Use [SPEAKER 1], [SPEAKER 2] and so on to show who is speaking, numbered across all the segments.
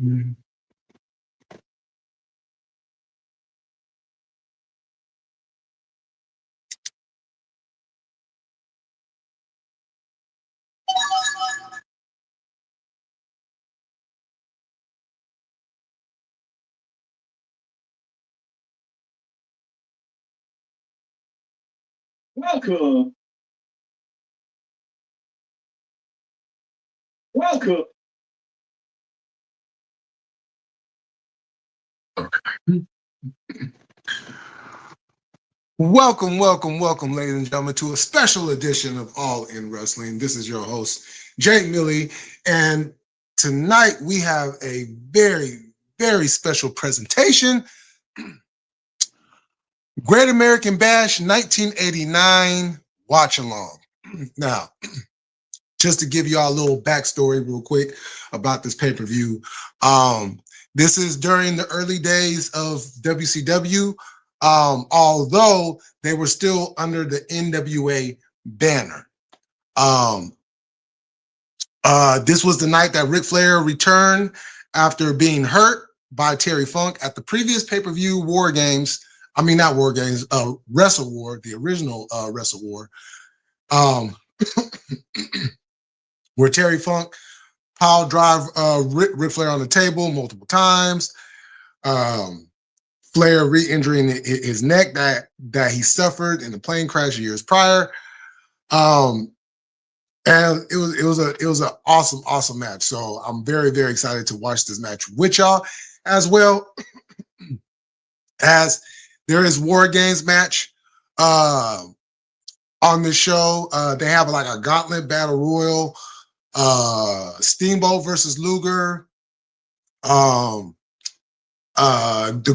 [SPEAKER 1] Mhm. Welcome, welcome. Welcome, welcome, welcome, ladies and gentlemen, to a special edition of All in Wrestling. This is your host, Jake Millie, and tonight we have a very, very special presentation. Great American Bash 1989 Watch Along. Now, just to give y'all a little backstory real quick about this pay-per-view. This is during the early days of WCW, although they were still under the NWA banner. This was the night that Ric Flair returned after being hurt by Terry Funk at the previous pay-per-view War Games. I mean, not War Games, Wrestle War, the original Wrestle War, where Terry Funk pile drive Ric Flair on the table multiple times. Flair re-injuring his neck that he suffered in the plane crash years prior. And it was an awesome match. So I'm very, very excited to watch this match with y'all, as well as there is War Games match on this show. They have like a gauntlet battle royal. Steamboat versus Luger. The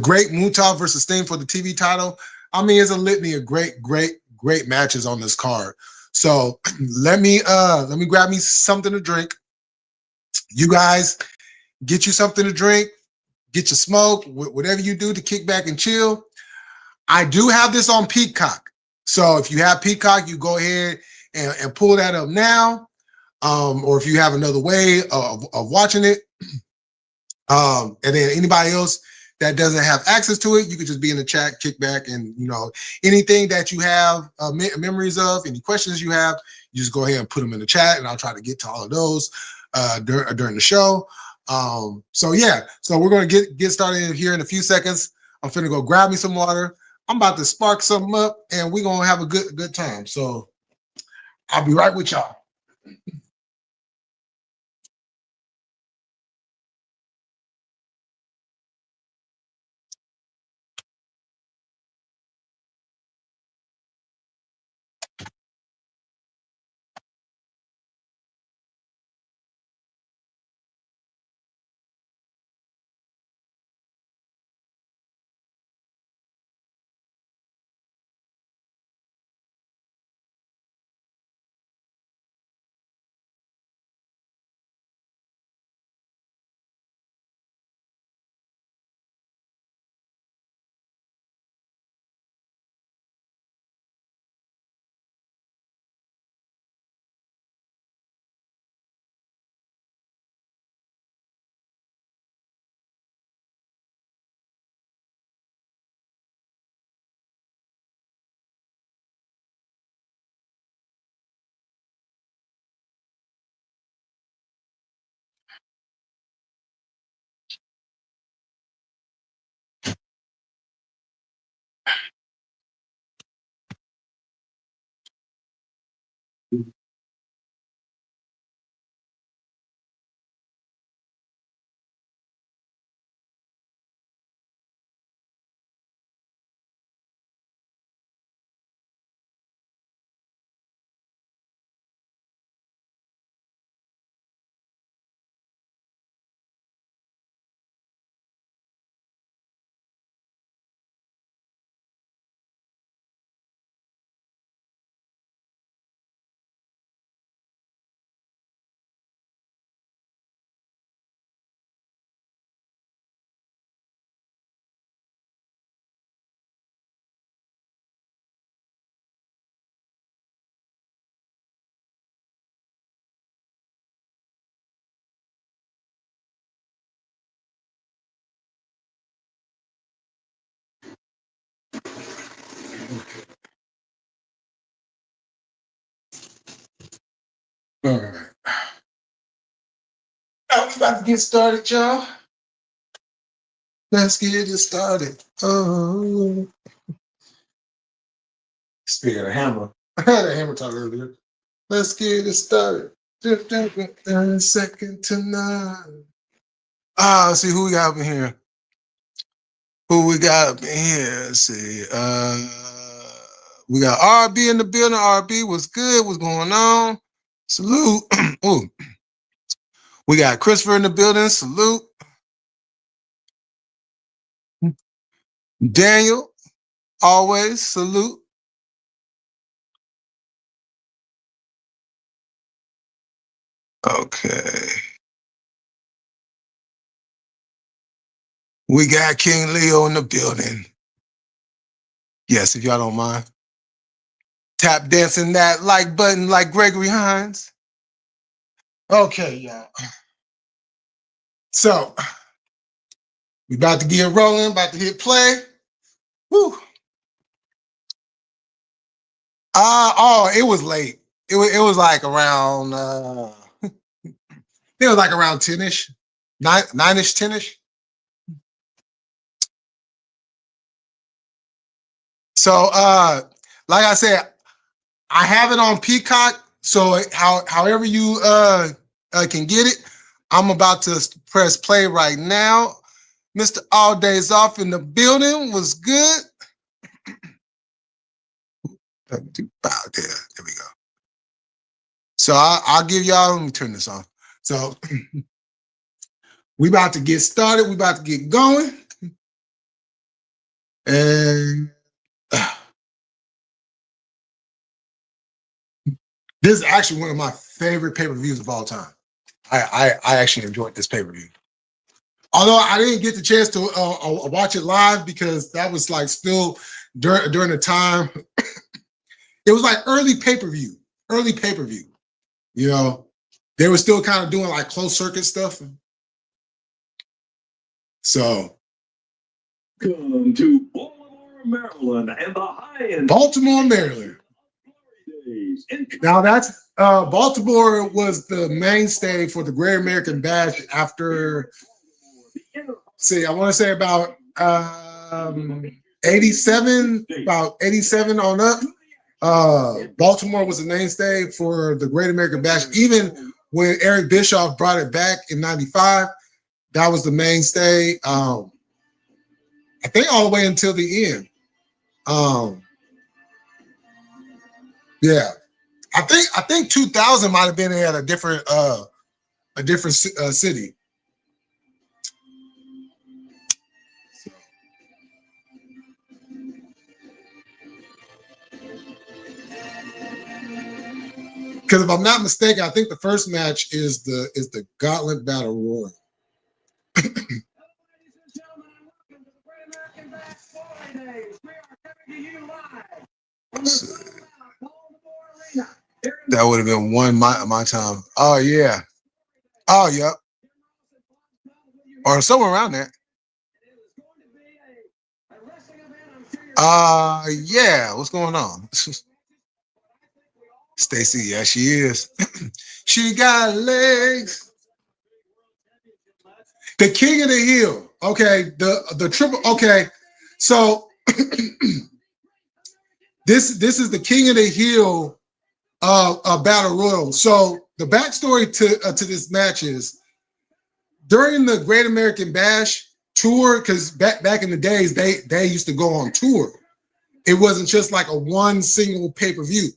[SPEAKER 1] Great Muta versus Sting for the TV title. I mean, it's a litany of great matches on this card. So let me grab me something to drink. You guys get you something to drink, get your smoke, whatever you do to kick back and chill. I do have this on Peacock. So if you have Peacock, you go ahead and pull that up now. Or if you have another way of watching it. And then anybody else that doesn't have access to it, you could just be in the chat, kick back, and anything that you have memories of, any questions you have, you just go ahead and put them in the chat, and I'll try to get to all of those during the show. So yeah, so we're gonna get started here in a few seconds. I'm finna go grab me some water. I'm about to spark something up, and we're gonna have a good time. So I'll be right with y'all. All right. Now we about to get started, y'all. Let's get it started. Oh, speaking of hammer, I had a hammer talk earlier. Let's get it started. Second to none. Let's see who we got up in here. Who we got up in here? Let's see. We got RB in the building. RB, what's good? What's going on? Salute. Ooh. We got Christopher in the building. Salute. Daniel, always salute. Okay. We got King Leo in the building. Yes, if y'all don't mind. Tap dancing that like button like Gregory Hines. Okay, y'all. So, we about to get rolling, about to hit play. Woo. It was late. It was like around it was like around 10-ish. 9-ish, 10-ish. So like I said, I have it on Peacock. So however you can get it, I'm about to press play right now. Mr. All Days Off in the building was good. There we go. So I'll give y'all, let me turn this on. So we about to get started. We about to get going. And this is actually one of my favorite pay-per-views of all time. I actually enjoyed this pay-per-view. Although I didn't get the chance to watch it live because that was like still during the time. It was like early pay-per-view. You know, they were still kind of doing like closed circuit stuff. So,
[SPEAKER 2] welcome to Baltimore, Maryland, and the high-end
[SPEAKER 1] Baltimore, Maryland. Now that's Baltimore was the mainstay for the Great American Bash after. See, I want to say about 87, about 87 on up. Baltimore was the mainstay for the Great American Bash. Even when Eric Bischoff brought it back in '95, that was the mainstay. I think all the way until the end. Yeah, I think 2000 might have been at a different city. Because if I'm not mistaken, I think the first match is the Gauntlet Battle Royal. That would have been one my time. Oh yeah. Oh yeah. Or somewhere around there. Yeah. What's going on? Stacy, yeah, she is. She got legs. The King of the Hill. Okay, the triple. Okay, so this is the King of the Hill battle royal. So the backstory to this match is during the Great American Bash tour, because back in the days they used to go on tour. It wasn't just like a one single pay-per-view.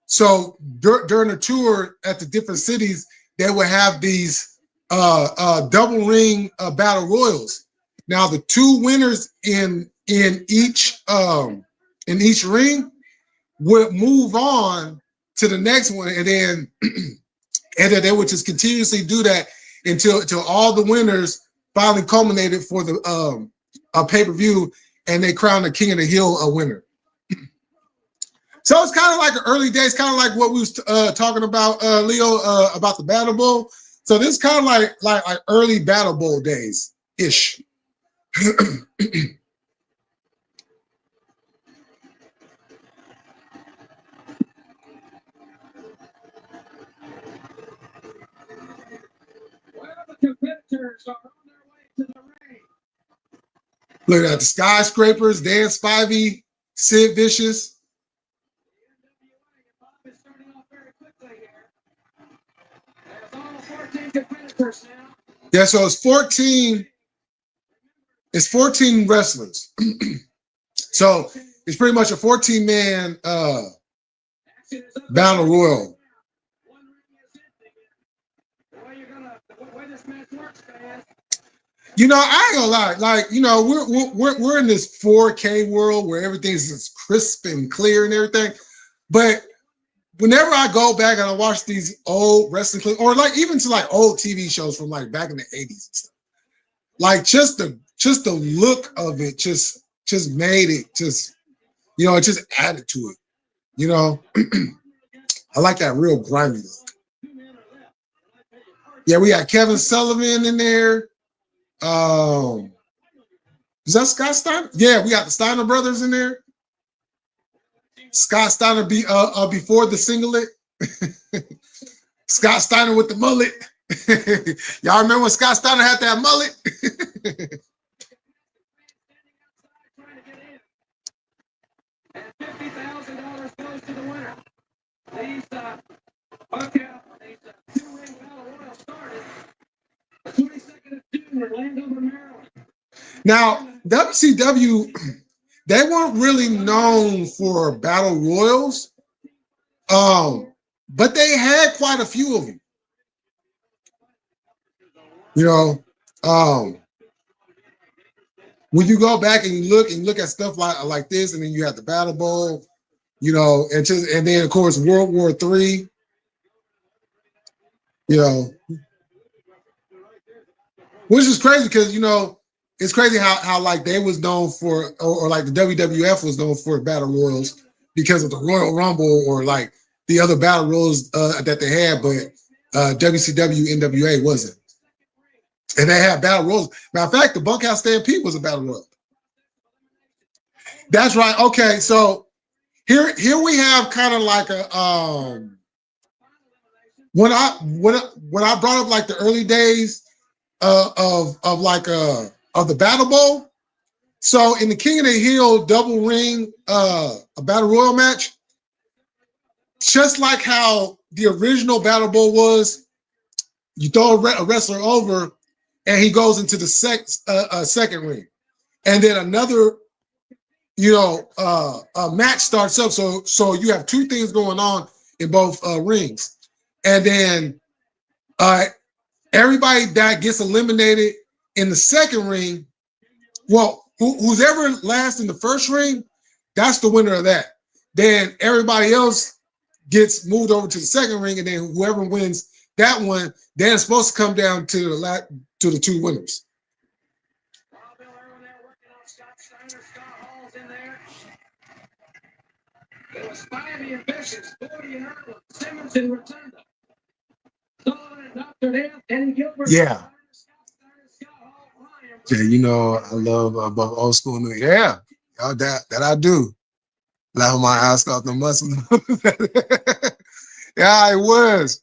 [SPEAKER 1] So during the tour at the different cities, they would have these double ring battle royals. Now the two winners in each ring would move on to the next one, and then they would just continuously do that until all the winners finally culminated for the pay-per-view, and they crowned the King of the Hill a winner. So it's kind of like early days, kind of like what we was talking about, Leo, about the Battle Bowl. So this is kind of like early Battle Bowl days ish.
[SPEAKER 2] competitors are on their way to the ring.
[SPEAKER 1] Look at the Skyscrapers, Dan Spivey, Sid Vicious.
[SPEAKER 2] Bob is starting off very quickly here. There's all 14 competitors now.
[SPEAKER 1] Yeah, so it's 14. It's 14 wrestlers. So it's pretty much a 14-man battle royal.
[SPEAKER 2] The way this match works, fans.
[SPEAKER 1] You know, I ain't gonna lie. Like, you know, we're in this 4K world where everything's just crisp and clear and everything. But whenever I go back and I watch these old wrestling clips, or like even to like old TV shows from like back in the 80s and stuff, like just the look of it just made it just, you know, it just added to it. You know, I like that real grimy look. Yeah, we got Kevin Sullivan in there. Is that Scott Steiner? Yeah, we got the Steiner brothers in there. Scott Steiner before the singlet. Scott Steiner with the mullet. Y'all remember when Scott Steiner had that mullet?
[SPEAKER 2] $50,000 goes to the winner. These two-ring battle royal started the 22nd of June in Landover, Maryland.
[SPEAKER 1] Now, WCW, they weren't really known for battle royals, but they had quite a few of them. You know, when you go back and you look at stuff like this, and then you have the Battle Bowl, you know, and then of course World War III. You know, which is crazy because, you know, it's crazy how like they was known for, or like the WWF was known for battle royals because of the Royal Rumble or like the other battle royals that they had, but WCW NWA wasn't. And they had battle royals. Matter of fact, the Bunkhouse Stampede was a battle royal. That's right. Okay, so here we have kind of like a when I brought up like the early days of the Battle Bowl. So in the King of the Hill double ring a battle royal match, just like how the original Battle Bowl was, you throw a wrestler over and he goes into the second ring, and then another, you know, match starts up. So you have two things going on in both rings, and then everybody that gets eliminated in the second ring, well, who's ever last in the first ring, that's the winner of that. Then everybody else gets moved over to the second ring, and then whoever wins that one, then it's supposed to come down to the two winners.
[SPEAKER 2] It was Spivey and Vicious, Gordy and Erwin, Simmons and Rotunda, Sullivan and Dr. Death, Eddie Gilbert.
[SPEAKER 1] Yeah. Yeah, you know, I love both old school and new. Yeah, that I do. Laugh my ass off the muscle. Yeah, it was.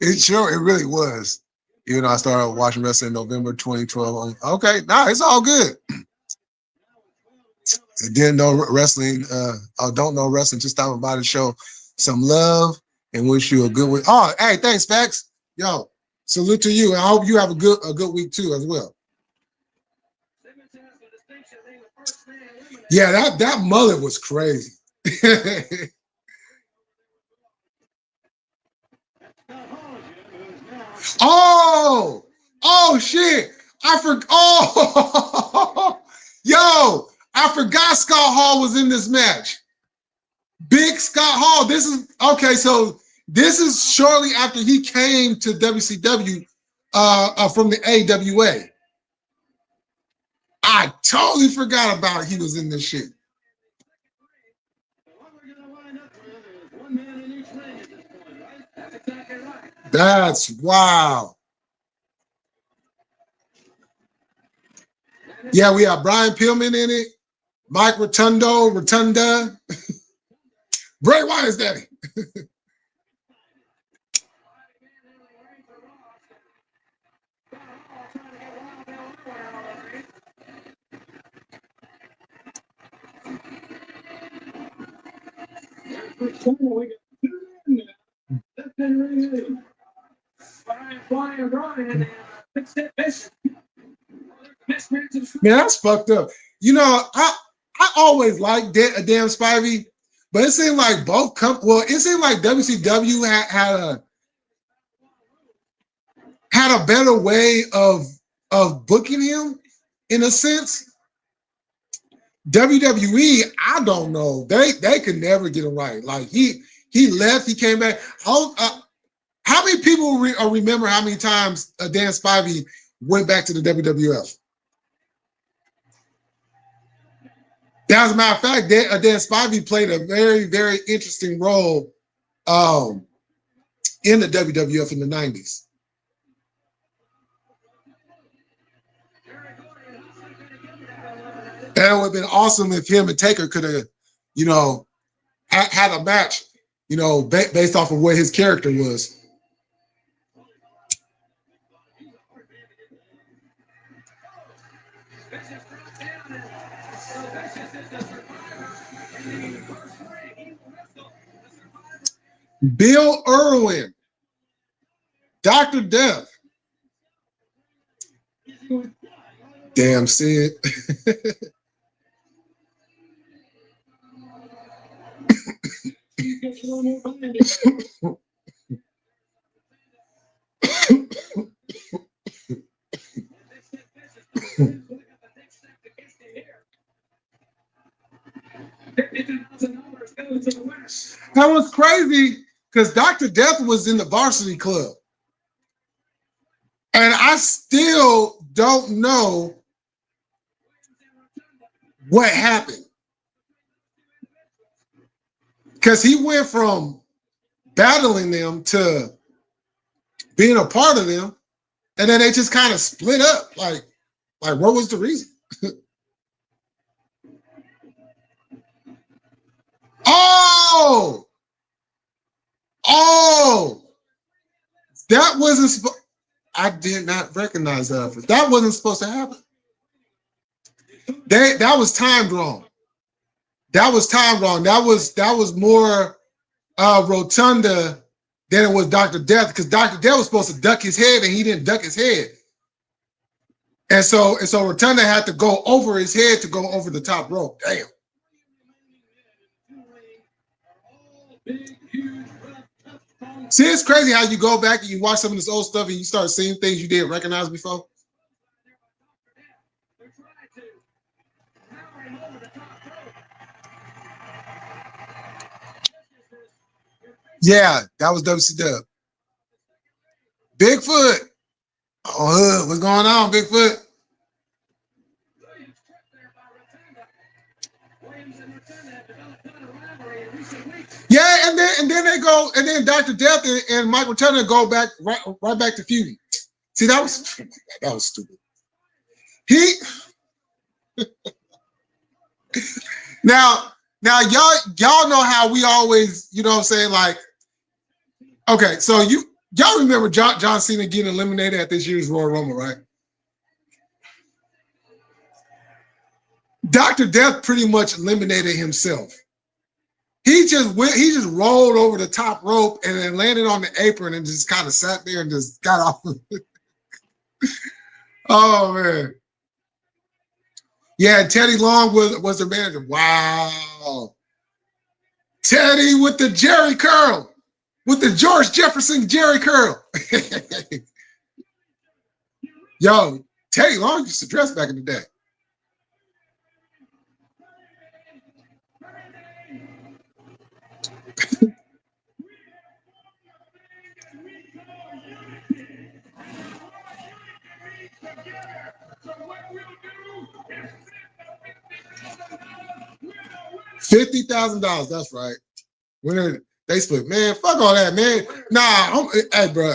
[SPEAKER 1] It really was. You know, I started watching wrestling in November 2012. Okay, it's all good. Didn't know wrestling. I don't know wrestling. Just stopping by to show some love and wish you a good week. Oh, hey, thanks, Fax. Yo, salute to you. And I hope you have a good week too as well. Yeah, that mullet was crazy. Oh shit! Yo, I forgot Scott Hall was in this match. Big Scott Hall. This is okay. So this is shortly after he came to WCW from the AWA. I totally forgot about he was in this shit. That's wow. Yeah, we have Brian Pillman in it, Mike Rotunda. Bray Wyatt's daddy. Man, that's fucked up. You know, I always liked a damn Spivey, but it seemed like it seemed like WCW had a better way of booking him in a sense. WWE, I don't know. They could never get him right. Like he left, he came back. How many people remember how many times Dan Spivey went back to the WWF? As a matter of fact, Dan Spivey played a very, very interesting role in the WWF in the 90s. And it would have been awesome if him and Taker could have, you know, had a match, you know, based off of what his character was. Bill Irwin, Dr. Death. Damn, Sid. That was crazy because Dr. Death was in the varsity club. And I still don't know what happened. Because he went from battling them to being a part of them. And then they just kind of split up. Like what was the reason? Oh, that wasn't. I did not recognize that. That wasn't supposed to happen. That was timed wrong. That was timed wrong. That was more Rotunda than it was Dr. Death, because Dr. Death was supposed to duck his head and he didn't duck his head. And so Rotunda had to go over his head to go over the top rope. Damn. See, it's crazy how you go back and you watch some of this old stuff and you start seeing things you didn't recognize before. Yeah, that was WCW. Bigfoot. Oh, what's going on, Bigfoot? Yeah, and then they go, and then Dr. Death and Michael Turner go back right back to feuding. See, that was stupid. He now y'all know how we always, you know what I'm saying, like, okay, so y'all remember John Cena getting eliminated at this year's Royal Rumble, right? Dr. Death pretty much eliminated himself. He just rolled over the top rope and then landed on the apron and just kind of sat there and just got off. Oh man. Yeah, Teddy Long was the manager. Wow. Teddy with the Jerry curl. With the George Jefferson Jerry curl. Yo, Teddy Long used to dress back in the day. $50,000. That's right. When they split, man, fuck all that, man. Nah, hey, bro,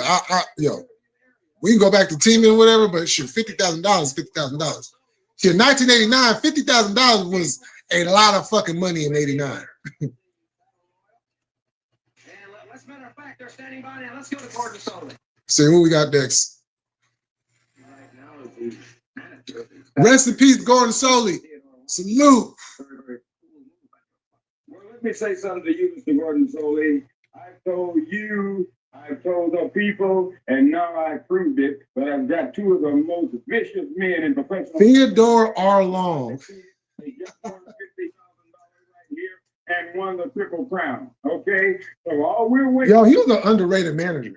[SPEAKER 1] we can go back to teaming or whatever, but shoot, $50,000, $50,000. Shit, in 1989, $50,000 was a lot of fucking money in '89.
[SPEAKER 2] Matter of fact, they're standing by now. Let's go to Gordon Sullivan.
[SPEAKER 1] See who we got next. Rest in peace, Gordon Solie. Salute.
[SPEAKER 3] me say something to you, Mr. Gordon Soley. I've told you, I've told the people, and now I proved it. But I've got two of the most vicious men in professional.
[SPEAKER 1] Theodore R. Long.
[SPEAKER 3] They just won $50,000 right here and won the Triple Crown. Okay, so all we're waiting.
[SPEAKER 1] Yo, he was an underrated manager.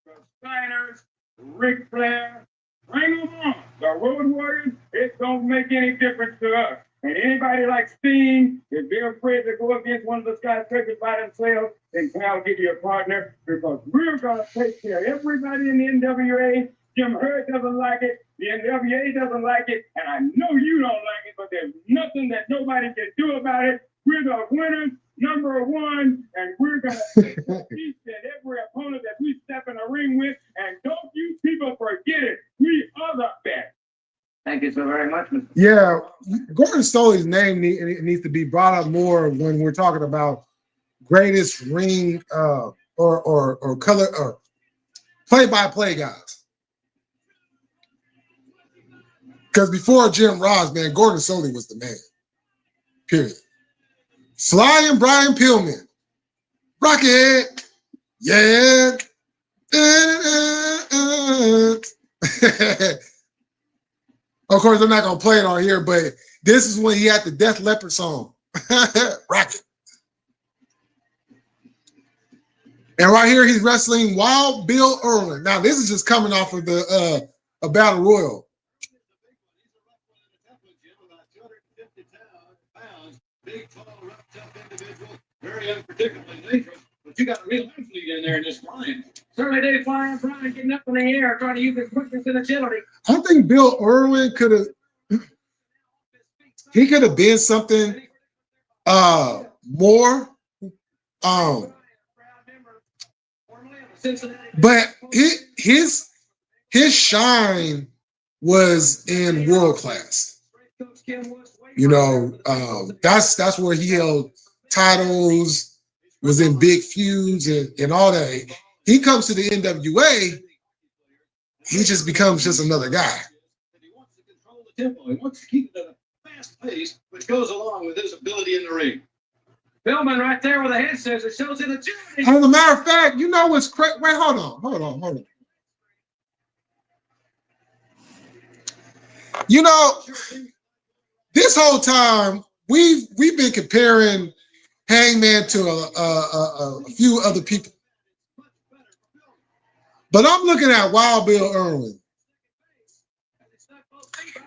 [SPEAKER 3] The Steiners, Ric Flair, bring them on. The Road Warriors, it don't make any difference to us. And anybody like Sting, if they're afraid to go against one of the skyscrapers by themselves, then Cal give you a partner, because we're going to take care of everybody in the NWA. Jim Hurd doesn't like it. The NWA doesn't like it. And I know you don't like it, but there's nothing that nobody can do about it. We're the winners, number one, and we're going to take each and every opponent that we step in the ring with. And don't you people forget it. We are the best.
[SPEAKER 2] Thank you so very much, Mr.
[SPEAKER 1] Yeah, Gordon Soley's name needs to be brought up more when we're talking about greatest ring or color or play-by-play guys. Because before Jim Ross, man, Gordon Soley was the man. Period. Flying Brian Pillman. Rocket. Yeah. Of course, I'm not going to play it on here, but this is when he had the Def Leppard song. Rocket. And right here, he's wrestling Wild Bill Irwin. Now, this is just coming off of the a Battle Royal.
[SPEAKER 2] Big, tall, rough, tough individual, very unpredictable and dangerous. But you got a real athlete in there in this line. Certainly did. Flying Brian getting up in the air, trying to use his quickness and agility.
[SPEAKER 1] I think Bill Irwin could have. He could have been something more. But his shine was in world class. You know, that's where he held titles, was in big feuds and all that. He comes to the NWA, he just becomes just another guy.
[SPEAKER 2] He wants to control the tempo. He wants to keep it at a fast pace, which goes along with his ability in the ring. Pillman right there with the head says it shows in agility.
[SPEAKER 1] As a matter of fact, you know what's crazy? Wait, hold on. You know, this whole time we've been comparing Hangman to a few other people, but I'm looking at Wild Bill Irwin,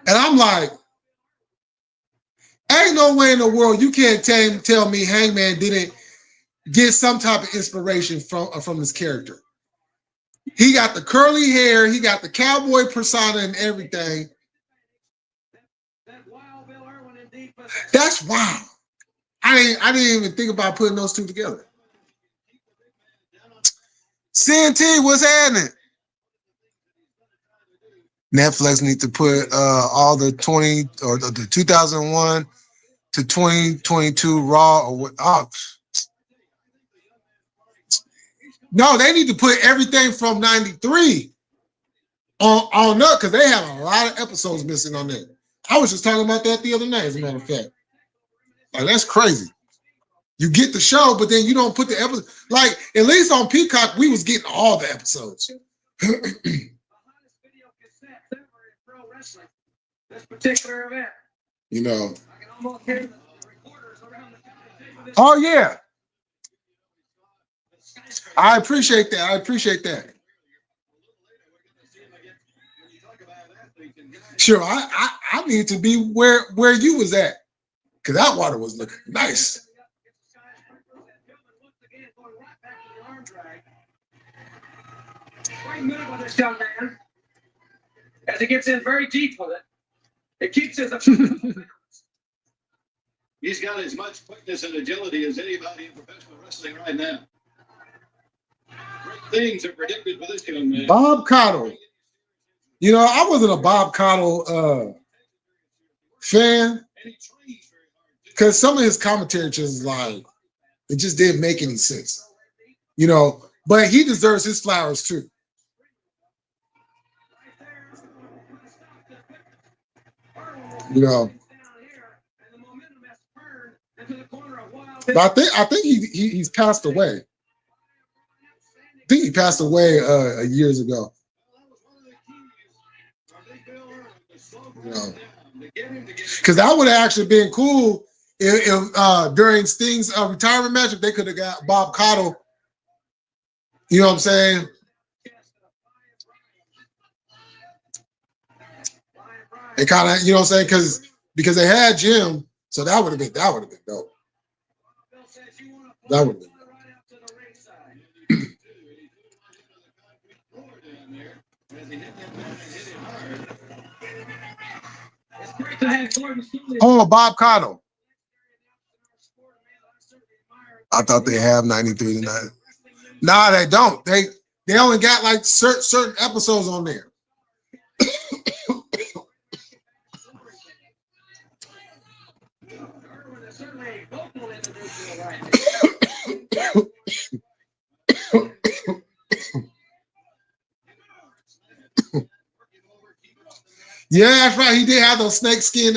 [SPEAKER 1] and I'm like, ain't no way in the world you can't tell me Hangman didn't get some type of inspiration from this character. He got the curly hair, he got the cowboy persona and everything. That's wild. I didn't even think about putting those two together. CNT, what's happening? Netflix needs to put all the 20 or the 2001 to 2022 Raw or what? Oh. No, they need to put everything from 93 on up because they have a lot of episodes missing on there. I was just talking about that the other night, as a matter of fact. Like, that's crazy. You get the show, but then you don't put the episode. Like, at least on Peacock, we was getting all the episodes.
[SPEAKER 2] This particular event.
[SPEAKER 1] You know.
[SPEAKER 2] I can almost hear the reporters around the country.
[SPEAKER 1] Oh, yeah. I appreciate that. Sure, I need to be where you was at, because that water was looking nice.
[SPEAKER 2] Wait a minute with this young man. As he gets in very deep with it, it keeps his. He's got as much quickness and agility as anybody in professional wrestling right now. Great things are predicted for this young man.
[SPEAKER 1] Bob Caudle. You know, I wasn't a Bob Caudle fan because some of his commentary just like it just didn't make any sense. You know, but he deserves his flowers too. You know. But I think he's passed away. I think he passed away years ago. You know, because that would have actually been cool if during Sting's retirement match, if they could have got Bob Caudle. You know what I'm saying? They kind of, you know what I'm saying, because they had Jim, so that would have been dope. That would have been dope. Oh, Bob Caudle. I thought they have 93 tonight. Nah, they don't. They only got like certain episodes on there. Yeah, that's right. He did have those snakeskin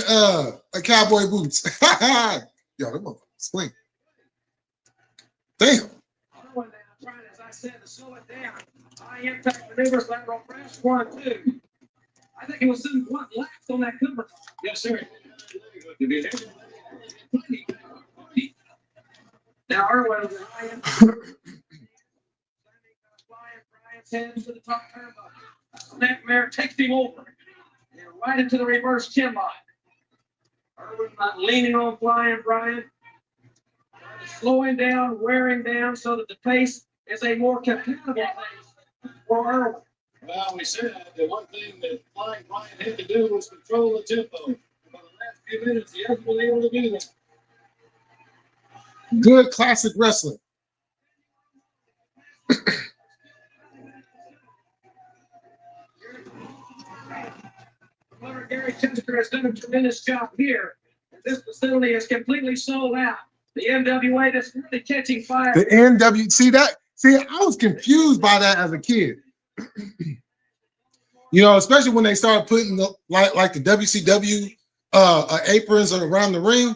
[SPEAKER 1] cowboy boots. Yo, them motherfuckers swing. Damn.
[SPEAKER 2] As I said, to slow it down. High impact maneuvers, lateral press, 1, 2. I think it was some what laps on that cover. Yes, sir. Now Irwin was high impact. Brian's head to the top turnbuckle. Snapmare takes him over. And right into the reverse chin lock. Irwin not leaning on Flying Brian. Slowing down, wearing down so that the pace is a more compatible pace for Irwin.
[SPEAKER 3] Well, we said the one thing that Flying Brian had to do was control the tempo. For the last few minutes, he hasn't been able to do that.
[SPEAKER 1] Good classic wrestling.
[SPEAKER 2] Gary Chester has done a tremendous job here. This facility is completely sold out. The NWA is really catching fire.
[SPEAKER 1] The NW, see, I was confused by that as a kid. You know, especially when they started putting the like the WCW aprons around the ring.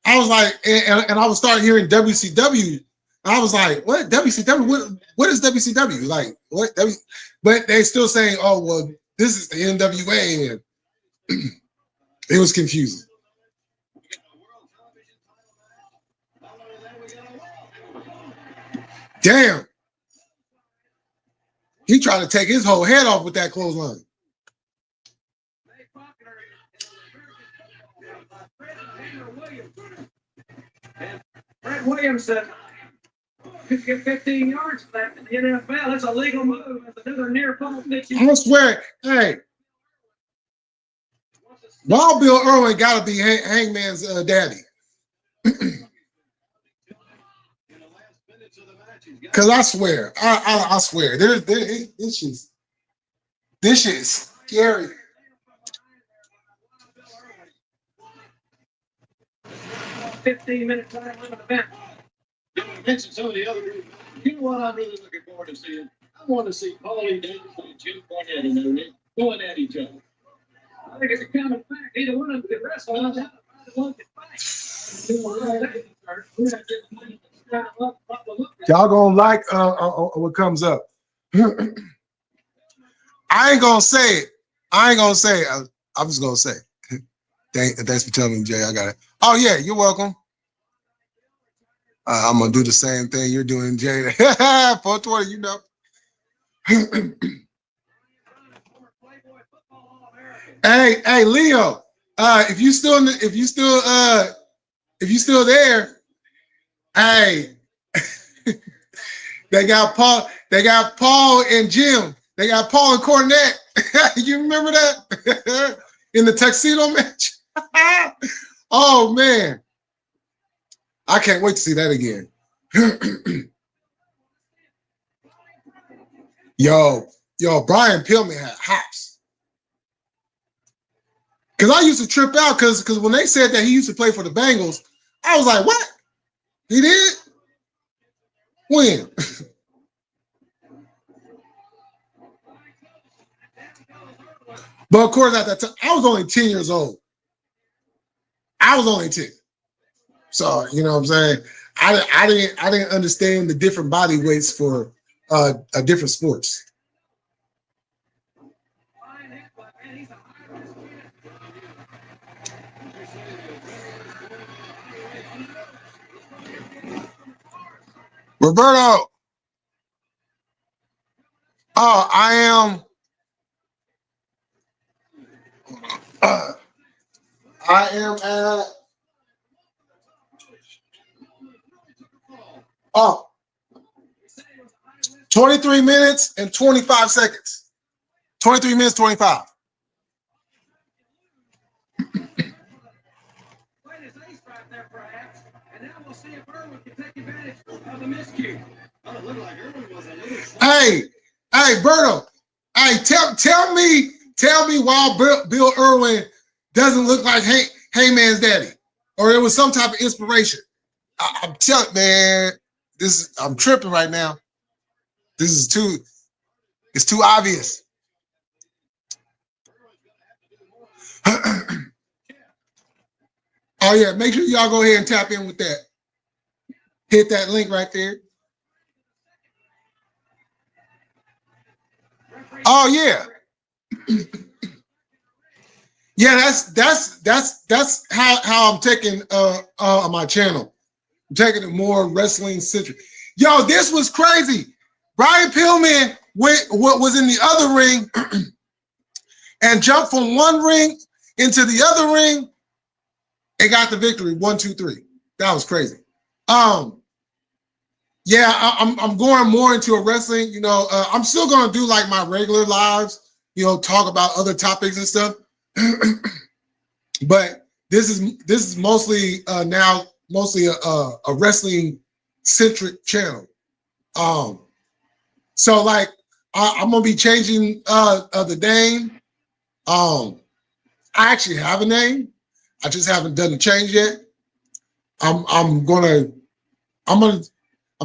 [SPEAKER 1] I was like, and I was starting hearing WCW. I was like, what WCW? What is WCW? Like what? But they still saying, oh well, this is the NWA, and it was confusing. Damn. He tried to take his whole head off with that clothesline.
[SPEAKER 2] Fred Williams said, "Could get 15 yards for that in the NFL. It's a legal move. It's another near fall.
[SPEAKER 1] I swear, hey, Wild Bill Irwin got to be Hangman's daddy. Because I swear, I swear, this shit is scary.
[SPEAKER 2] 15-minute time limit event.
[SPEAKER 3] You mentioned some of the other groups. You know what I'm really looking forward to seeing? I want to see Paulie Davis and Jim Cornette in there going at each other.
[SPEAKER 2] I think it's a common fact. Either one of them could wrestle. One could fight.
[SPEAKER 1] Y'all gonna like what comes up. I ain't gonna say it. I'm just gonna say it. Thanks for telling me, Jay. I got it. Oh yeah, you're welcome. I'm gonna do the same thing you're doing, Jay. 420, you know. Hey, Leo. If you still there, hey, they got Paul and Jim. They got Paul and Cornette. You remember that? In the tuxedo match? Oh man. I can't wait to see that again. Yo, Brian Pillman had hops. Because I used to trip out because when they said that he used to play for the Bengals, I was like, what? He did? When? But of course, at that time, I was only 10 years old. I was only 10. So you know what I'm saying. I didn't understand the different body weights for different sports. Roberto, oh, I am. Uh, I am at. Oh, 23 minutes and 25 seconds. 23 minutes, 25. Hey, hey, Berto. Hey, tell me why Bill Irwin doesn't look like Heyman's daddy, or it was some type of inspiration. I'm telling, man, I'm tripping right now. This is it's too obvious. Oh yeah, make sure y'all go ahead and tap in with that. Hit that link right there. Oh yeah. Yeah, that's how I'm taking my channel. I'm taking it more wrestling centric. Yo, this was crazy. Brian Pillman was in the other ring and jumped from one ring into the other ring and got the victory. 1, 2, 3. That was crazy. Yeah, I'm going more into a wrestling. You know, I'm still gonna do like my regular lives. You know, talk about other topics and stuff. But this is mostly mostly a wrestling centric channel. So like I'm gonna be changing the name. I actually have a name. I just haven't done the change yet. I'm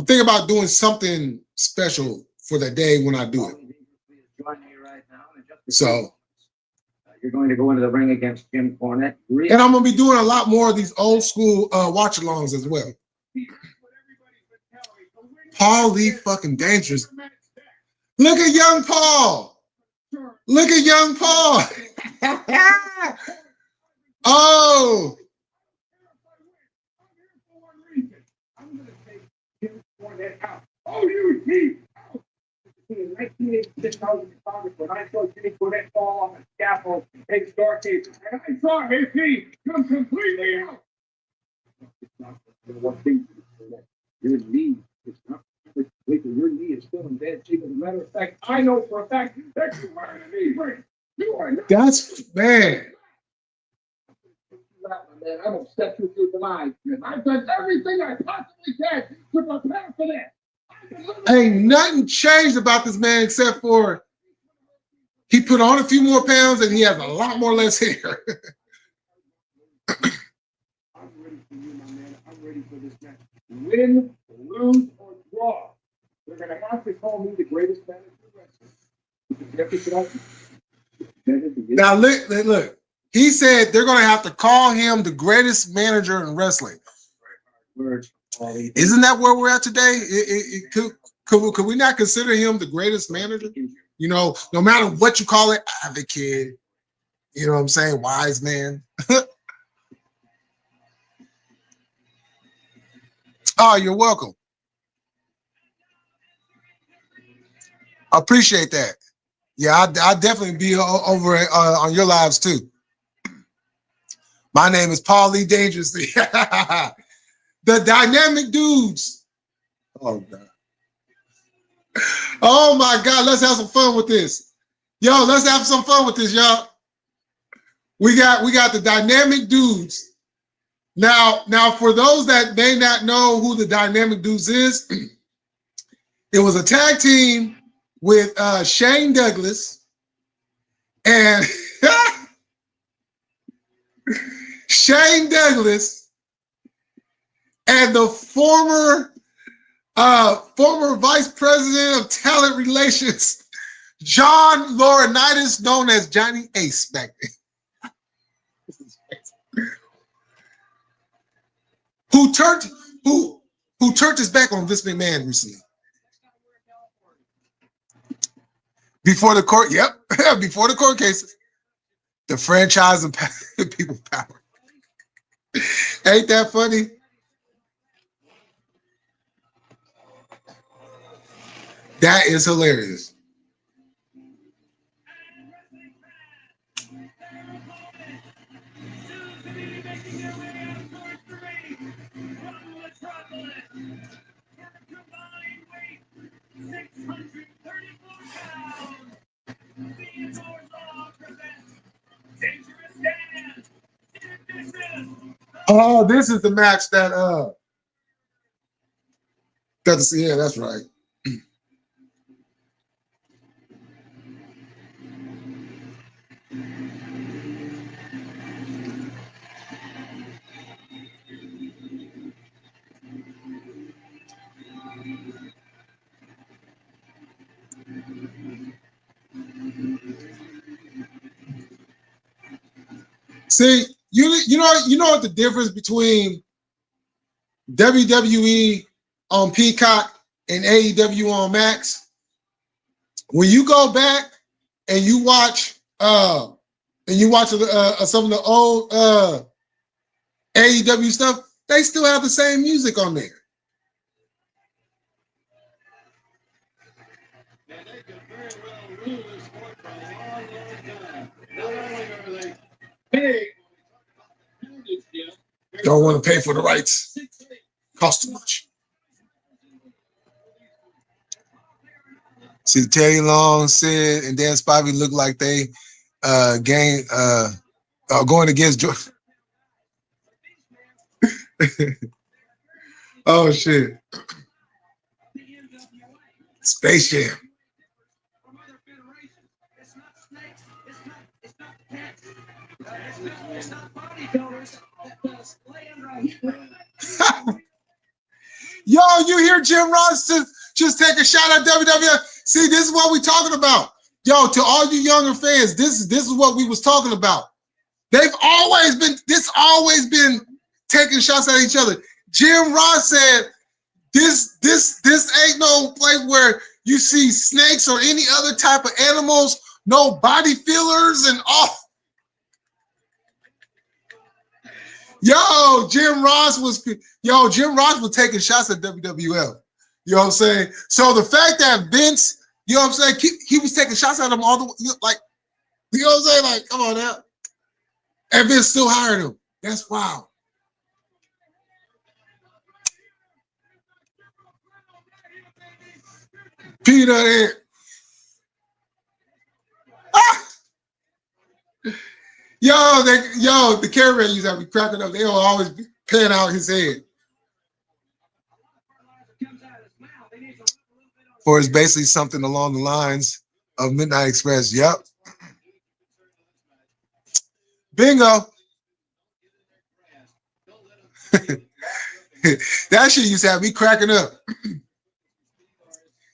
[SPEAKER 1] thinking about doing something special for that day when I do it. So
[SPEAKER 2] you're going to go into the ring against Jim Cornette.
[SPEAKER 1] And I'm gonna be doing a lot more of these old school watch-alongs as well. Paul Lee fucking dangerous. Look at young Paul. Look at young Paul. Oh.
[SPEAKER 3] Oh, you see. In 1986, I was in Congress when I saw Jimmy Cornette fall off a scaffold in Starcade, and I saw his knee come completely out. It's not one thing. Your knee is not completely. Your knee is still in bad shape. As a matter of fact, I know for a fact that you are in a knee brace. You are not.
[SPEAKER 1] That's bad.
[SPEAKER 3] Man, I will step you through the line. I've done everything I possibly can to prepare for that.
[SPEAKER 1] Ain't nothing changed about this man except for he put on a few more pounds and he has a lot more less hair.
[SPEAKER 3] I'm ready for you, my man. I'm ready for this match. Win, lose, or draw. They're going to have to call me the greatest man in wrestling.
[SPEAKER 1] Now, look. He said they're going to have to call him the greatest manager in wrestling. Isn't that where we're at today? Could we not consider him the greatest manager? You know, no matter what you call it, advocate, you know what I'm saying? Wise man. Oh, you're welcome. I appreciate that. Yeah, I'll definitely be over on your lives too. My name is Paul Lee Dangerously. The Dynamic Dudes. Oh, God. Oh, my God. Let's have some fun with this. Yo, let's have some fun with this, y'all. We got the Dynamic Dudes. Now, for those that may not know who the Dynamic Dudes is, it was a tag team with Shane Douglas and Shane Douglas and the former vice president of talent relations, John Laurinaitis, known as Johnny Ace back then. Who turned his back on Vince McMahon recently? Before the court, yep, before the court cases, the franchise and people power. Ain't that funny? That is hilarious. Oh, this is the match that yeah, that's right. See, you know what the difference between WWE on Peacock and AEW on Max? When you go back and you watch some of the old AEW stuff, they still have the same music on there. Don't want to pay for the rights. Cost too much. See, Terry Long, Sid, and Dan Spivey look like they going against Jordan. Oh shit. Space Jam. Yo, you hear Jim Ross just take a shot at WWF? See, this is what we're talking about. Yo, to all you younger fans, this is what we was talking about. They've always been taking shots at each other. Jim Ross said, this ain't no place where you see snakes or any other type of animals, no body fillers and all. Jim Ross was taking shots at WWF. You know what I'm saying? So the fact that Vince, you know what I'm saying, he was taking shots at him all the way, like, you know what I'm saying? Like, come on now. And Vince still hired him. That's wild. Peanut head. Ah! The camera used to be cracking up. They'll always pan out his head. Or it's basically something along the lines of Midnight Express. Yep. Bingo. That shit used to have me cracking up.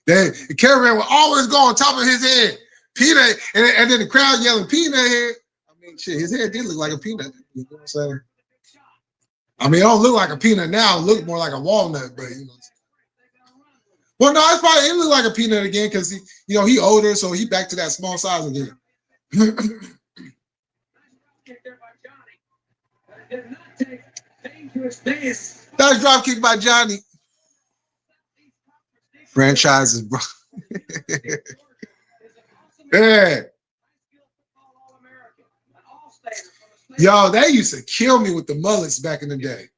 [SPEAKER 1] The cameraman would always go on top of his head. Peanut, and then the crowd yelling, peanut head. I mean, shit, his head did look like a peanut. You know what I'm saying? I mean, it don't look like a peanut now. It look more like a walnut, but you know. Well, no, it's probably it look like a peanut again because he older, so he back to that small size again. That's drop kick by Johnny. Franchises, bro. Yeah. Yo, they used to kill me with the mullets back in the day.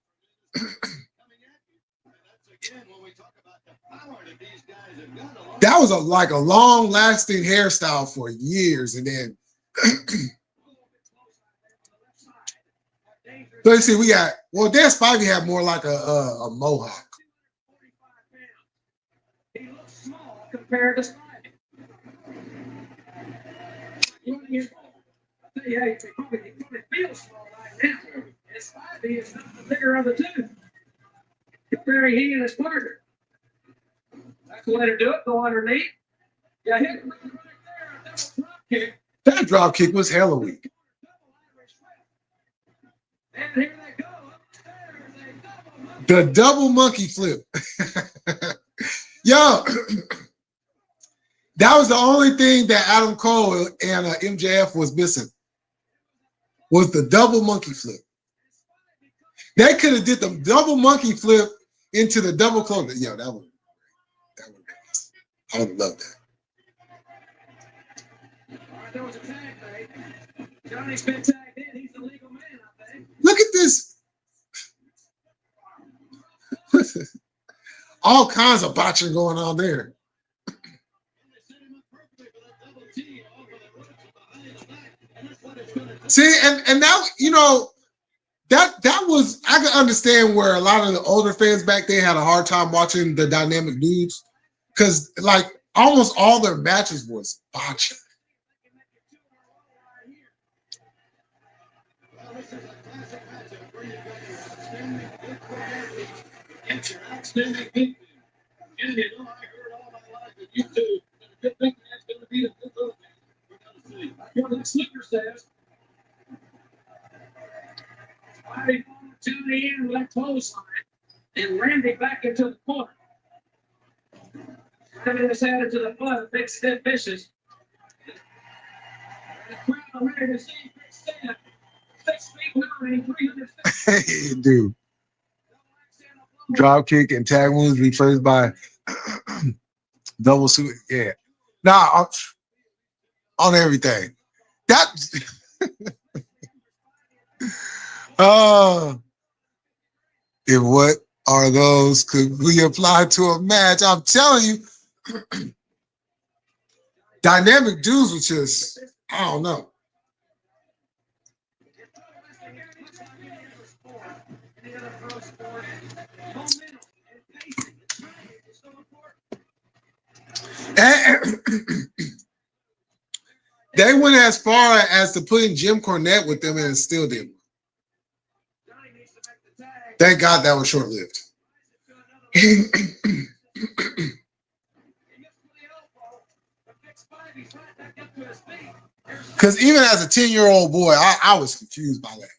[SPEAKER 1] That was a long-lasting hairstyle for years, and then let's see, Dan Spivey had more like a mohawk.
[SPEAKER 2] He looks small compared to Spivey. He probably feels small right now. And Spivey is not the bigger of the two. Comparing he and his partner. That's the way to do it. Go underneath. Yeah, hit him right there. That's a drop kick.
[SPEAKER 1] That drop kick was hella weak.
[SPEAKER 2] And here they go upstairs. A double
[SPEAKER 1] The double monkey flip. Yo, that was the only thing that Adam Cole and MJF was missing. Was the double monkey flip. They could have did the double monkey flip into the double clothing. Yo, that would I would have loved that.
[SPEAKER 2] There was a tag, mate. Johnny's been tagged in. He's the legal man, I think.
[SPEAKER 1] Look at this. All kinds of botching going on there. See, and now, you know, that was, I can understand where a lot of the older fans back then had a hard time watching the dynamic dudes, because like almost all their matches was botching.
[SPEAKER 2] Slipper says, Bobby to the end, left clothesline, and Randy back into the corner. Randy was added to the flood, big stiff vicious. The crowd ready to see Big Stan. 6'9", 300.
[SPEAKER 1] Hey, dude. Drop kick and tag moves replaced by double suit. Yeah. Nah, on everything. That and what are those could be applied to a match? I'm telling you, dynamic dudes was just, I don't know. And they went as far as to putting Jim Cornette with them, and it still didn't. Thank God that was short-lived. Because even as a 10-year-old boy, I was confused by that.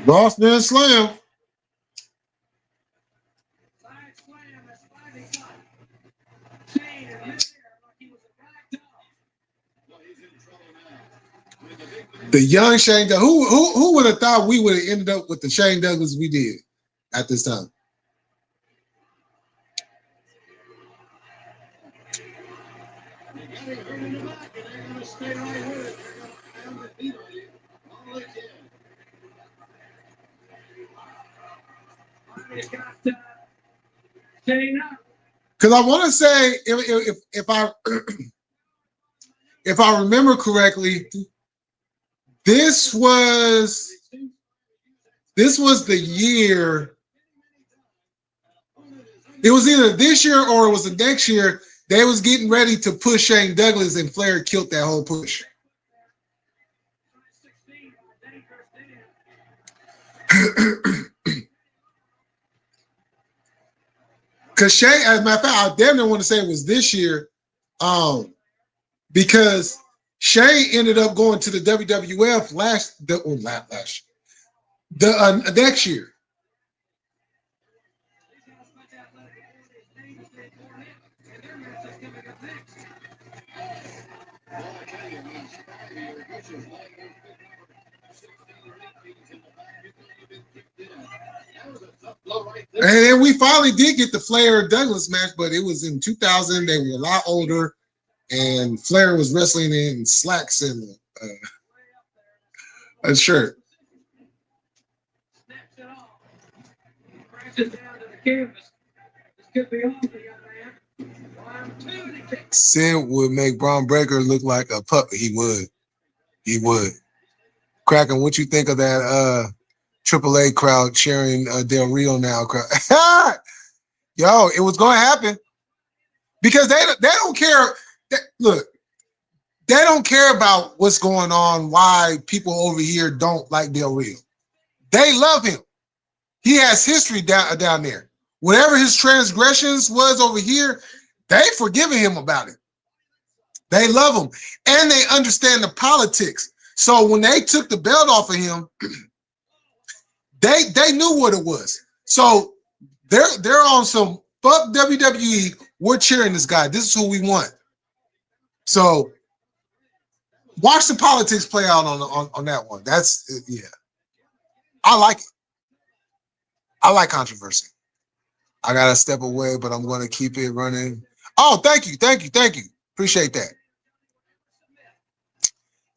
[SPEAKER 1] Boss man slam. The young Shane Douglas. Who would have thought we would have ended up with the Shane Douglas we did at this time? Because I want to say, if I if I remember correctly, this was the year. It was either this year or it was the next year. They was getting ready to push Shane Douglas, and Flair killed that whole push. Because Shane, as a matter of fact, I damn near want to say it was this year, because Shane ended up going to the WWF next year. And then we finally did get the Flair Douglas match, but it was in 2000. They were a lot older, and Flair was wrestling in slacks and a shirt. Sid would make Braun Breaker look like a puppet. He would. He would. Kraken, what you think of that AAA crowd cheering Del Rio now crowd? Yo, it was going to happen because they don't care. Look, they don't care about what's going on, why people over here don't like Del Rio. They love him. He has history down there. Whatever his transgressions was over here, they forgiving him about it. They love him, and they understand the politics. So when they took the belt off of him, they knew what it was. So they're on some fuck WWE. We're cheering this guy. This is who we want. So watch the politics play out on that one. That's yeah. I like it. I like controversy. I gotta step away, but I'm gonna keep it running. Oh, thank you. Appreciate that.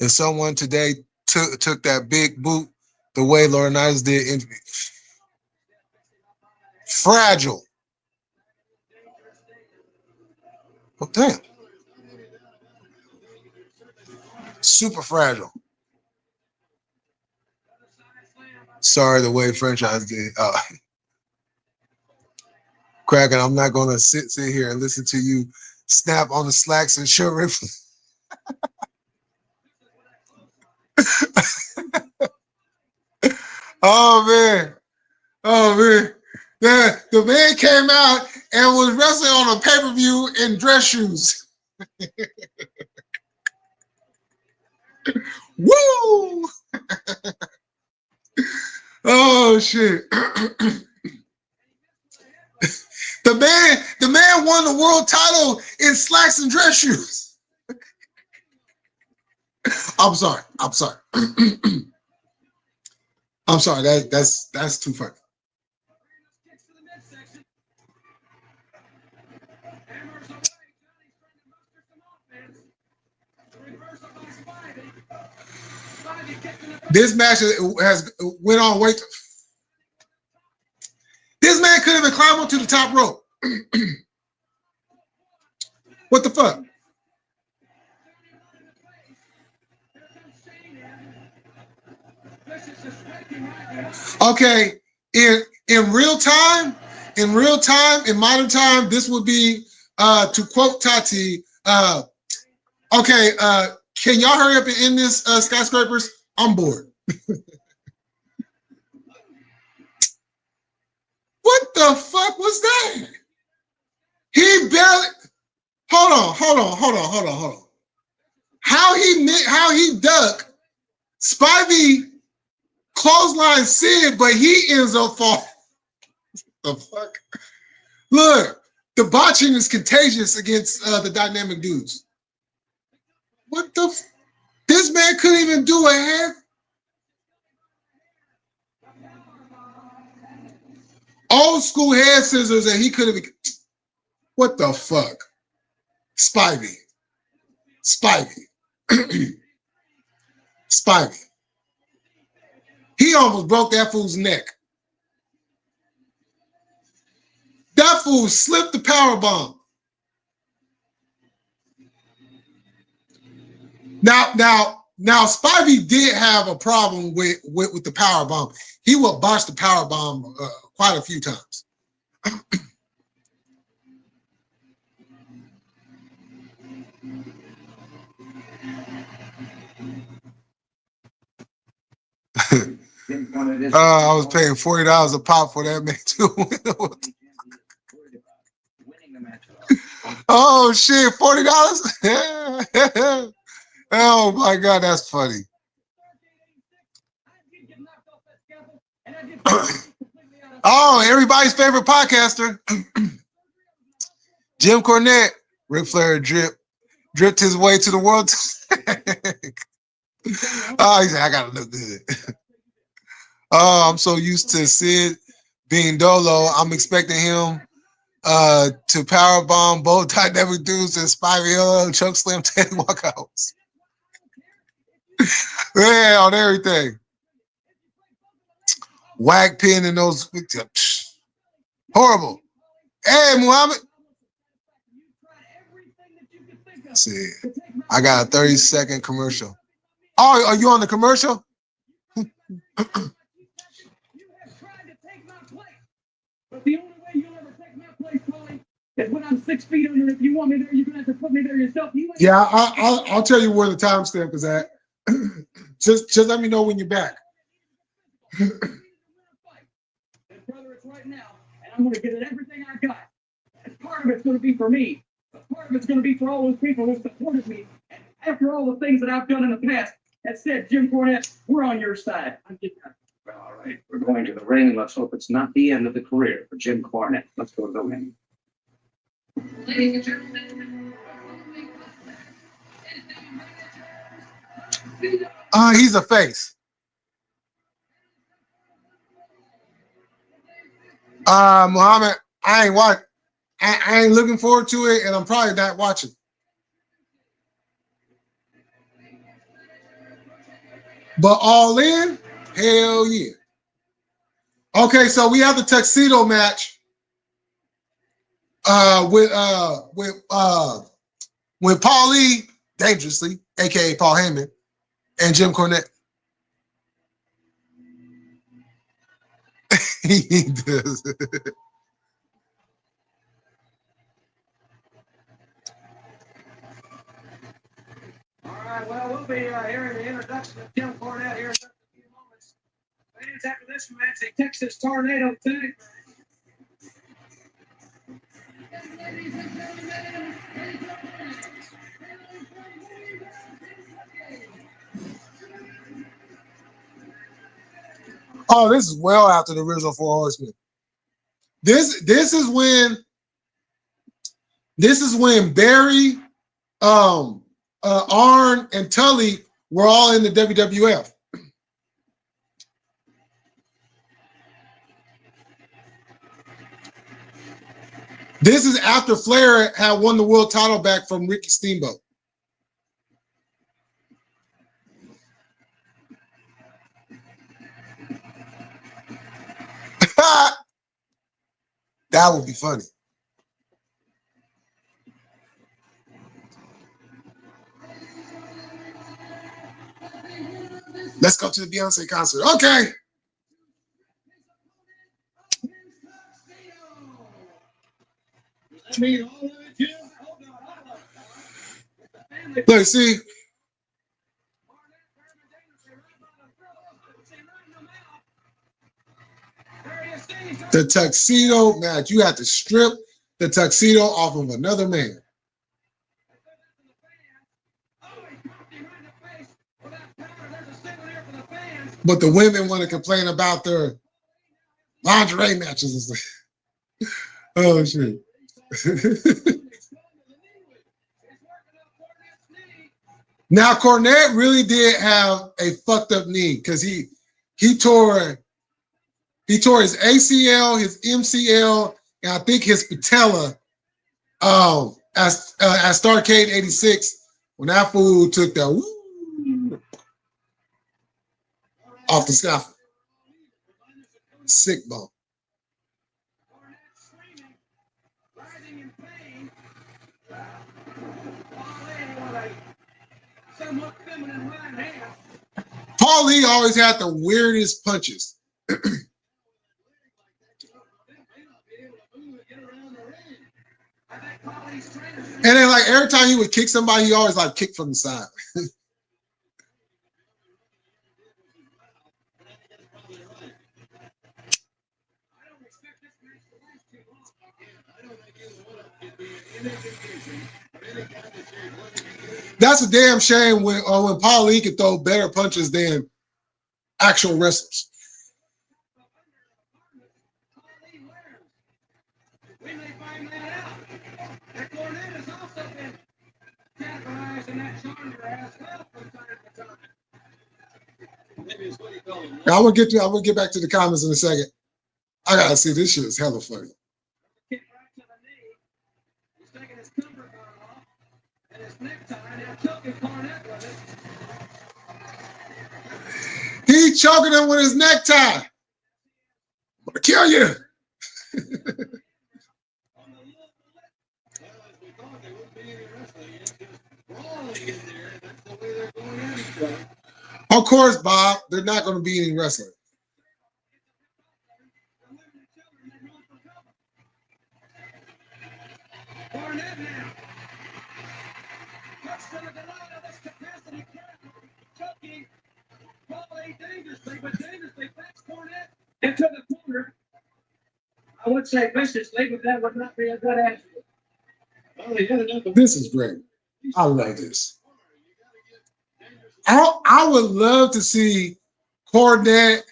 [SPEAKER 1] If someone today took that big boot the way Laurinaitis did, fragile. Oh, damn. Super fragile. Sorry, the way franchise did. Kraken, I'm not gonna sit here and listen to you snap on the slacks and show Ripley. Oh man. The man came out and was wrestling on a pay-per-view in dress shoes. Woo! Oh shit. The man won the world title in slacks and dress shoes. I'm sorry. I'm sorry. That's too funny. This match has went on way. This man couldn't even climb up to the top rope. What the fuck? Okay, in real time, in modern time, this would be to quote Tati. Okay, can y'all hurry up and end this, skyscrapers? I'm bored. What the fuck was that? He barely. Hold on. How he duck Spivey clothesline Sid, but he ends up falling. The fuck? Look, the botching is contagious against the dynamic dudes. What the? This man couldn't even do a head. Old school head scissors, and he could have. What the fuck? Spivey. He almost broke that fool's neck. That fool slipped the power bomb. Now, Spivey did have a problem with the power bomb. He would botch the power bomb quite a few times. I was paying $40 a pop for that man too. Oh shit, $40? Oh my god, that's funny. Oh, everybody's favorite podcaster, Jim Cornette. Ric Flair dripped his way to the world. Oh, he said, I gotta look good. Oh, I'm so used to Sid being Dolo. I'm expecting him to power bomb both dynamic dudes and Spivey choke slam 10 walkouts. Yeah, on everything. Whack pin and those horrible. Hey, Muhammad. Let's see, I got a 30-second commercial. Oh, are you on the commercial?
[SPEAKER 2] But the only way you'll ever take my place, Paulie, is when I'm 6 feet under. If you want me there, you're gonna have to put me there yourself.
[SPEAKER 1] Yeah, I'll tell you where the timestamp is at. just let me know when you're back.
[SPEAKER 2] Brother, it's right now, and I'm gonna give it everything I got. And part of it's gonna be for me, but part of it's gonna be for all those people who supported me. And after all the things that I've done in the past, That said, Jim Cornette, we're on your side. I'm getting out. Well, all right. We're going to the ring. Let's hope it's not the end of the career for Jim Cornette. Let's go to the ring. Ladies and gentlemen,
[SPEAKER 1] he's a face. Muhammad, I ain't looking forward to it, and I'm probably not watching. But All In, hell yeah. Okay, so we have the tuxedo match with Paul Lee, dangerously, aka Paul Heyman, and Jim Cornette. He does.
[SPEAKER 2] All right, well, we'll be hearing the introduction of Jim Cornette here in just a few moments. Fans, after this match, a Texas Tornado tag.
[SPEAKER 1] Oh, this is well after the original Four Horsemen. This is when Barry, Arn, and Tully were all in the WWF. This is after Flair had won the world title back from Ricky Steamboat. That would be funny. Let's go to the Beyonce concert. Okay. Look, see. The tuxedo match. You have to strip the tuxedo off of another man. But the women want to complain about their lingerie matches. Oh, shit. Now, Cornette really did have a fucked up knee because he tore his ACL, his MCL, and I think his patella at Starrcade 86 when that fool took that off the scaffold. Sick bone. Paul Lee always had the weirdest punches. And then, like, every time he would kick somebody, he always like kicked from the side. That's a damn shame when Paul Lee could throw better punches than actual wrestlers.
[SPEAKER 2] We may find that out. That Cornette has also been categorized in that genre as well from time to time. Maybe it's what you call him.
[SPEAKER 1] I'm gonna get back to the comments in a second. I gotta see, this shit is hella funny.
[SPEAKER 2] Kick right to the knee. He's taking his cummerbund off and his necktie. Now choking Cornette with it.
[SPEAKER 1] He choking him with his necktie. I'm gonna kill you. Of course, Bob, they're not going to be any wrestling.
[SPEAKER 2] Cornette now. Touch to the delight of this capacity cap. Choking. Paulie dangerously, but dangerously backs Cornette into the corner. I would say viciously, but that would not be a good answer.
[SPEAKER 1] This is great. I love this. I would love to see Cornette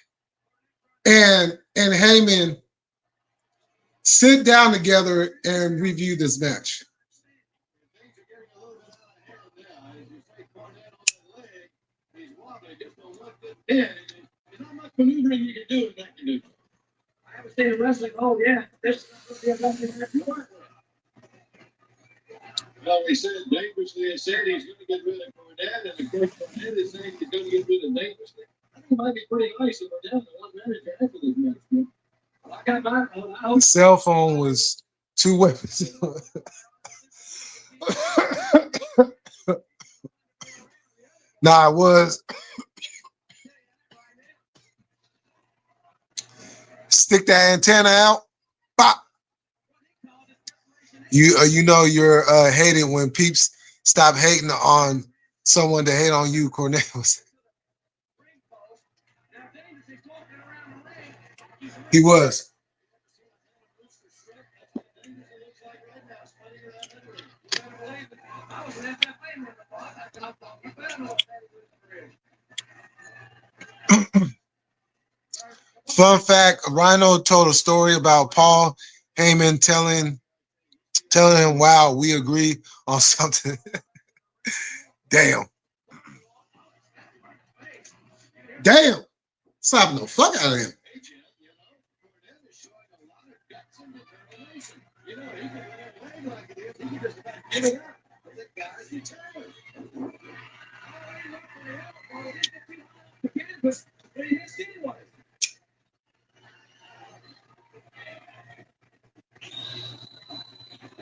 [SPEAKER 1] and Heyman sit down together and review this match.
[SPEAKER 2] Yeah, there's not much maneuvering you can do in that canoe. I haven't seen wrestling. Oh, yeah. This is going to be a wrestling match to work with. Well, he said dangerously and said he's going to get rid of Cornette, and of course, Cornette is saying he's going to get rid of dangerously. I think it might be pretty nice if we're down to one manager after this match. Well, I got my
[SPEAKER 1] The cell phone was 2 weapons. Nah, it was. Stick that antenna out. Bop. You know you're hated when peeps stop hating on someone to hate on you. Cornette was. He was. Fun fact, Rhino told a story about Paul Heyman telling him, wow, we agree on something. Damn. Damn. Slapping the fuck out of him.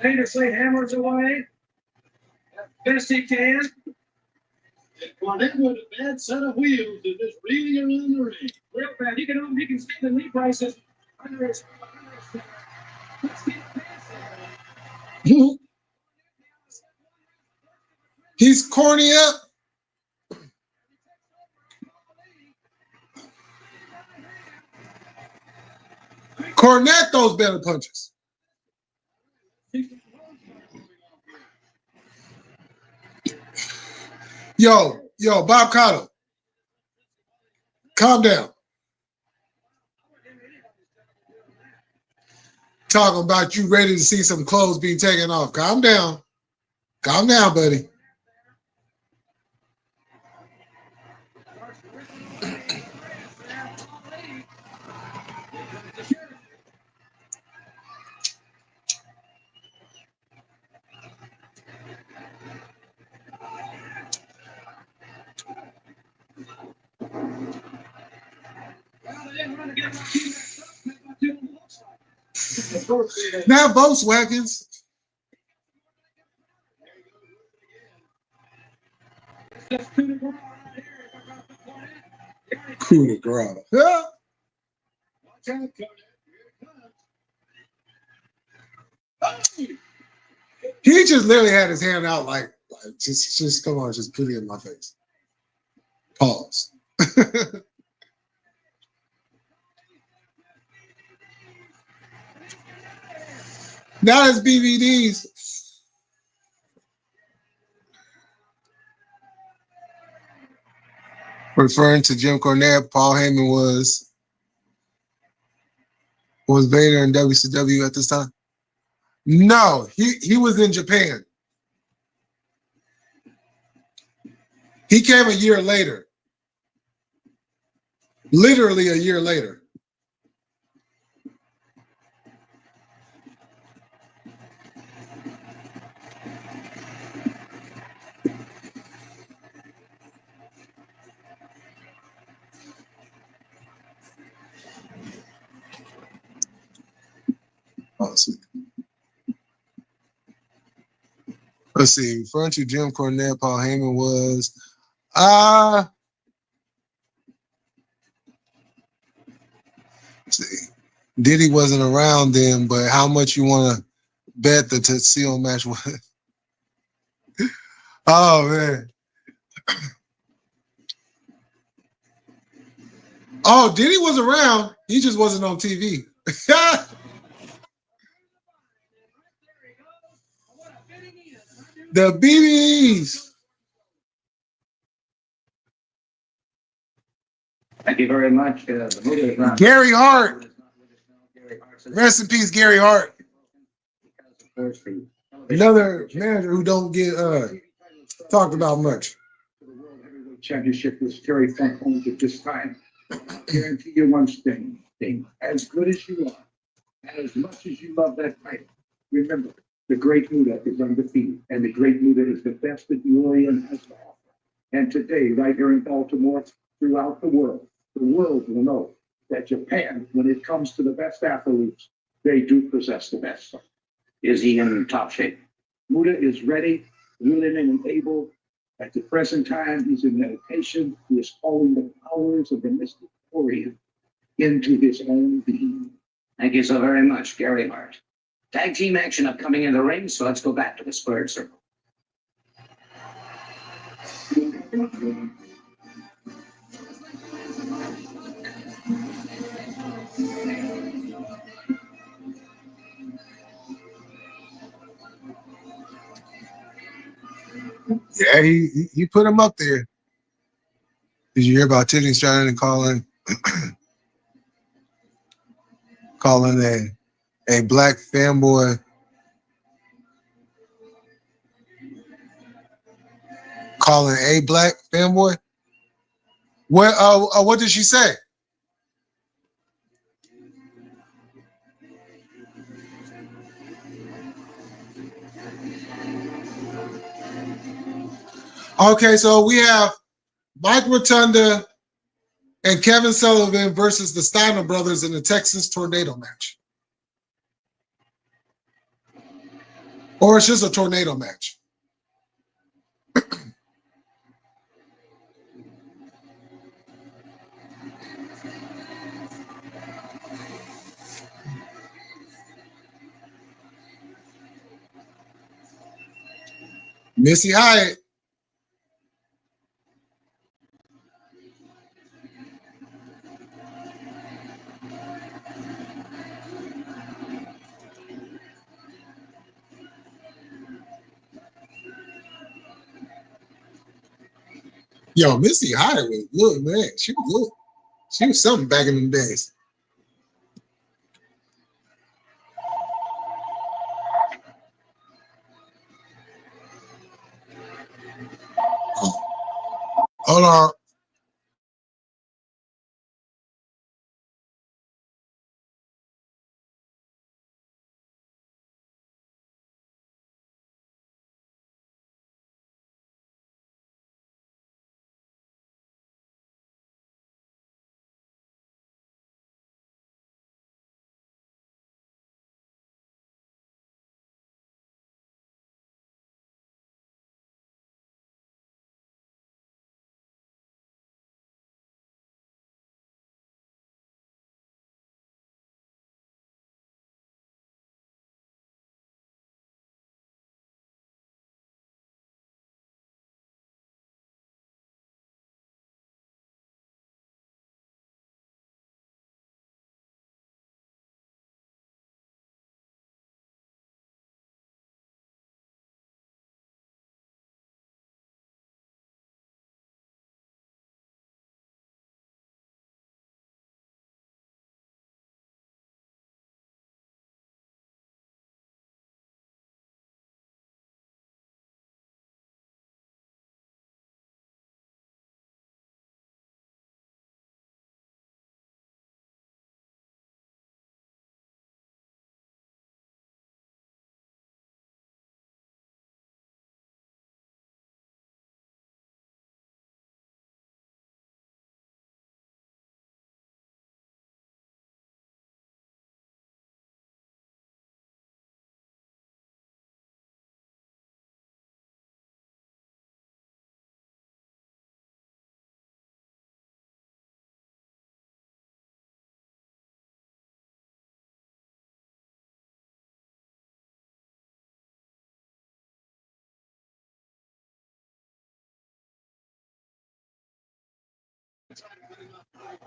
[SPEAKER 2] Dangerously hammers away as best he can. And Cornette with a bad set of wheels is just reeling around the ring. Real bad. You can see the knee braces under his.
[SPEAKER 1] He's corny up. Cornette throws better punches. Yo, Bob Cotto. Calm down. Talking about you ready to see some clothes being taken off. Calm down. Calm down, buddy. Now Volkswagens. Coup de grace. Yeah. He just literally had his hand out like just come on, just put it in my face. Pause. Now it's BVDs. Referring to Jim Cornette, Paul Heyman was Vader in WCW at this time? No, he was in Japan. He came a year later. Literally a year later. Let's see. Referring to Jim Cornette, Paul Heyman was let's see. Diddy wasn't around then, but how much you want to bet the Tuxedo match was? Oh man. Oh, Diddy was around. He just wasn't on TV. The BBEs.
[SPEAKER 2] you very much. The movie is not.
[SPEAKER 1] Gary Hart.
[SPEAKER 2] Gary Hart's
[SPEAKER 1] Rest in peace, Gary Hart.
[SPEAKER 2] because, of course, the
[SPEAKER 1] Another manager who don't get talked about much.
[SPEAKER 3] The World Heavyweight Championship was Terry Funk owns at this time. I guarantee you one thing, as good as you are, and as much as you love that title, remember, the Great Muta is undefeated, and the Great Muta is the best that the Orient has to offer. And today, right here in Baltimore, throughout the world will know that Japan, when it comes to the best athletes, they do possess the best.
[SPEAKER 2] Is he in top shape?
[SPEAKER 3] Muta is ready, willing, and able. At the present time, he's in meditation. He is calling the powers of the mystic Orient into his own being.
[SPEAKER 2] Thank you so very much, Gary Hart. Tag team action upcoming in the ring, so let's go back to the squared circle.
[SPEAKER 1] Yeah, he put him up there. Did you hear about Tiffany Stratton calling a black fanboy calling a black fanboy? What did she say? Okay, so we have Mike Rotunda and Kevin Sullivan versus the Steiner brothers in the Texas Tornado match. Or it's just a tornado match. Missy Hyatt. Yo, Missy Hyatt was good, man. She was good. She was something back in them days. Oh. Hold on.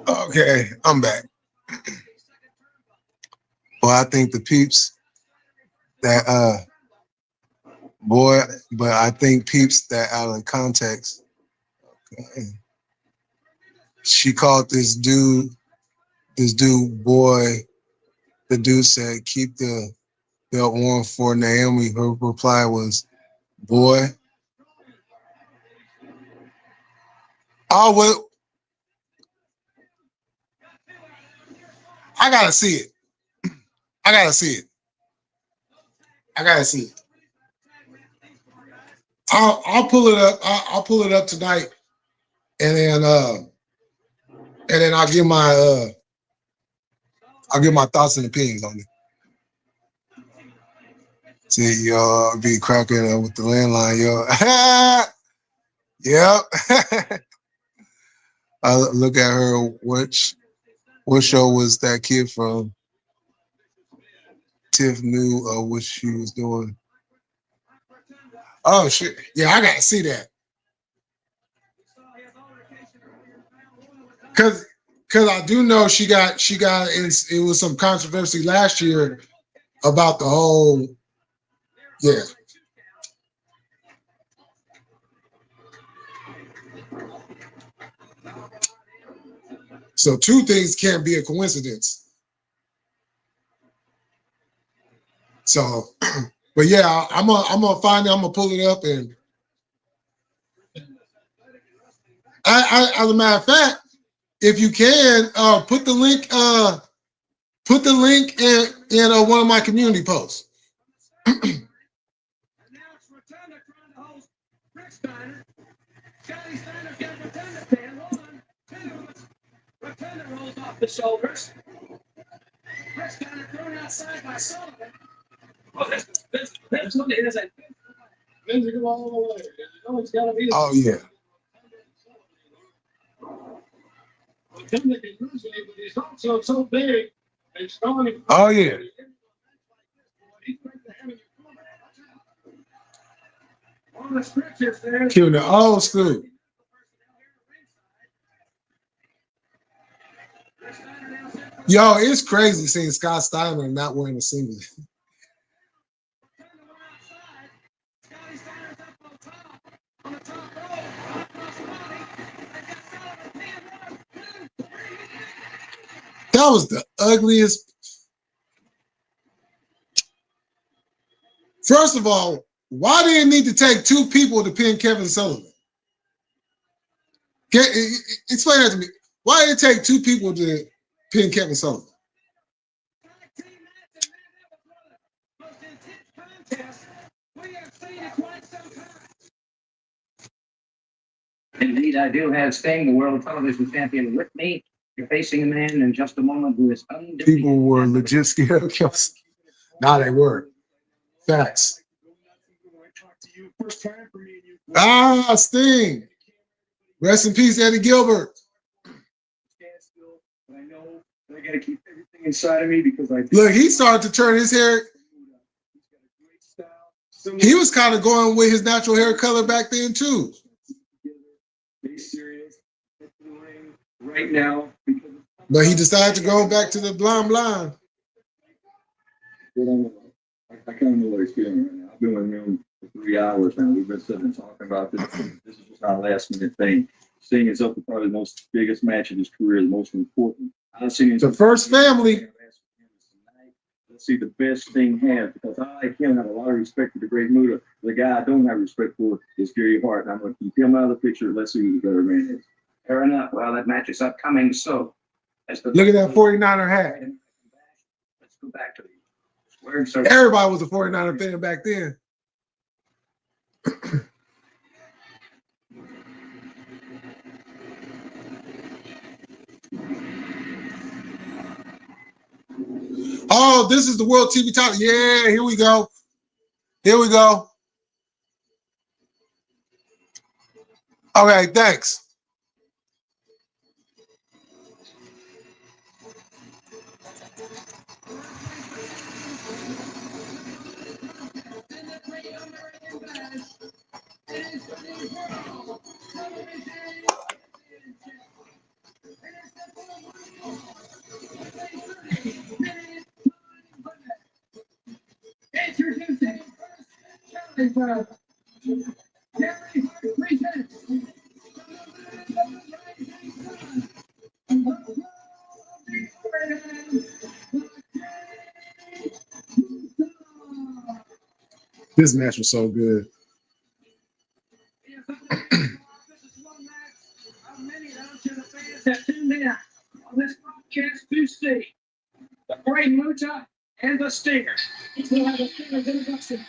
[SPEAKER 1] Okay, I'm back. Well, I think the peeps that I think peeps that out of context. Okay. She called this dude boy. The dude said, "Keep the belt warm for Naomi." Her reply was, "Boy." Oh well, I gotta see it. I gotta see it. I gotta see it. I'll pull it up. I'll pull it up tonight, and then I'll give my thoughts and opinions on it. See, yo, I'll be cracking with the landline, yo. Yep. I look at her. What show was that kid from? Tiff knew what she was doing. Oh shit! Yeah, I gotta see that. Cause I do know it was some controversy last year about the whole yeah. So two things can't be a coincidence. So, but yeah, I'm gonna find it. I'm gonna pull it up, and as a matter of fact, if you can, put the link in one of my community posts.
[SPEAKER 2] Rotunda rolls off the shoulders. Rick's kind of thrown outside by Sullivan. Oh, that's what it is. Vince go all the way. You know it's got to be.
[SPEAKER 1] Oh yeah.
[SPEAKER 2] Rotunda can lose it, but he's also so big and strong.
[SPEAKER 1] Oh yeah.
[SPEAKER 2] On the stretches there.
[SPEAKER 1] Killing the old school. Yo, it's crazy seeing Scott Steiner not wearing a singlet. That was the ugliest. First of all, why did it need to take two people to pin Kevin Sullivan? Explain that to me. Why did it take two people to pin Kevin Sullivan?
[SPEAKER 2] Indeed, I do have Sting, the world television champion, with me. You're facing a man in just a moment who is undefeated.
[SPEAKER 1] People were legit scared of Kevin. Nah, they were. Facts. Ah, Sting. Rest in peace, Eddie Gilbert.
[SPEAKER 3] I know I got to keep everything inside of me because
[SPEAKER 1] look. He started to turn his hair. He was kind of going with his natural hair color back then too.
[SPEAKER 3] Be serious right now.
[SPEAKER 1] But he decided to go back to the blonde.
[SPEAKER 3] I kind of know what he's feeling right now. I've been with him for 3 hours now. We've been sitting and talking about this. This is just not a last minute thing. Sting is up to probably the most biggest match of his career, the most important. I've seen
[SPEAKER 1] the first family.
[SPEAKER 3] Let's see the best Sting has, because I like him, have a lot of respect for the Great Muta. The guy I don't have respect for is Gary Hart, and I'm going to keep him out of the picture. Let's see who the better man is.
[SPEAKER 2] Fair enough. Well, that match is upcoming, so
[SPEAKER 1] look at that 49er hat.
[SPEAKER 2] Let's go back to the square circle.
[SPEAKER 1] Everybody was a 49er fan back then. Oh, this is the World TV title. Yeah, here we go. Here we go. Okay, thanks. This match was so good.
[SPEAKER 2] That tuned in on this broadcast to see the Great Muta and the Stinger. We'll have a Stinger's introduction.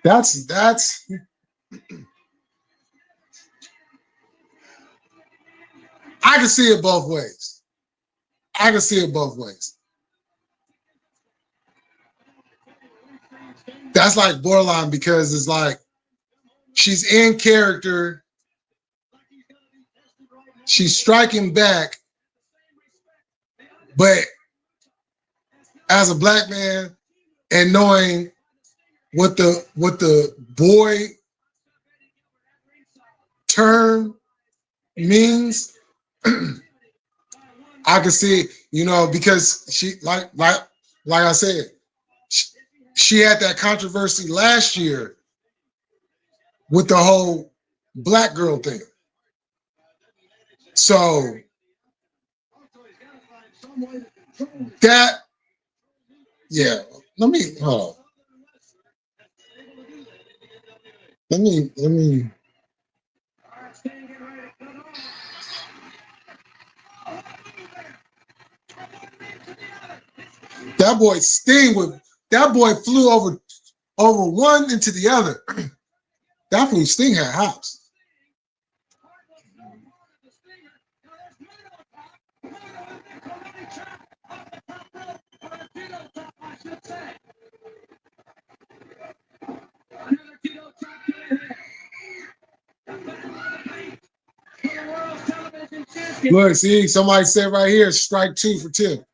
[SPEAKER 1] That's I can see it both ways. I can see it both ways. That's like borderline because it's like she's in character. She's striking back, but as a black man and knowing what the boy term means, I can see, because she like I said, she had that controversy last year with the whole black girl thing. So that, yeah. Let me hold on. Let me. That boy Sting that boy flew over one into the other. That fool Sting had hops. Look, see, somebody said right here, strike 2 for Tim.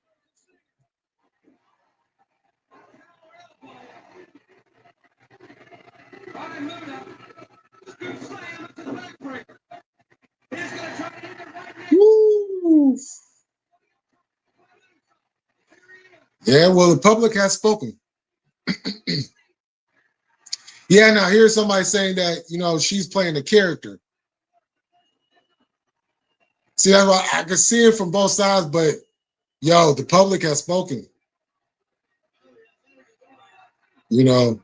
[SPEAKER 1] Woo. Yeah, well, the public has spoken. Yeah, now here's somebody saying that, she's playing a character. See, I can see it from both sides, but yo, the public has spoken. Yeah,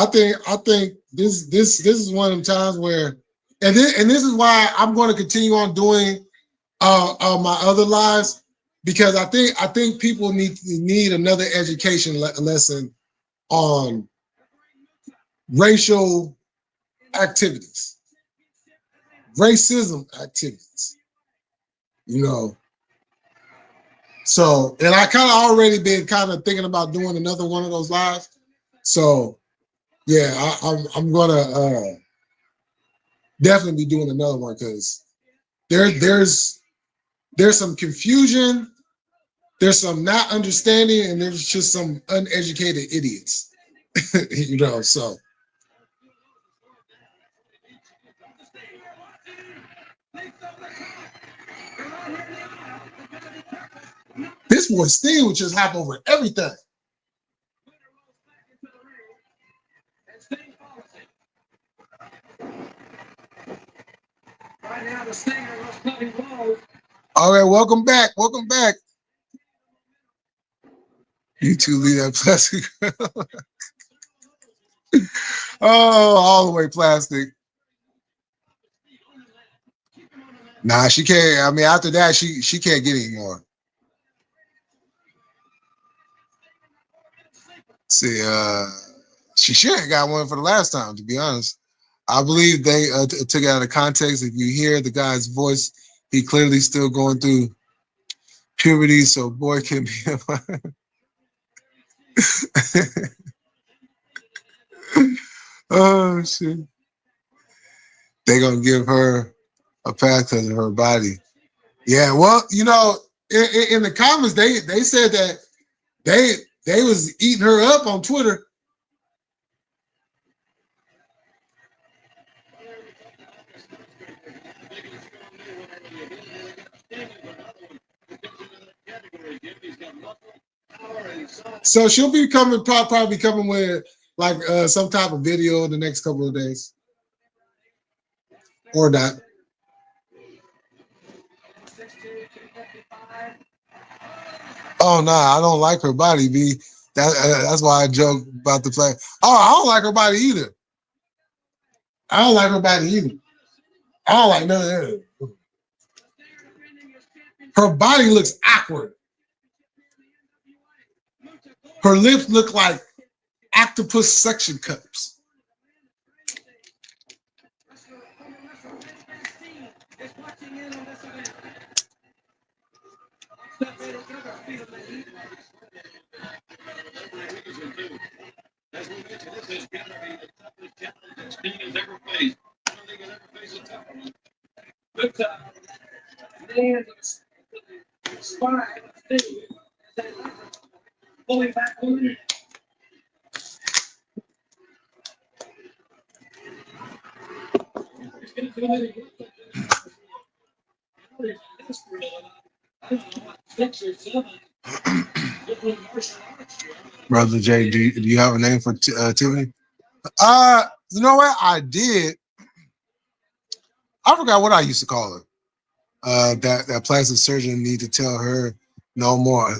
[SPEAKER 1] I think this is one of them times where, and this is why I'm going to continue on doing my other lives, because I think people need another education lesson on racial activities, racism activities. So, and I kind of already been kind of thinking about doing another one of those lives. So, yeah, I'm gonna definitely be doing another one because there's some confusion, there's some not understanding, and there's just some uneducated idiots. So. This boy Steve would just hop over everything.
[SPEAKER 2] Right now, the Stinger was cutting blows.
[SPEAKER 1] All right, welcome back. Welcome back. You two leave that plastic. Oh, all the way plastic. Nah, she can't. I mean, after that, she can't get any more. See, she should have got one for the last time, to be honest. I believe they took it out of context. If you hear the guy's voice, he clearly still going through puberty, so boy can be. Oh shit! They gonna give her a pass because of her body. Yeah, well, you know, in the comments they said that they was eating her up on Twitter. So she'll be coming, probably coming with like some type of video in the next couple of days, or not. Oh no, I don't like her body. B. That's why I joke about the play. Oh, I don't like her body either. I don't like her body either. I don't like none of that. Her body looks awkward. Her lips look like octopus suction cups.
[SPEAKER 2] Pulling back on it.
[SPEAKER 1] Brother Jay, do you have a name for Tiffany? You know what? I did. I forgot what I used to call her. That plastic surgeon need to tell her no more.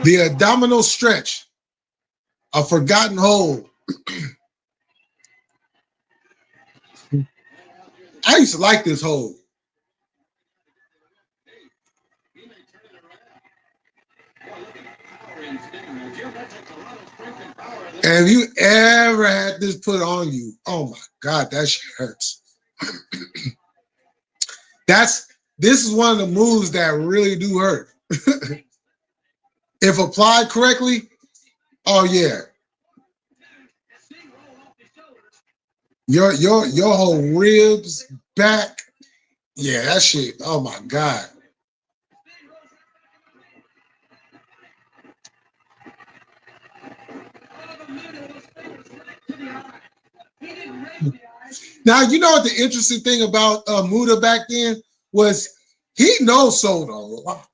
[SPEAKER 1] The abdominal stretch, a forgotten hold. I used to like this hold. And if you ever had this put on you, oh my God, that shit hurts. This is one of the moves that really do hurt. If applied correctly, oh yeah. Your whole ribs, back, yeah, that shit. Oh my God. Now, you know what the interesting thing about Muda back then was he no-sold a lot.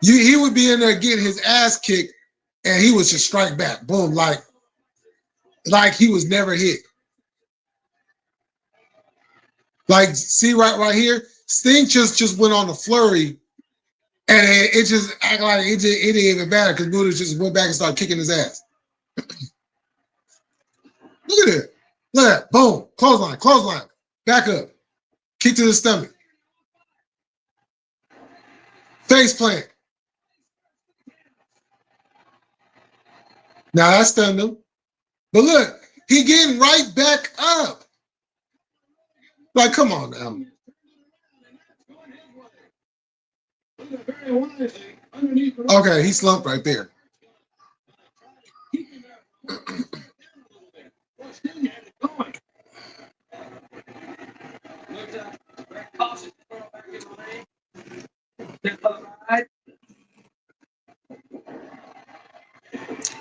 [SPEAKER 1] He would be in there getting his ass kicked, and he would just strike back, boom, like he was never hit. Like, see right here, Sting just went on a flurry, and it just act like it didn't even matter because Muda just went back and started kicking his ass. Look at it. Look at that. Boom. Clothesline. Back up. Kick to the stomach. Face plant. Now that stunned him. But look, he getting right back up. Like, come on now. Okay, he slumped right there.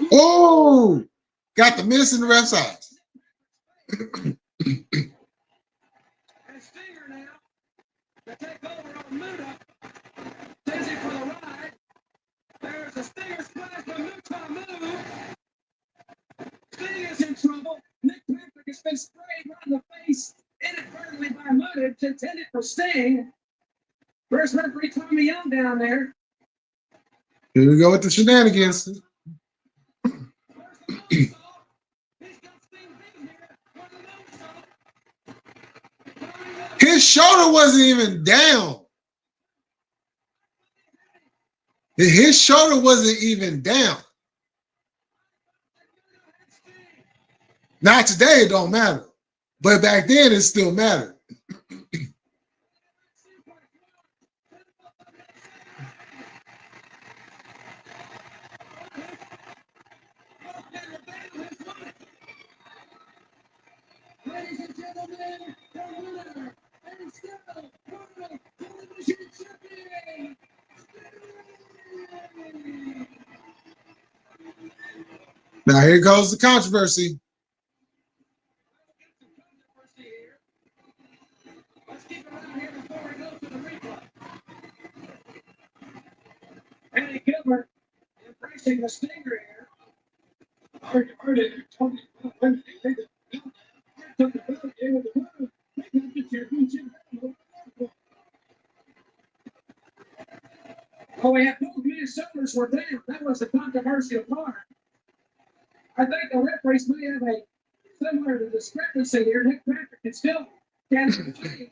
[SPEAKER 1] Oh, got the miss in the left side.
[SPEAKER 2] There's a Stinger splash from Muta move. Sting is in trouble. Nick Patrick has been sprayed right in the face inadvertently by Muta. It's intended for Sting. First referee Tommy Young down there.
[SPEAKER 1] Here we go with the shenanigans. His shoulder wasn't even down. His shoulder wasn't even down. Now today it don't matter, but back then it still mattered.
[SPEAKER 2] Ladies and gentlemen, the winner and still World Television Champion.
[SPEAKER 1] Now here goes the controversy.
[SPEAKER 2] Let's keep it around here before we go to the replay. Eddie Gilbert embracing the stinger here. Heard it. Tony took the belt, gave it the winner. They got the championship. Oh, we had both Minnesotans were down. That was the controversial part. I think the referees may have a similar to discrepancy here. Nick Patrick can still can't play.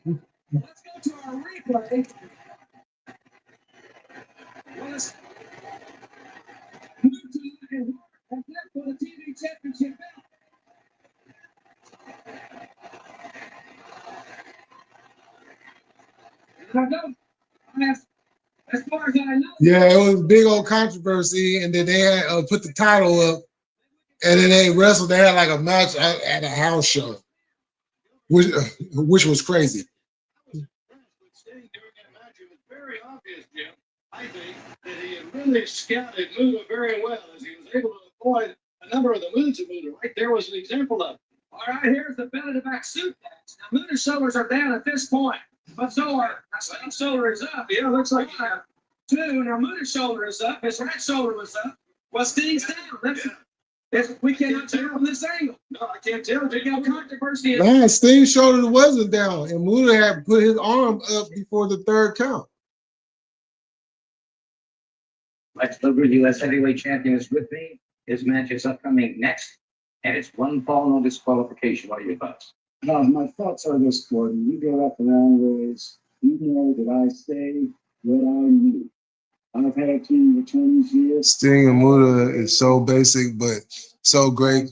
[SPEAKER 2] Let's go to our replay. Let's move to the and that for the TV championship belt. And I know, as far as I know.
[SPEAKER 1] Yeah, it was a big old controversy, and then they had put the title up, and then they wrestled. They had like a match at a house show, which was crazy.
[SPEAKER 2] During that match, it was very obvious, Jim. I think that he had really scouted Muda very well, as he was able to avoid a number of the moves of Muda. Right there was an example of it. All right, here's the back suit match. Now Muda's shoulders are down at this point, but so are Steve's shoulder is up. Yeah, looks like two. Now Muda's shoulder is up. His right shoulder was up. Well, Steve's down. We cannot tell from this angle. No, I can't tell. We got controversy.
[SPEAKER 1] Man, Steve's shoulder wasn't down, and Muda had put his arm up before the third count.
[SPEAKER 4] Lex Luger, U.S. Heavyweight Champion, is with me. His match is upcoming next, and it's one fall, no disqualification. What are your thoughts?
[SPEAKER 5] My thoughts are this, Gordon. You get up around ways. You know that I say what I do. I've had team returns here.
[SPEAKER 1] Sting and Muda is so basic, but so great.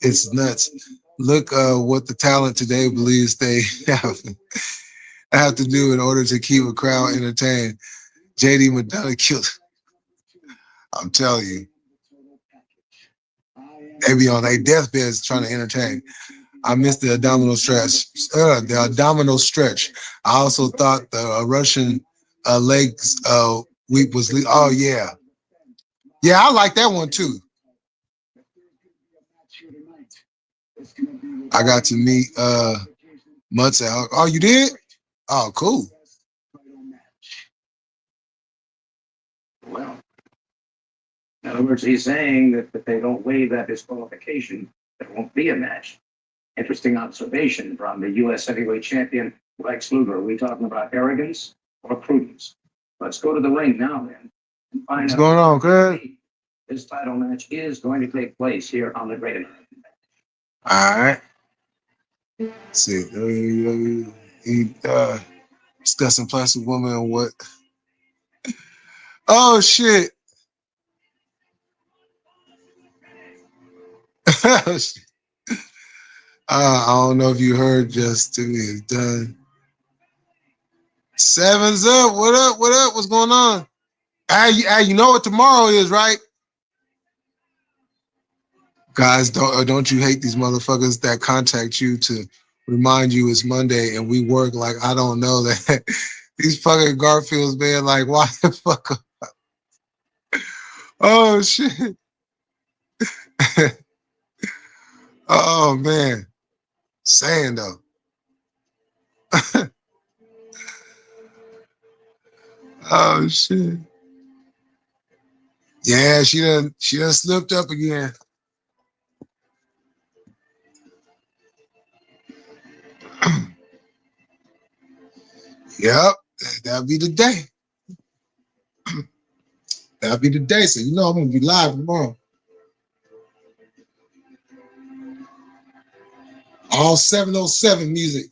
[SPEAKER 1] It's nuts. Look what the talent today believes they have to do in order to keep a crowd entertained. JD McDonough killed. I'm telling you. They be on their deathbeds trying to entertain. I missed the abdominal stretch. The abdominal stretch. I also thought the Russian legs week was. Oh yeah, yeah. I like that one too. I got to meet Mutz. Oh, you did? Oh, cool.
[SPEAKER 4] Well, in other words, he's saying that if they don't waive that disqualification, there won't be a match. Interesting observation from the U.S. Heavyweight Champion, Lex Luger. Are we talking about arrogance or prudence? Let's go to the ring now, then, and find
[SPEAKER 1] What's
[SPEAKER 4] out.
[SPEAKER 1] going on, Craig?
[SPEAKER 4] This title match is going to take place here on the Great American.
[SPEAKER 1] All right. Let's see. Discussing plastic woman and what? Oh shit. I don't know if you heard, just to be done. Seven's up. What up? What up? What's going on? Hey, you know what tomorrow is, right? Guys, don't you hate these motherfuckers that contact you to remind you it's Monday and we work like I don't know that. These fucking Garfields, man, like, why the fuck up? Oh, shit. Oh, man. Saying, though. Oh, shit. Yeah, she done slipped up again. Yep, that'll be the day. That'll be the day. So you know I'm gonna be live tomorrow. All 707 music.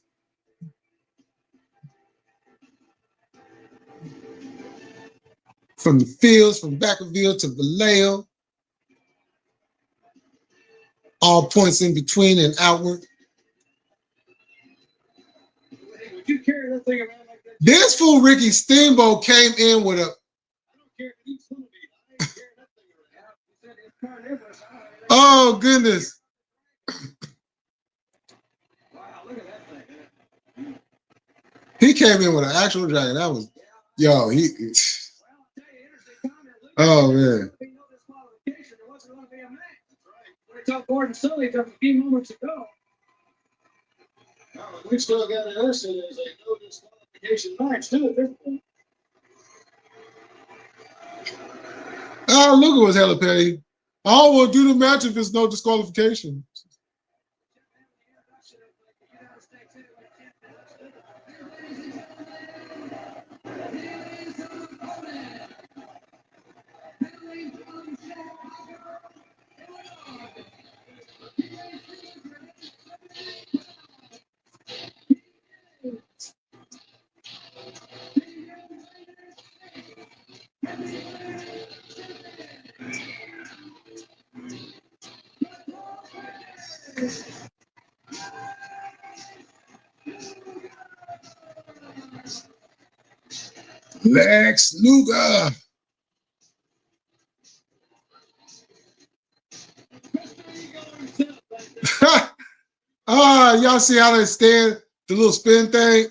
[SPEAKER 1] from the fields, from Vacaville to Vallejo. All points in between and outward.
[SPEAKER 2] Hey, would you carry that thing around like that?
[SPEAKER 1] This fool Ricky Steamboat came in with a.
[SPEAKER 2] I don't care if he's going to be. I ain't carrying that thing around. He said it's carnivorous.
[SPEAKER 1] Oh goodness!
[SPEAKER 2] Wow, look at that thing.
[SPEAKER 1] He came in with an actual dragon. That was, yo, he.
[SPEAKER 2] Well, I'll tell you, interesting comment.
[SPEAKER 1] Oh man.
[SPEAKER 2] We know this qualification. There wasn't going to be a match. That's right. We told Gordon Sully just a few moments ago. Well, we still got it listed as a no disqualification match, too, at this point.
[SPEAKER 1] Oh, look at what's hella petty. I will do the match if there's no disqualification. Lex Luger. Y'all see how they stand the little spin thing?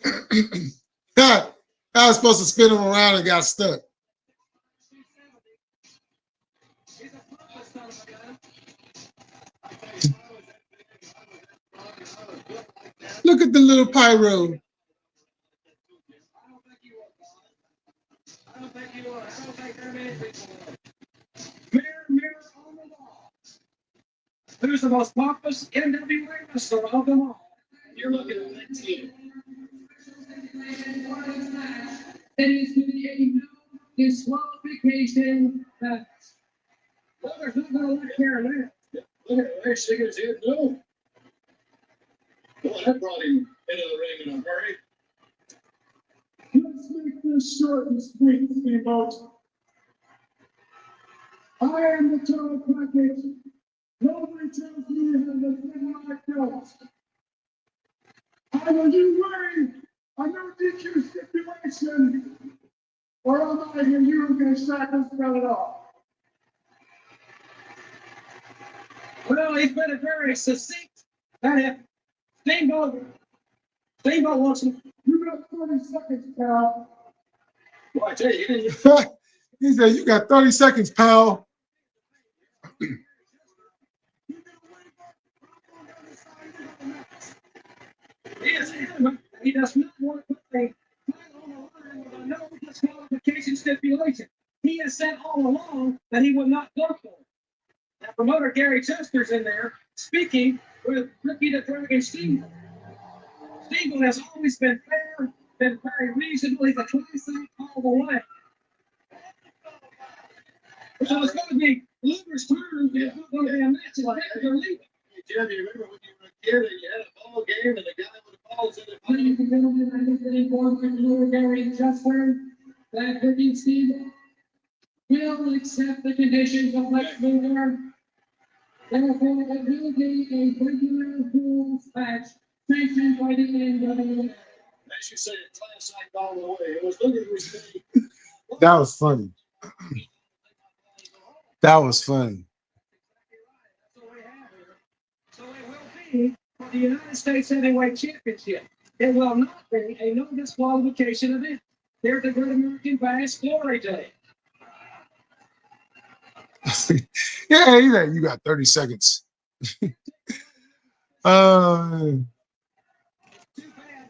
[SPEAKER 1] I was supposed to spin them around and got stuck. Look at the little pyro.
[SPEAKER 2] I don't think you would. I don't think there are many people would. Mirror, mirror on the wall. Who's the most pompous NWA wrestler of them all? You're looking at that team. It is to be a no disqualification match. Well, there's not going to let care of that. Look at it. There, shaking his head. No. Boy, that brought him into the ring in a hurry.
[SPEAKER 5] Let's make this short and sweet, Steamboat. I am the total package. Nobody tells me how to defend my belt. Either you wearing a no DQ stipulation, or I'm out of here, you are going to sack this belt it off.
[SPEAKER 2] Well, he's been a very succinct. Steamboat wants him.
[SPEAKER 5] You got 30 seconds, pal.
[SPEAKER 2] Well, I tell you, he didn't.
[SPEAKER 1] He said, "You got 30 seconds, pal."
[SPEAKER 2] He does not want to put a flag on the line with a no disqualification stipulation. He has said all along that he would not go for it. Now, promoter Gary Chester's in there speaking with Ricky the Dragon Steamboat. Steamboat has always been fair, been very reasonable. He's a class act all the way. So it's going to be Luger's turn. It's not going to be a match. It's they're leaving. Jeff, you remember when you were a kid and you had a ball game and the guy with the balls in it?
[SPEAKER 5] Ladies and gentlemen, I just informed promoter Gary Chester that Ricky Steamboat will accept the conditions of Lex Luger. Therefore, it will be a regular rules match sanctioned by the NWA.
[SPEAKER 2] As you say, a class act all the way. It was Luger who was saying,
[SPEAKER 1] That was funny. That was funny.
[SPEAKER 2] so it will be for the United States Heavyweight Championship. It will not be a no disqualification event. There's the Great American Bash Glory Day.
[SPEAKER 1] Yeah, he said, "You got 30 seconds."
[SPEAKER 2] Too bad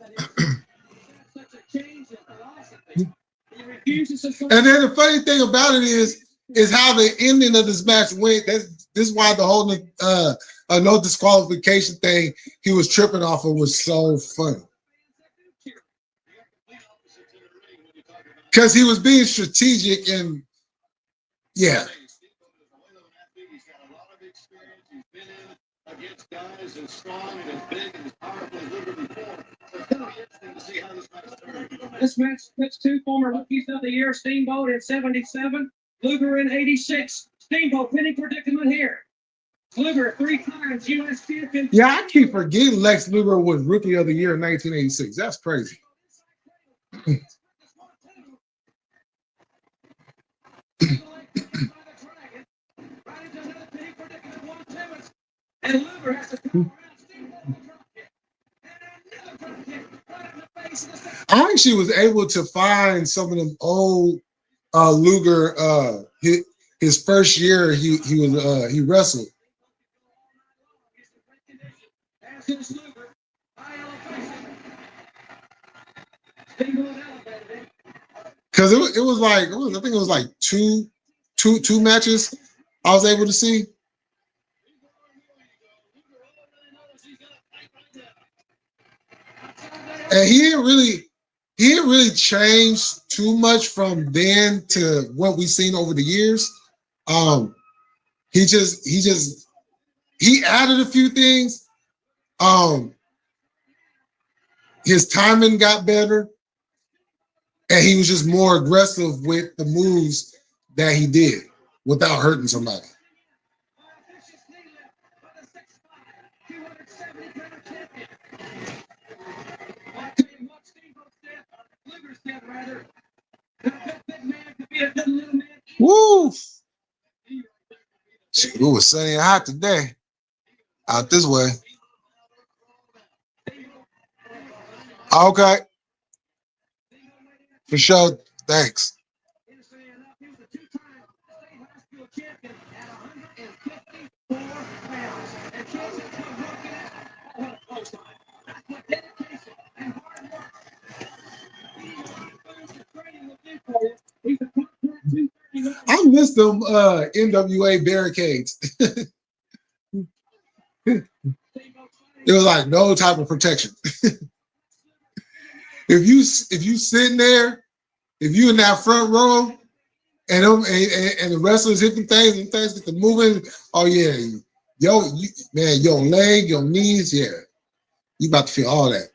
[SPEAKER 2] that it's such a change in philosophy. He refuses to.
[SPEAKER 1] And then the funny thing about it is how the ending of this match went. This is why the whole no disqualification thing he was tripping off of was so funny. Because he was being strategic and yeah.
[SPEAKER 3] He's got a lot of experience. He's been in against guys as strong and as big and as powerful as Luger before. So it's going to be interesting to see how this match turns.
[SPEAKER 2] This match puts two former Rookies of the Year, Steamboat in 77, Luger in 86. Steamboat, pinning predicament here. Luger, 3 times U.S. champion.
[SPEAKER 1] Yeah, I keep forgetting Lex Luger was Rookie of the Year in 1986. That's crazy.
[SPEAKER 2] And Luger has to
[SPEAKER 1] I actually was able to find some of them old Luger. His first year he wrestled. Because it was like I think it was like two matches I was able to see. And he didn't really change too much from then to what we've seen over the years. He added a few things. His timing got better, and he was just more aggressive with the moves that he did without hurting somebody. Woo! It was sunny and hot today out this way. Okay. For sure. Thanks. I miss them NWA barricades. It was like no type of protection. If you sitting there, if you in that front row, and the wrestlers hit them things, and things get to moving. Oh yeah, your leg, your knees, yeah, you about to feel all that.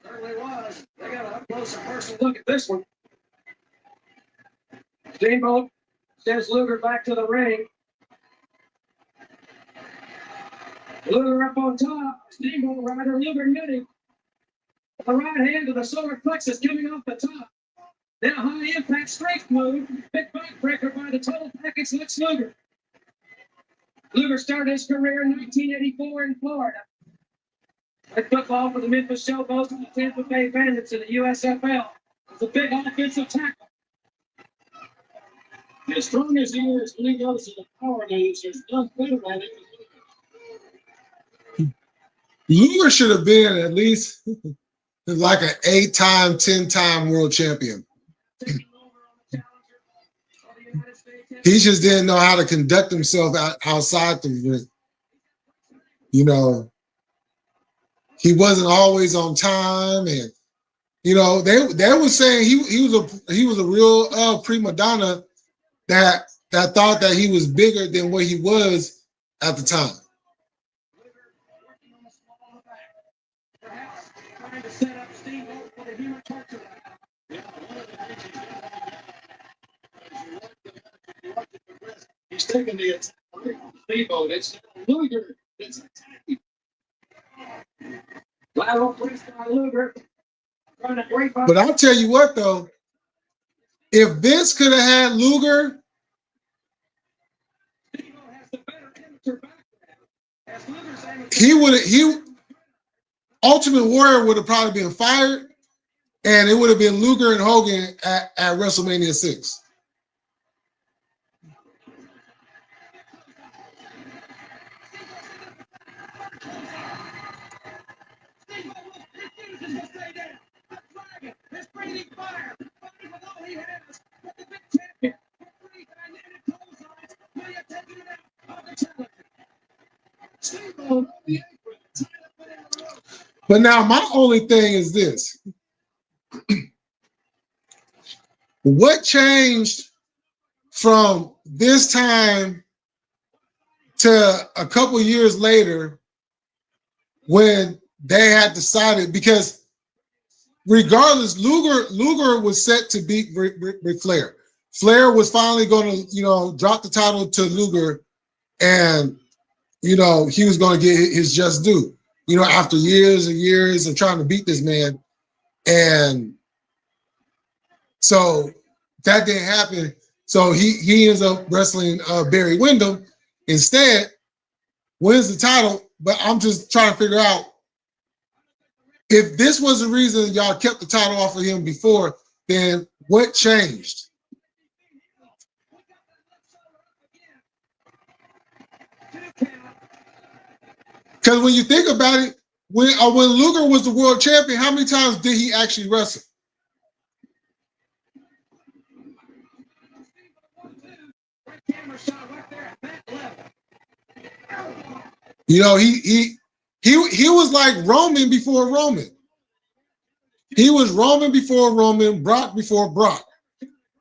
[SPEAKER 2] Certainly was. They got a up close and personal look at this one. Steamboat sends Luger back to the ring. Luger up on top. Steamboat rider Luger hitting. The right hand to the solar plexus coming off the top. Then a high impact strength move. Big backbreaker by the total package Lex Luger. Luger started his career in 1984 in Florida. Played football for the Memphis Showboats and the Tampa Bay Bandits in the USFL. It's a big offensive tackle. As strong as he is, when he goes to the power moves, there's nothing better than it.
[SPEAKER 1] Luger should have been at least like an 8-time, 10-time world champion. He just didn't know how to conduct himself outside the ring. You know, he wasn't always on time, and you know they were saying he was a real prima donna that thought that he was bigger than what he was at the time.
[SPEAKER 5] He's taking the Steamboat. It's Luger. It's
[SPEAKER 2] Lateral twist by Luger.
[SPEAKER 1] But I'll tell you what, though, if Vince could have had Luger, Ultimate Warrior would have probably been fired, and it would have been Luger and Hogan at WrestleMania 6. But now my only thing is this. What changed from this time to a couple years later when they had decided, because regardless, Luger was set to beat Ric Flair. Flair was finally going to, drop the title to Luger, and he was going to get his just due. After years and years of trying to beat this man, and so that didn't happen. So he ends up wrestling Barry Windham instead, wins the title. But I'm just trying to figure out if this was the reason y'all kept the title off of him before, then what changed? Because when you think about it, when Luger was the world champion, how many times did he actually wrestle? He was like Roman before Roman. He was Roman before Roman, Brock before Brock.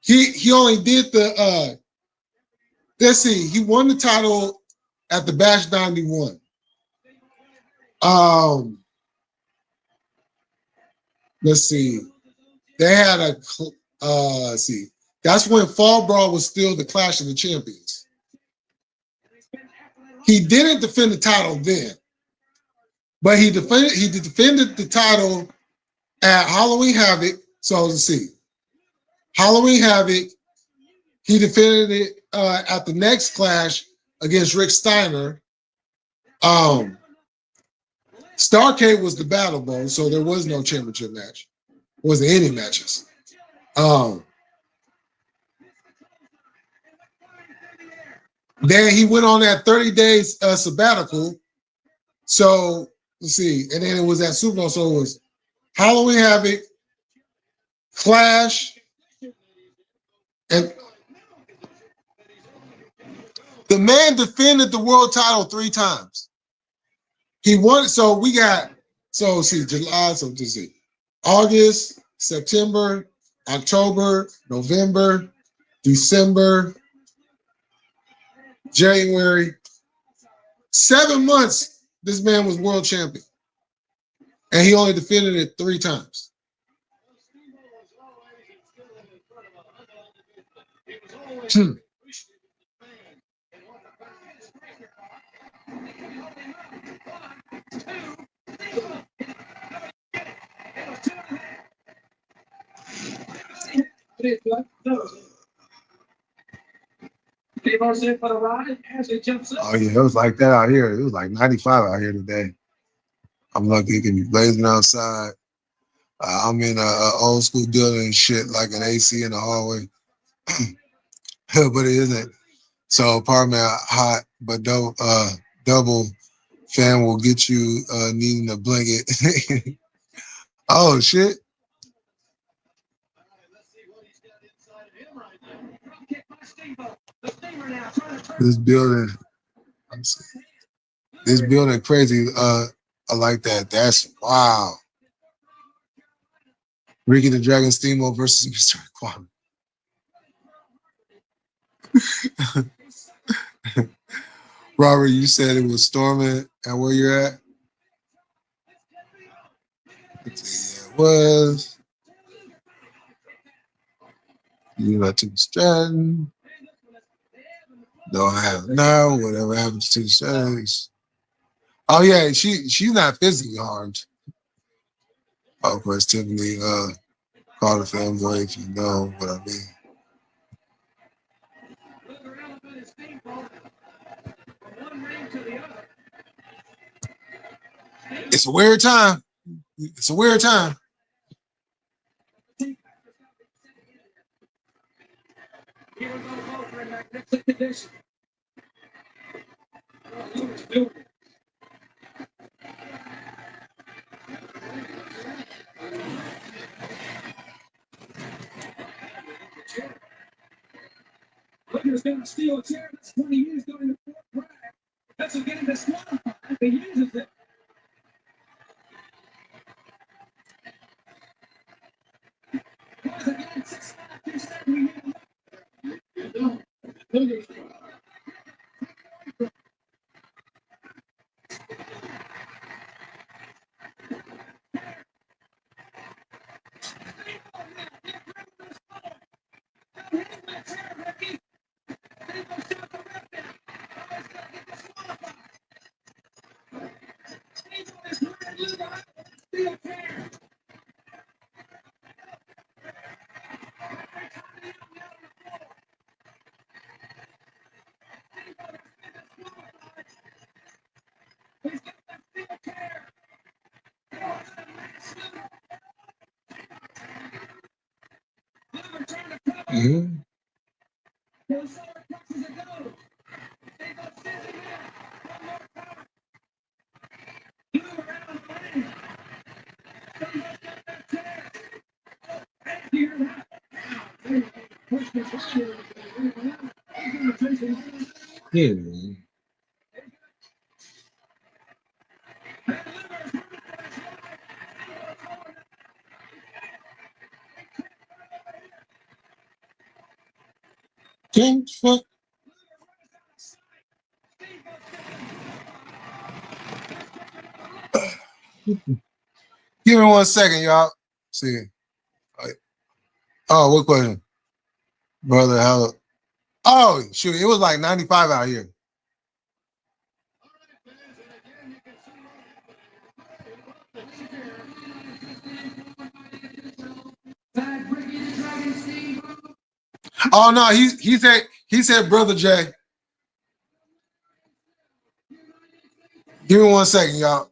[SPEAKER 1] He only did the let's see, he won the title at the Bash 91. Let's see. They had let's see. That's when Fall Brawl was still the Clash of the Champions. He didn't defend the title then, but he defended the title at Halloween Havoc. So let's see. Halloween Havoc, he defended it at the next Clash against Rick Steiner. Starrcade was the Battle Bowl, so there was no championship match. There wasn't any matches. Then he went on that 30 days sabbatical. So let's see, and then it was at Super Bowl. So it was Halloween Havoc, Clash, and the man defended the world title 3 times. He won. So we got, so see, July, so to see, August, September, October, November, December, January. 7 months, this man was world champion. And he only defended it 3 times. Oh yeah, it was like that out here. It was like 95 out here today. I'm lucky it can be blazing outside. I'm in a old school building and shit, like an AC in the hallway. But it isn't. So apartment hot, but double fan will get you needing a blanket. Oh shit. This building, crazy. I like that. That's wow. Ricky the Dragon Steamboat versus Mr. Kwame. Robert, you said it was storming and where you're at? It was. You got to Stratton. No, I have now. Whatever happens to the Strattons. Oh yeah, she's not physically harmed. Of course, Tiffany called a fanboy, if you know what I mean. It's a weird time. It's a weird time.
[SPEAKER 2] Look, going to steal a chair that's 20 years during the fourth drive. That's getting disqualified if he uses it.
[SPEAKER 1] Mhm. Yeah. Can't fuck. Give me 1 second, y'all. See. Oh, what question? Brother, how? Oh, shoot. It was like 95 out here. Oh no, he said Brother Jay. Give me 1 second, y'all.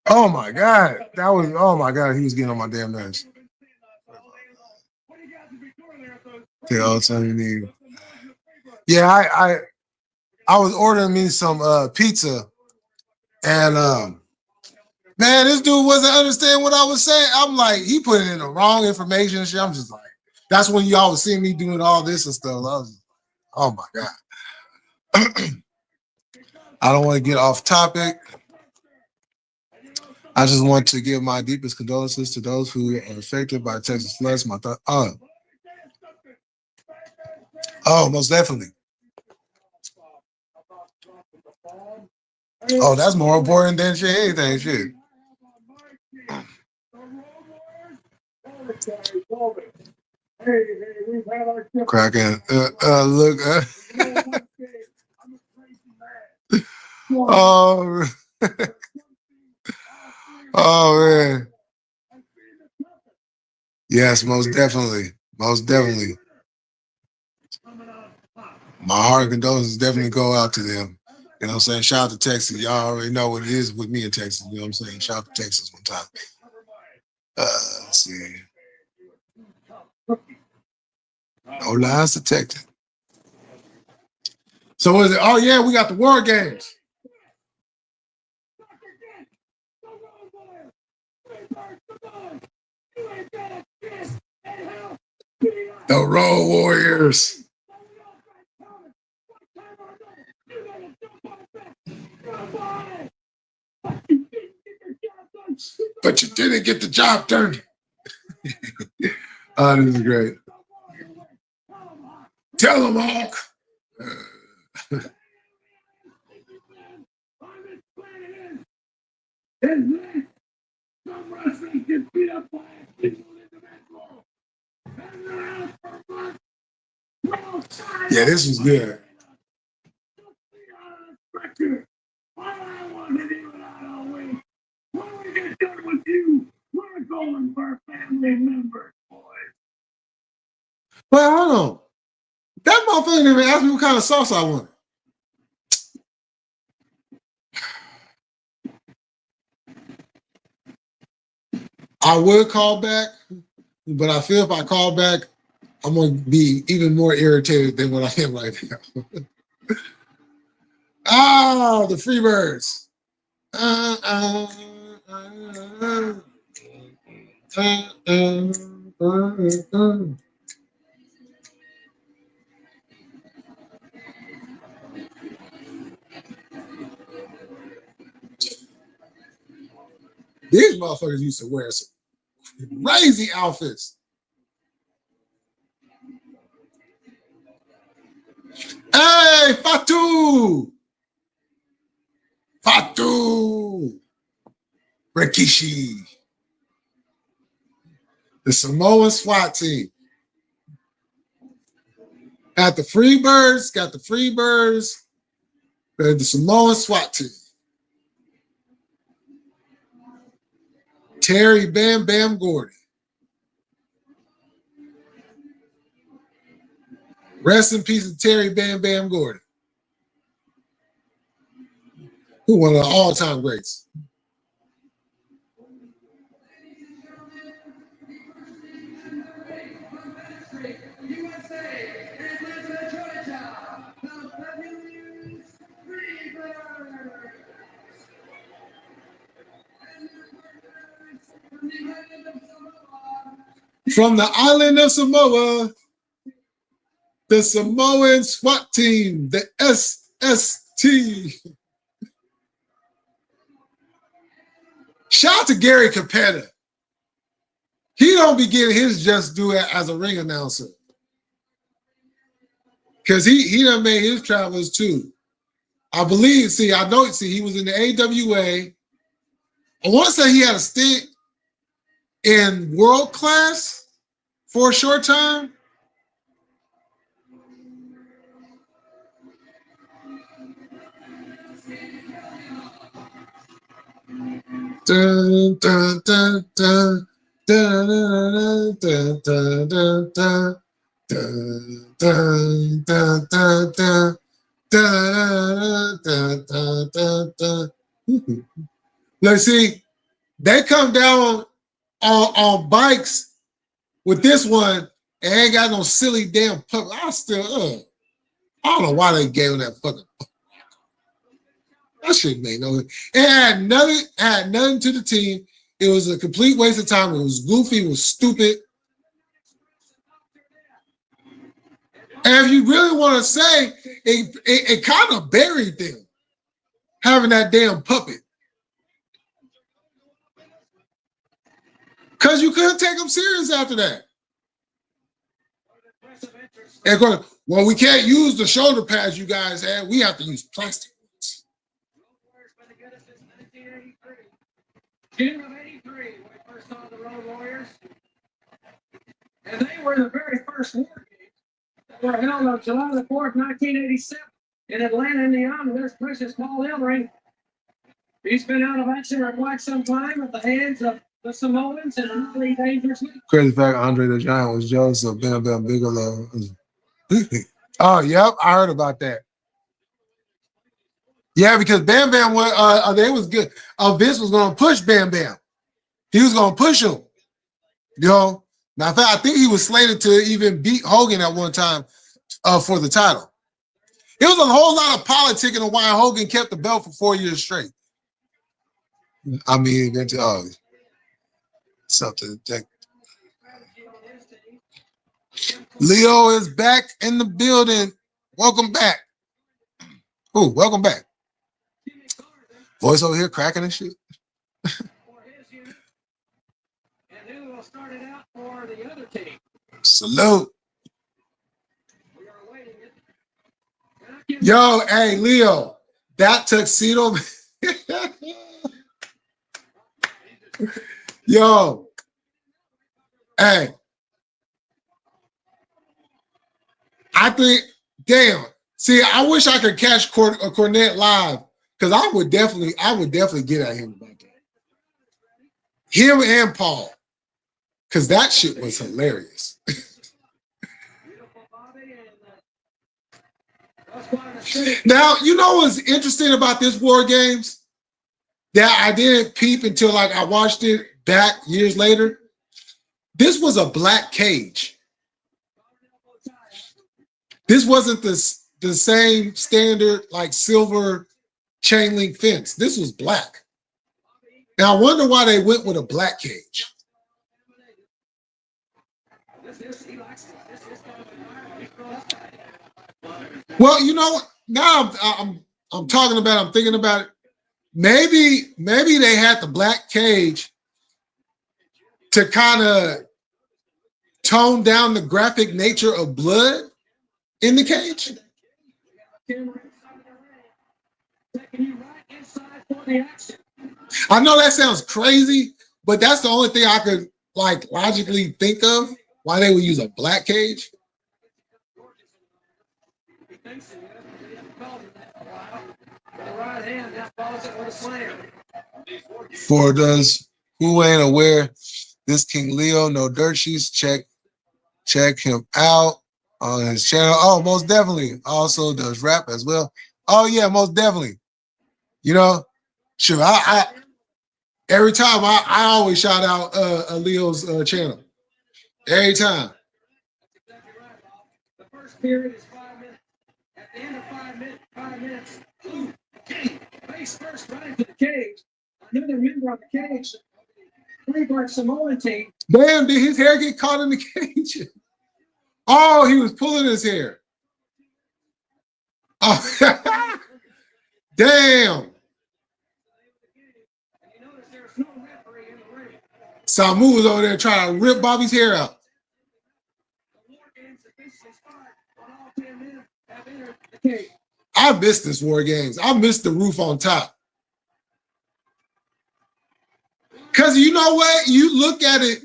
[SPEAKER 1] Oh my God. That was, oh my God, he was getting on my damn nerves. Tell something you need. Yeah, I was ordering me some pizza, and man, this dude wasn't understanding what I was saying. I'm like, he put in the wrong information and shit. I'm just like, that's when y'all was seeing me doing all this and stuff. I was, oh my God. I don't want to get off topic. I just want to give my deepest condolences to those who are affected by Texas floods. My thought, oh, most definitely. Oh, that's more important than shit. Anything, shit. Cracking. Look. Oh, oh man. Yes, most definitely. Most definitely. My heart and condolences definitely go out to them. You know what I'm saying? Shout out to Texas. Y'all already know what it is with me in Texas. You know what I'm saying? Shout out to Texas one time. Let's see. No lies detected. So what is it? Oh yeah, we got the war games. The Road Warriors. But you didn't get the job done. Oh, this is great. Tell them, Hawk. Yeah, this was good. Well, hold on. That motherfucker didn't even ask me what kind of sauce I wanted. I would call back, but I feel if I call back, I'm going to be even more irritated than what I am right now. Ah, the Freebirds. These motherfuckers used to wear some crazy outfits. Hey, Fatu! Fatu! Rikishi. The Samoan SWAT team. Got the Freebirds, the Samoan SWAT team. Terry Bam Bam Gordon. Rest in peace to Terry Bam Bam Gordon. Who one of the all-time greats. From the island of Samoa, the Samoan SWAT team, the SST. Shout out to Gary Capetta. He don't be getting his just due as a ring announcer. Because he done made his travels too. I believe, he was in the AWA. I want to say he had a stint in World Class for a short time. Dun, dun, dun, dun, dun, dun, dun, dun, dun, dun. Dun, dun, dun, dun, dun, dun, dun, dun, dun, dun. Let's see. They come down on bikes with this one and ain't got no silly damn pup. I don't know why they gave him that fucking. That shit made no. It had nothing to the team. It was a complete waste of time. It was goofy. It was stupid. And if you really want to say, it kind of buried them having that damn puppet. Because you couldn't take them serious after that. And of course, well, we can't use the shoulder pads you guys had. We have to use plastic ones.
[SPEAKER 2] June of '83, when we first saw the Road Warriors. And they were the very first war games that were held on July the 4th, 1987 in Atlanta, Indiana. There's Precious Paul Ellering. He's been out of action for quite some time at the hands of the Samoans and really dangerously.
[SPEAKER 1] Crazy fact, Andre the Giant was jealous of Bam Bam Bigelow. Oh, yep, I heard about that. Yeah, because Bam Bam they was good. Vince was going to push Bam Bam. He was going to push him. You know, now in fact, I think he was slated to even beat Hogan at one time for the title. It was a whole lot of politicking on why Hogan kept the belt for 4 years straight. I mean, something that Leo is back in the building. Welcome back. Ooh, welcome back. Voice over here cracking and shit.
[SPEAKER 2] And who started out for the other team?
[SPEAKER 1] Salute.
[SPEAKER 2] We are awaiting it.
[SPEAKER 1] Yo, hey, Leo, that tuxedo. Yo, hey, I think, damn. See, I wish I could catch Cornette live because I would definitely get at him about that. Him and Paul, because that shit was hilarious. Now, you know what's interesting about this War Games that I didn't peep until like I watched it back years later? This was a black cage. This wasn't the same standard like silver chain link fence. This was black. Now I wonder why they went with a black cage. Well, you know, now I'm talking about it, I'm thinking about it. Maybe they had the black cage to kind of tone down the graphic nature of blood in the cage. I know that sounds crazy, but that's the only thing I could like logically think of why they would use a black cage. For those who ain't aware, this King Leo, no dirt sheets. Check him out on his channel. Oh, most definitely. Also does rap as well. Oh yeah, most definitely. You know, sure. I every time I always shout out Leo's channel. Every time.
[SPEAKER 2] The first period is 5 minutes. At the end of 5 minutes, face first right into the cage. Another member of the cage, Freebird Samoan team.
[SPEAKER 1] Damn, did his hair get caught in the cage? Oh, he was pulling his hair. Oh, damn. Samu was over there trying to rip Bobby's hair out. I missed this War Games. I missed the roof on top. Because you know what? You look at it,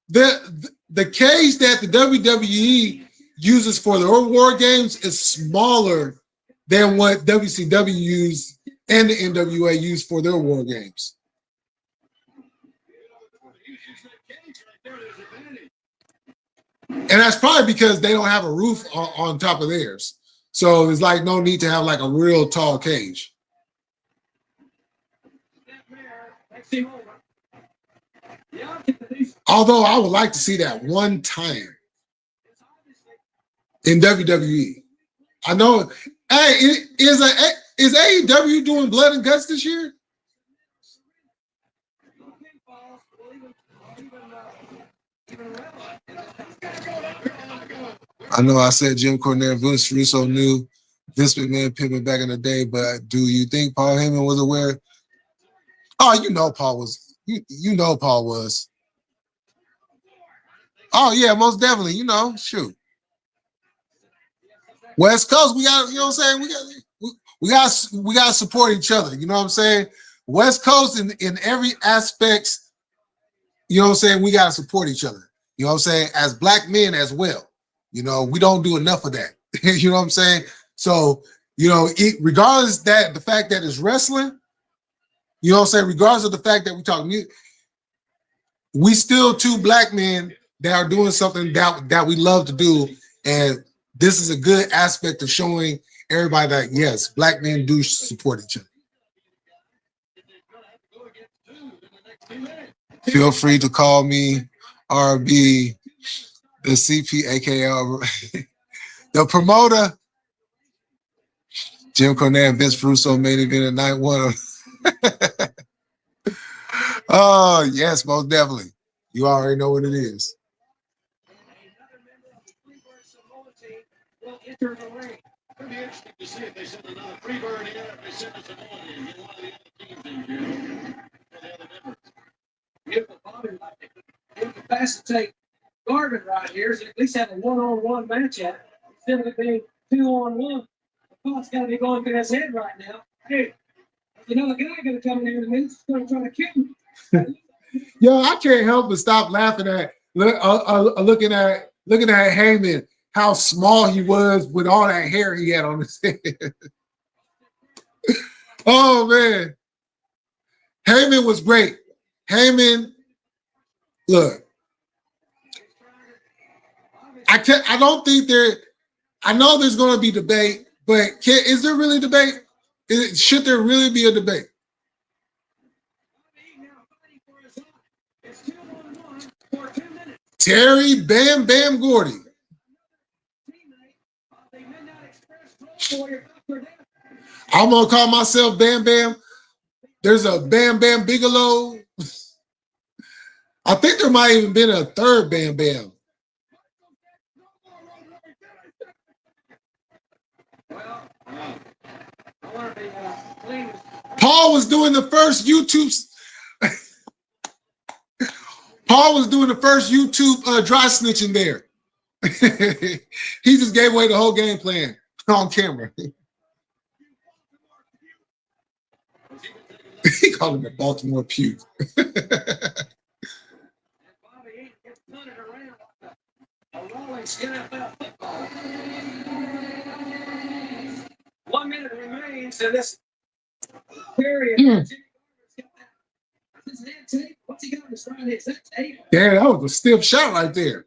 [SPEAKER 1] the cage that the WWE uses for their War Games is smaller than what WCW used and the NWA used for their War Games. And that's probably because they don't have a roof on top of theirs. So it's like no need to have like a real tall cage. Although I would like to see that one time in WWE. I know. Hey, is AEW doing blood and guts this year? I know I said Jim Cornette, Vince Russo knew Vince McMahon pimping back in the day, but do you think Paul Heyman was aware? Oh, you know Paul was. You know Paul was. Oh yeah, most definitely. You know, shoot. West Coast, we got. You know what I'm saying? We got to support each other. You know what I'm saying? West Coast in every aspect. You know what I'm saying? We got to support each other. You know what I'm saying? As black men as well. You know, we don't do enough of that. You know what I'm saying? So, you know, regardless that the fact that it's wrestling, you know what I'm saying? Regardless of the fact that we talk music, we still two black men that are doing something that we love to do. And this is a good aspect of showing everybody that, yes, black men do support each other. Feel free to call me RB, the CP, aka the promoter. Jim Cornette and Vince Russo main event at night one. Oh, yes, most definitely. You already know what it is.
[SPEAKER 2] It'll be interesting to see if they send another Freebird here, if they send us another in one of the other teams in here for the other members. Beautiful Bobby, we can facilitate Garvin right here, so at least have a one-on-one matchup instead of it being 2-on-1. The thought's got to be going through his head right now. Hey, you know, the guy going to come in here in a minute, going to try to kill him.
[SPEAKER 1] Yo, I can't help but stop laughing at looking at Heyman, how small he was with all that hair he had on his head. Oh man, Heyman was great. Heyman, look, I don't think I know there's going to be debate, but is there really debate? Should there really be a debate? Terry Bam Bam Gordy. I'm gonna call myself Bam Bam. There's a Bam Bam Bigelow. I think there might even been a third Bam Bam. Paul was doing the first YouTube. Paul was doing the first YouTube dry snitching there. He just gave away the whole game plan on camera. He called him a Baltimore puke.
[SPEAKER 2] NFL 1 minute remains in this period. What's he got in his right hand? Is that tape?
[SPEAKER 1] Damn, that was a stiff shot right there.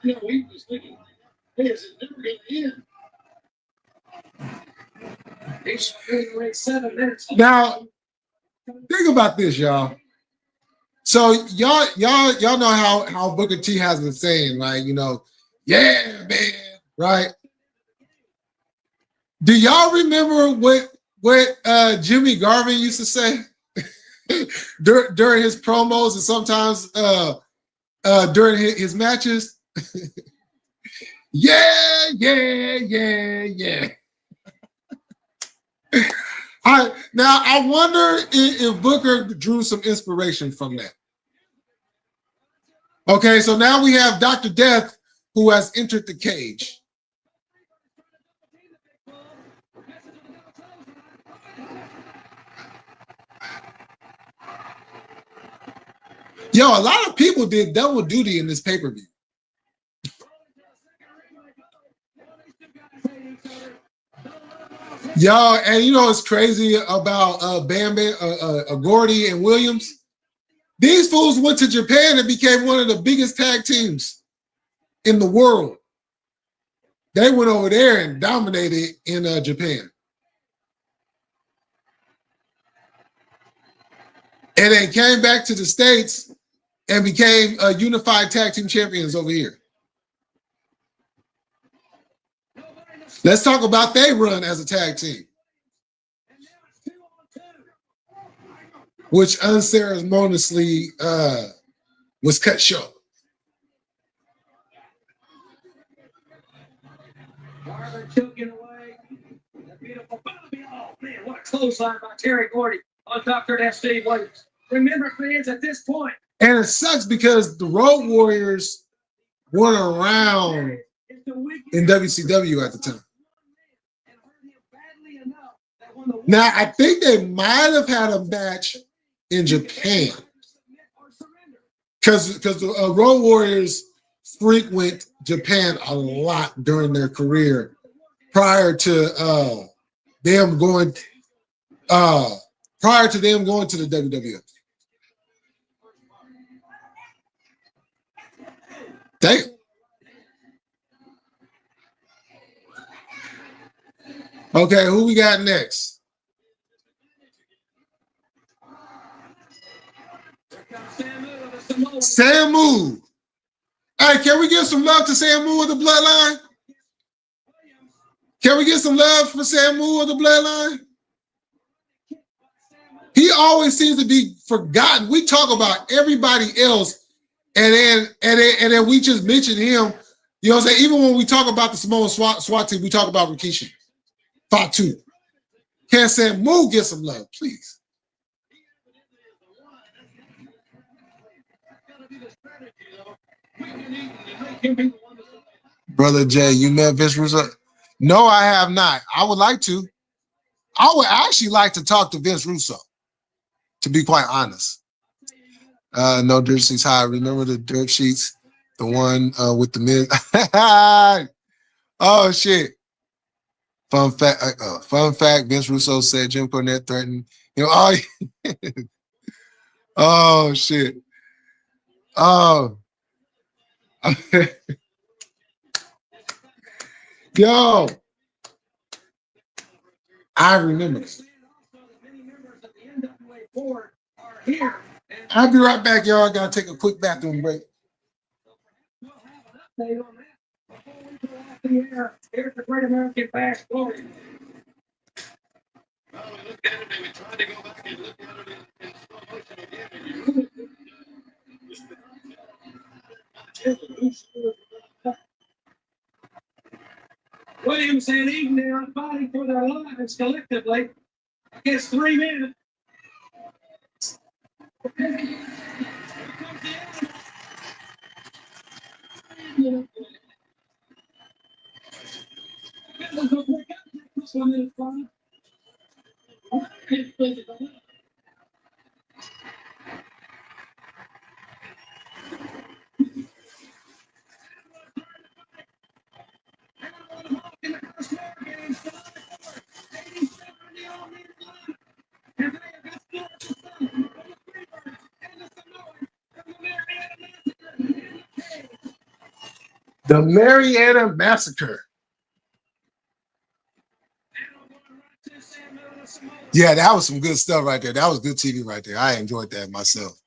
[SPEAKER 2] You know, he was thinking, hey, is it never going to end? He's in 7 minutes.
[SPEAKER 1] Now, think about this, y'all. So y'all know how Booker T has been saying, like, you know, yeah, man, right? Do y'all remember what Jimmy Garvin used to say during his promos and sometimes during his matches? Yeah. I wonder if Booker drew some inspiration from that. Okay, so now we have Dr. Death who has entered the cage. Yo, a lot of people did double duty in this pay-per-view. Yo, and you know what's crazy about Bam Bam, Gordy and Williams? These fools went to Japan and became one of the biggest tag teams in the world. they went over there and dominated in Japan. And then came back to the States and became unified tag team champions over here. Let's talk about their run as a tag team, which unceremoniously was cut short.
[SPEAKER 2] Marvin choking away. The beautiful Bobby. Oh, man, what a clothesline by Terry Gordy on Dr. F. Steve Williams. Remember, fans, at this point.
[SPEAKER 1] And it sucks because the Road Warriors weren't around in WCW at the time. Now, I think they might have had a match in Japan because the Road Warriors frequent Japan a lot during their career prior to them going to the WWF. Damn. Okay, who we got next? Samu. Hey, can we give some love to Samu of the Bloodline? Can we get some love for Samu of the Bloodline? He always seems to be forgotten. We talk about everybody else, and then we just mention him. You know what I'm saying? Even when we talk about the Samoan SWAT team, we talk about Rikishi. Fatu. Can Samu get some love, please? Brother Jay, you met Vince Russo? No, I have not. I would like to. I would actually like to talk to Vince Russo, to be quite honest. No dirt sheets high. Remember the dirt sheets? The one with the mid. Oh, shit. Fun fact, Vince Russo said Jim Cornette threatened, oh shit. Oh. Yo. I remember. I'll be right back, y'all. I gotta take a quick bathroom break.
[SPEAKER 2] Here's the Great American Bash Glory.
[SPEAKER 3] Well, we looked at it and we tried to go back and look at it in slow motion again.
[SPEAKER 2] Williams and Eden are fighting for their lives collectively against 3 minutes.
[SPEAKER 1] The Marietta Massacre. Yeah, that was some good stuff right there. That was good TV right there. I enjoyed that myself.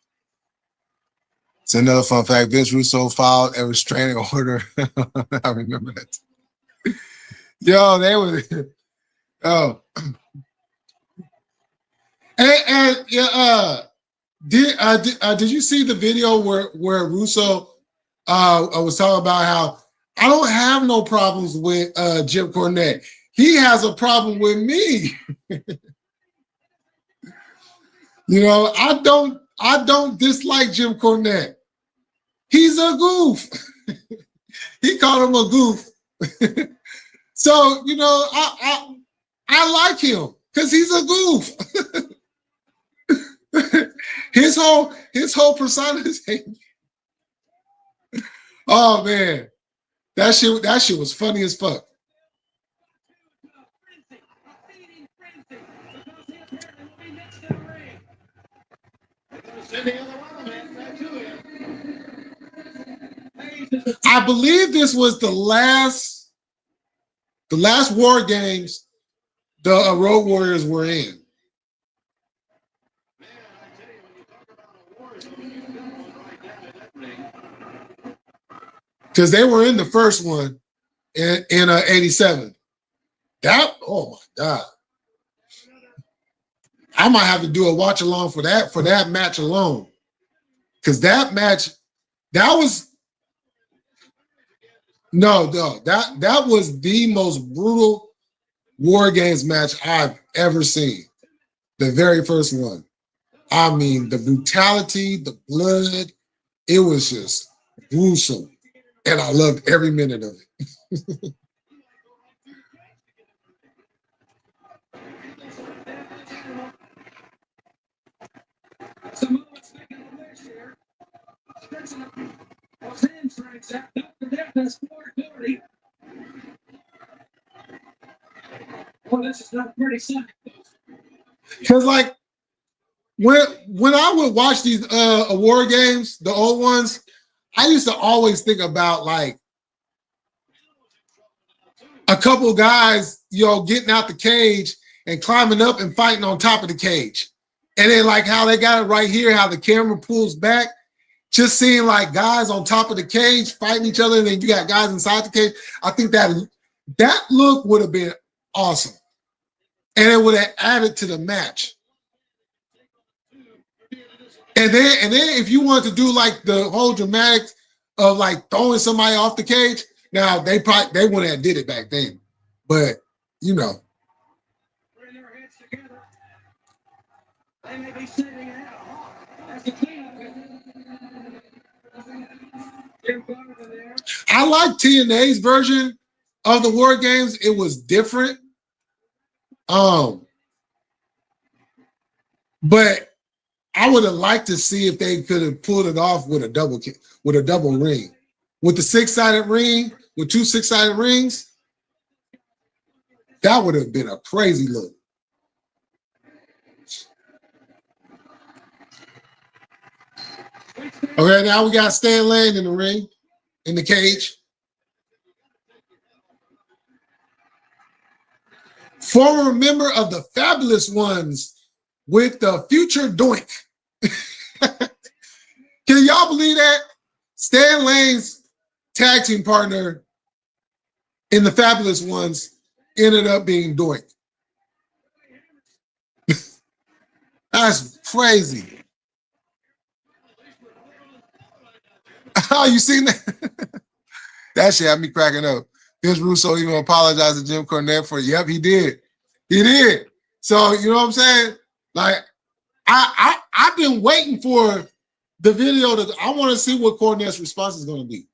[SPEAKER 1] It's another fun fact. Vince Russo filed a restraining order. I remember that. Yo, they were. Oh. And did you see the video where Russo was talking about how I don't have no problems with Jim Cornette. He has a problem with me. I don't dislike Jim Cornette. He's a goof. He called him a goof. So, I like him because he's a goof. his whole persona is hate. Oh man, that shit was funny as fuck. I believe this was the last The last War Games, the Road Warriors were in. Because they were in the first one in 87. That, oh my God. I might have to do a watch along for that match alone. Because that match, that was that was the most brutal War Games match I've ever seen. The very first one. I mean, the brutality, the blood, it was just gruesome. And I loved every minute of it.
[SPEAKER 2] Samoa speaking of which here, stretching up those hamstrings out. Dr. Death has 4:30. Well, this is not a pretty sight.
[SPEAKER 1] Because like when I would watch these award games, the old ones, I used to always think about like a couple guys, getting out the cage and climbing up and fighting on top of the cage. And then like how they got it right here, how the camera pulls back, just seeing like guys on top of the cage fighting each other, and then you got guys inside the cage. I think that look would have been awesome. And it would have added to the match. And then if you want to do like the whole dramatics of like throwing somebody off the cage, now they wouldn't have did it back then. But
[SPEAKER 2] Bring their heads together. They may be sitting out. That's the cleanup. Jim Carter there.
[SPEAKER 1] I like TNA's version of the War Games. It was different. But I would have liked to see if they could have pulled it off with a double ring. With the 6-sided ring, with 2 6-sided rings, that would have been a crazy look. Okay, now we got Stan Lane in the ring, in the cage. Former member of the Fabulous Ones with the future Doink. Can y'all believe that? Stan Lane's tag team partner in the Fabulous Ones ended up being Doink. That's crazy. Oh, you seen that? That shit had me cracking up. Vince Russo even apologized to Jim Cornette for it. Yep, he did. He did. So, you know what I'm saying? Like, I've been waiting for the video. I want to see what Cornette's response is going to be.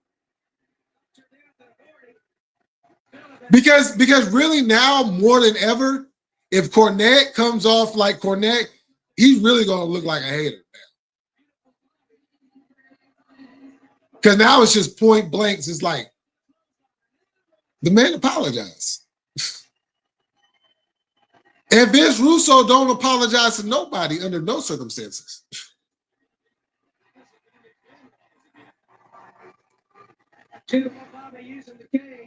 [SPEAKER 1] Because really now, more than ever, if Cornette comes off like Cornette, he's really going to look like a hater now. Because now it's just point blanks. It's like, the man apologized. And Vince Russo don't apologize to nobody under no circumstances.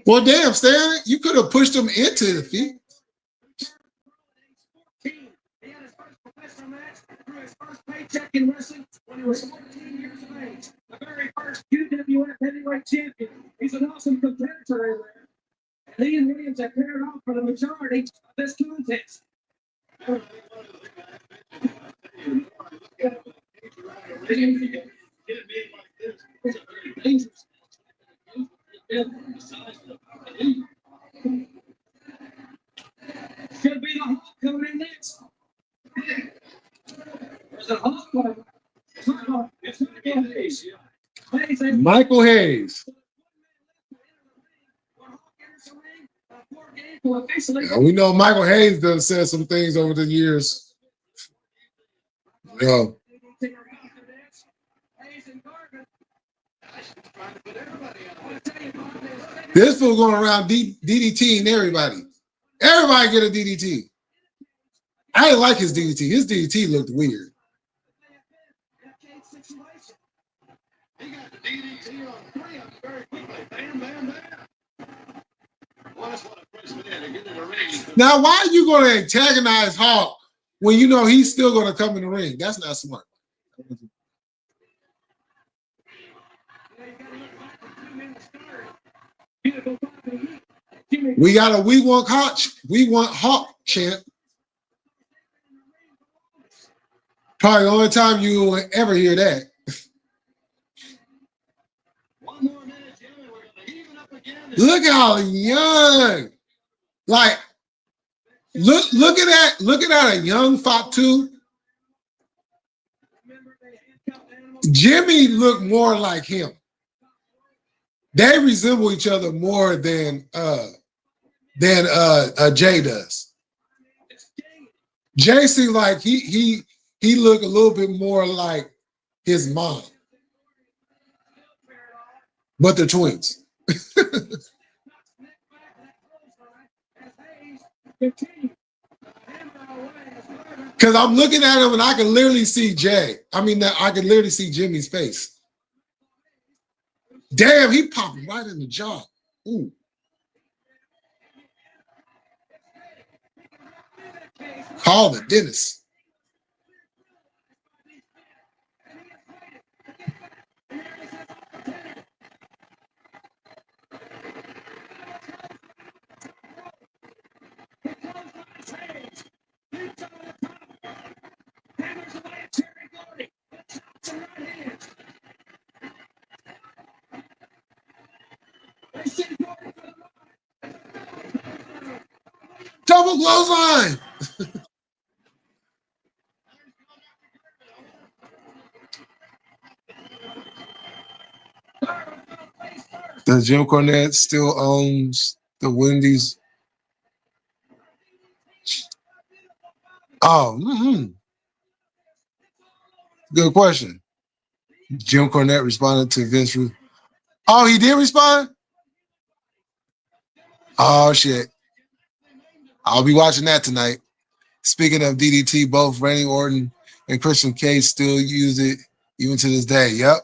[SPEAKER 1] Well, damn, Stan, you could have pushed him into the feet.
[SPEAKER 2] He had his first professional match through his first paycheck in wrestling when he was 14 years of age. The very first UWF heavyweight champion. He's an awesome competitor in there. And he and Williams have paired off for the majority of this contest. Should be the Hawk coming in next. There's a Hawk. It's
[SPEAKER 1] Michael Hayes. Yeah, we know Michael Hayes done said some things over the years. Yeah. This fool going around DDTing everybody. Everybody get a DDT. I didn't like his DDT. His DDT looked weird.
[SPEAKER 3] He got the DDT on 3 of them very quickly. Bam, bam, bam. Well, that's what a
[SPEAKER 1] Now, why are you going to antagonize Hawk when you know he's still going to come in the ring? That's not smart. We got a we want Hawk chant. Probably the only time you will ever hear that. Look how young. Like, looking at a young Fatu. Jimmy looked more like him. They resemble each other more than Jay does. Jay seems like he looked a little bit more like his mom. But they're twins. Because I'm looking at him and I can literally see Jay. I mean, I can literally see Jimmy's face. Damn, he popped right in the jaw. Ooh. Call the dentist. Double clothesline. Does Jim Cornette still owns the Wendy's? Oh, good question. Jim Cornette responded to Vince Ruth. Oh, he did respond? Oh, shit. I'll be watching that tonight. Speaking of DDT, both Randy Orton and Christian Cage still use it even to this day. Yep.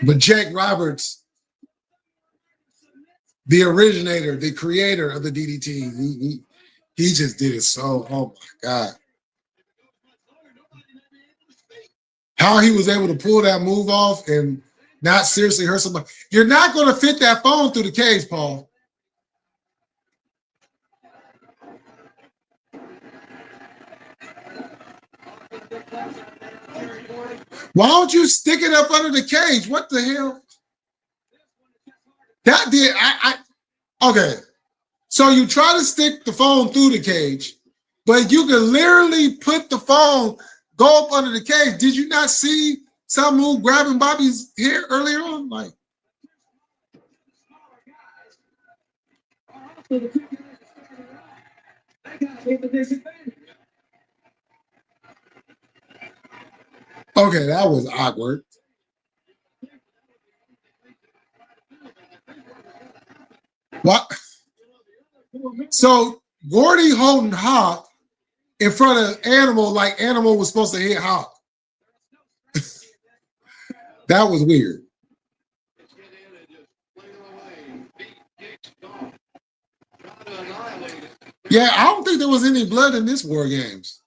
[SPEAKER 1] But Jake Roberts, the originator, the creator of the DDT, he just did it so, oh my God. How he was able to pull that move off and not seriously hurt somebody. You're not going to fit that phone through the cage, Paul. Why don't you stick it up under the cage? What the hell? That did okay. So you try to stick the phone through the cage, but you can literally put the phone, go up under the cage. Did you not see some move grabbing Bobby's hair earlier on? Like, okay, that was awkward. What? So Gordy holding Hawk in front of Animal like Animal was supposed to hit Hawk. That was weird. Yeah, I don't think there was any blood in this War Games,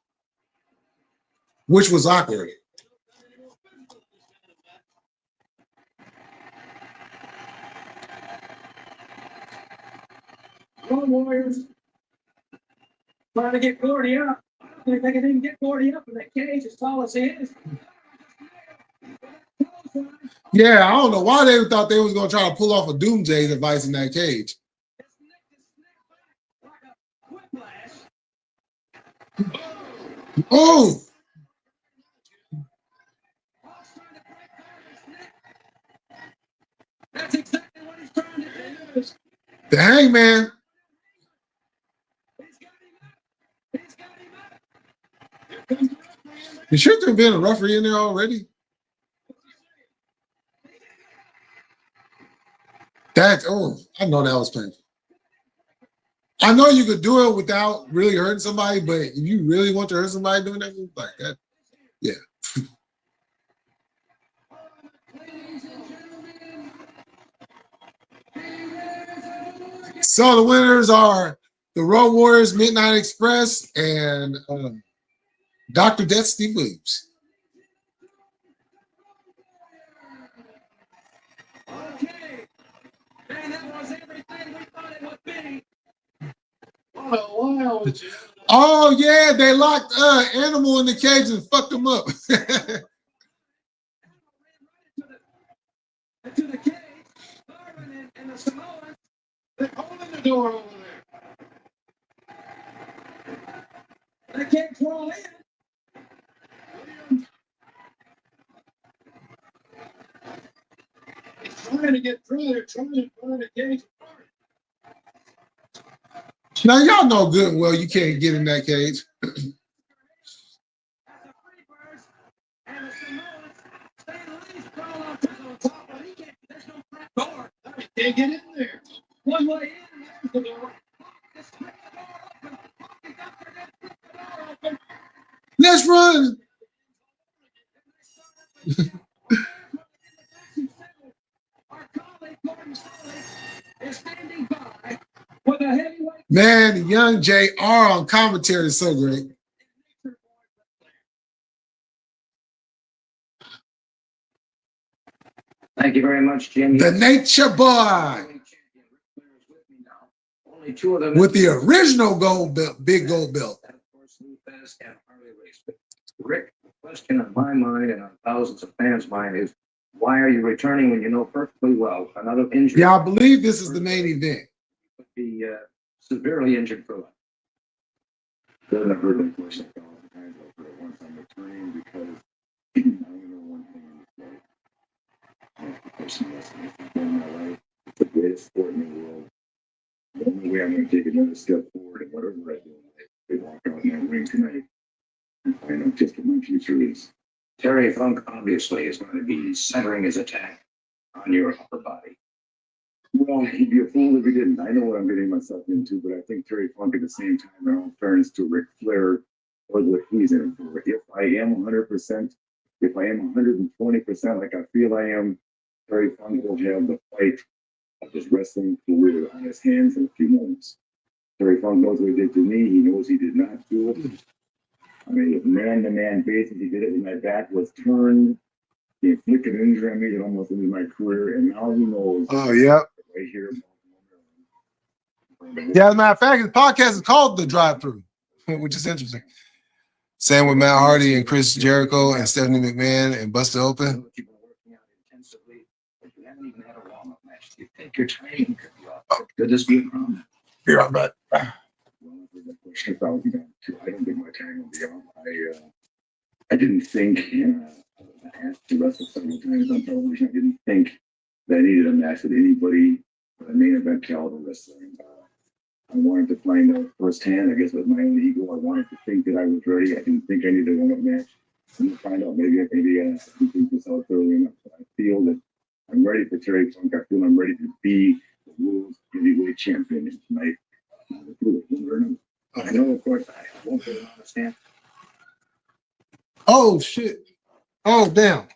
[SPEAKER 1] which was awkward.
[SPEAKER 2] Road Warriors trying to get Gordy up. I don't think they can even get Gordy up in that cage as tall as he is.
[SPEAKER 1] Yeah, I don't know why they thought they was going to try to pull off a Doomsday device in that cage. Oh!
[SPEAKER 2] That's exactly what he's trying to do.
[SPEAKER 1] The Hangman. You should there have been a referee in there already. I know that was painful. I know you could do it without really hurting somebody, but if you really want to hurt somebody doing that, like that, yeah. So the winners are the Road Warriors, Midnight Express, and Dr. Death Steve Williams.
[SPEAKER 2] Okay. Man, that was everything we thought it would be. What a wild.
[SPEAKER 1] Oh yeah, they locked Animal in the cage and fucked him up.
[SPEAKER 2] To the cage, Garvin and the Samoans, they're holding the door over there. They can't crawl in. He's trying to get through there, trying to find the cage apart.
[SPEAKER 1] Now y'all know good and well you can't get in that cage.
[SPEAKER 2] And the Samoans, Stan Lee's crawling on top, but he can't, there's no trap door. He can't get in there. One way in, there's the door. Just flip the door open. He's up there, just flip the door open.
[SPEAKER 1] Let's run.
[SPEAKER 2] Our colleague Gordon Sully is standing by with a heavyweight.
[SPEAKER 1] Man, the young JR on commentary is so great.
[SPEAKER 4] Thank you very much, Jim.
[SPEAKER 1] The Nature Boy
[SPEAKER 4] Only two of them
[SPEAKER 1] with the original gold belt, big gold belt.
[SPEAKER 4] And of course, Lou Fast and Harley Race. But Rick, the question on my mind and on thousands of fans' mind is, why are you returning when you know perfectly well another injury?
[SPEAKER 1] Yeah, I believe this is the main event.
[SPEAKER 4] Could be severely injured for life.
[SPEAKER 3] Doesn't have heard that question all the time for it once I'm returning because I only know one thing in this life. That's professional wrestling. It's in my life. It's the greatest sport in the world. The only way I'm going to take another step forward in whatever I do in life, they walk out in that ring tonight and find out just what my future is.
[SPEAKER 4] Terry Funk obviously is going to be centering his attack on your upper body.
[SPEAKER 3] Well, he'd be a fool if he didn't. I know what I'm getting myself into, but I think Terry Funk at the same time, in all fairness to Ric Flair, or what he's in it for. If I am 100%, if I am 120%, like I feel I am, Terry Funk will have the fight of his wrestling career on his hands in a few moments. Terry Funk knows what he did to me. He knows he did not do it. I mean, man-to-man basis, he did it when my back was turned. He inflicted an injury on me that almost ended my career, and now he knows.
[SPEAKER 1] Oh, yeah.
[SPEAKER 3] Right here in Baltimore, Maryland.
[SPEAKER 1] Yeah, as a matter of fact, the podcast is called The Drive-Thru, which is interesting. Same with Matt Hardy and Chris Jericho and Stephanie McMahon and Busted Open.
[SPEAKER 4] You've been working out intensively, but you haven't even had a warm-up match. You think your timing could be off. Could this be a problem?
[SPEAKER 1] Here, I'm back.
[SPEAKER 3] I don't think my time will be on. I didn't think I asked to wrestle several times on television. I didn't think that I needed a match with anybody for the main event caliber wrestling. I wanted to find out firsthand, I guess with my own ego, I wanted to think that I was ready. I didn't think I needed a warm-up match. And to find out maybe I didn't think this out thoroughly enough. But I feel that I'm ready for Terry Funk. I feel I'm ready to be the world heavyweight champion tonight. I know, of course, I won't be able to understand.
[SPEAKER 1] Oh, shit. Oh, damn.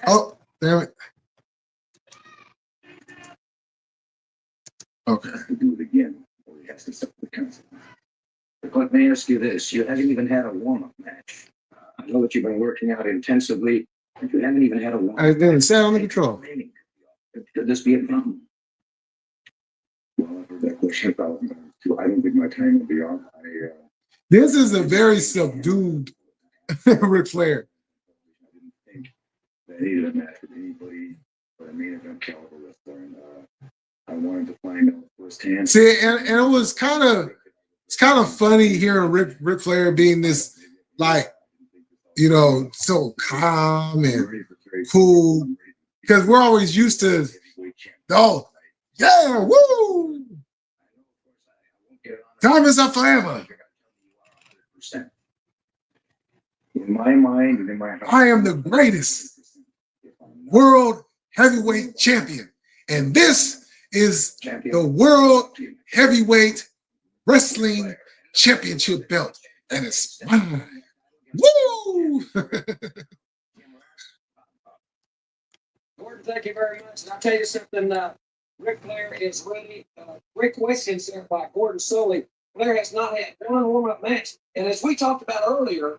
[SPEAKER 1] Oh, damn it. Okay.
[SPEAKER 3] To do it again, or he has to suffer the consequences.
[SPEAKER 4] But let me ask you this. You haven't even had a warm-up match. I know that you've been working out intensively, but you haven't even had a warm-up.
[SPEAKER 1] I didn't set on the control.
[SPEAKER 4] Could this be a problem?
[SPEAKER 3] Well, I've heard that question 1,000 times too. I don't think my time will be off.
[SPEAKER 1] This is a very subdued Ric Flair.
[SPEAKER 3] I didn't think that I needed a match with anybody for the main event caliber wrestling. I wanted to find out firsthand.
[SPEAKER 1] See, and it was kind of funny hearing Ric Flair being this, like, you know, so calm and cool, because we're always used to, oh, yeah, woo! Time is up forever.
[SPEAKER 3] In my mind and in my heart,
[SPEAKER 1] I am the greatest world heavyweight champion, and this is the world heavyweight wrestling championship belt, and it's mine. Woo!
[SPEAKER 2] Gordon, thank you very much. And I'll tell you something, Ric Flair is ready. Great questions there by Gordon Soley. Flair has not had one warm-up match. And as we talked about earlier,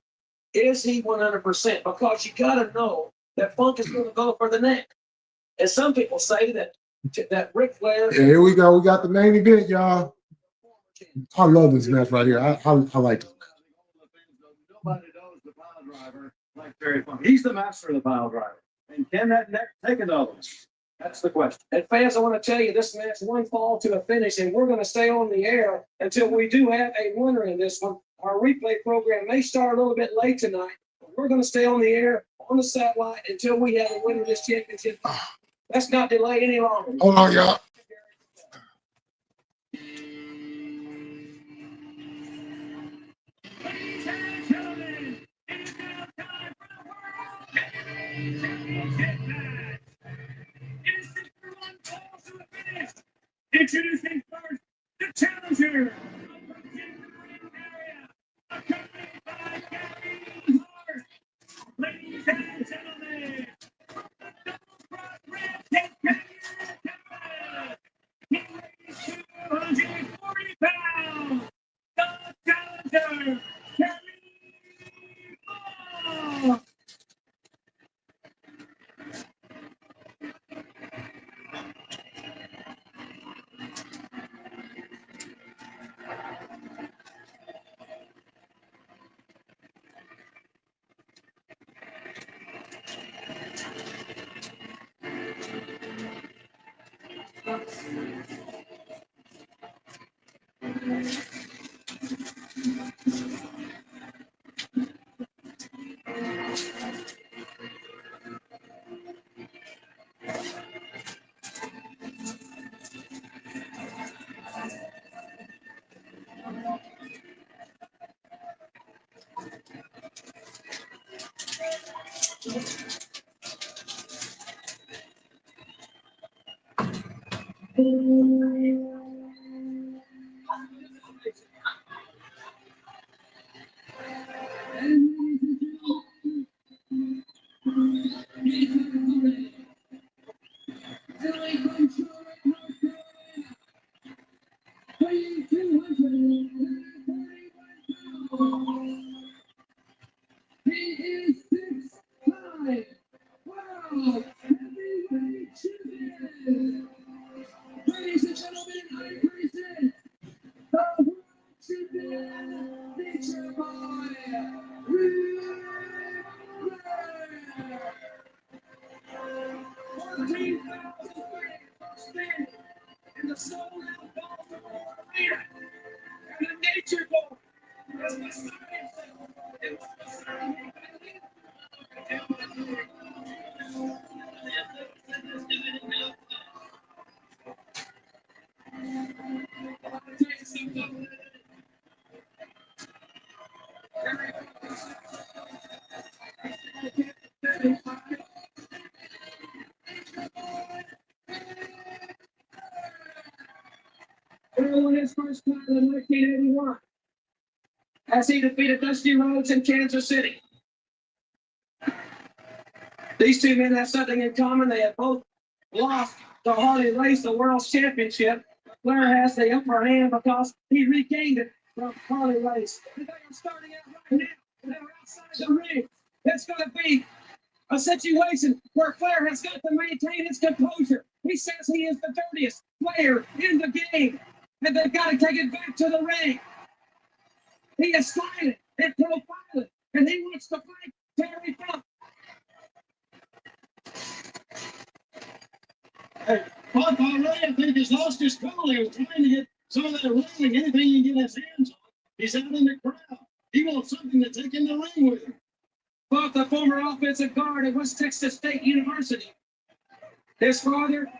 [SPEAKER 2] is he 100%? Because you got to know that Funk is going to go for the neck. And some people say that Ric Flair.
[SPEAKER 1] Yeah, here we go. We got the main event, y'all. I love this match right here. I like it.
[SPEAKER 3] Nobody knows the pile driver like Terry Funk. He's the master of the pile driver. And can that neck take another one? That's the question.
[SPEAKER 2] And fans, I want to tell you, this match one fall to a finish, and we're going to stay on the air until we do have a winner in this one. Our replay program may start a little bit late tonight, but we're going to stay on the air on the satellite until we have a winner of this championship. Let's not delay any longer.
[SPEAKER 1] Hold on, y'all.
[SPEAKER 3] Ladies and gentlemen, it is now time for the World Championship match. It is 61 falls to the finish. Introducing first the challenger from the ring area, accompanied by G.A.B. Ladies and gentlemen, from the double cross red tape he weighs 240 pounds. The challenger, G.A.B.
[SPEAKER 5] He is 6'5" world heavyweight champion. Ladies and gentlemen, I present the world champion, Nature Boy, Ric Flair. 14,000 standing in the sold-out Baltimore Arena, and the Nature Boy is beside himself. It was beside him.
[SPEAKER 2] Won his first title in 1981 as he defeated Dusty Rhodes in Kansas City. These two men have something in common. They have both lost to Harley Race the World Championship. Flair has the upper hand because he regained it from Harley Race. And they are starting out right now. They're outside the ring. It's going to be a situation where Flair has got to maintain his composure. He says he is the dirtiest player in the game, and they've got to take it back to the ring. He is silent and profiling, and he wants to fight Terry Funk.
[SPEAKER 3] Hey, Funk already, I think, has lost his cool. He was trying to get some of that ring, anything he can get his hands on. He's out in the crowd. He wants something to take in the ring with him.
[SPEAKER 2] Funk, the former offensive guard at West Texas State University. His father,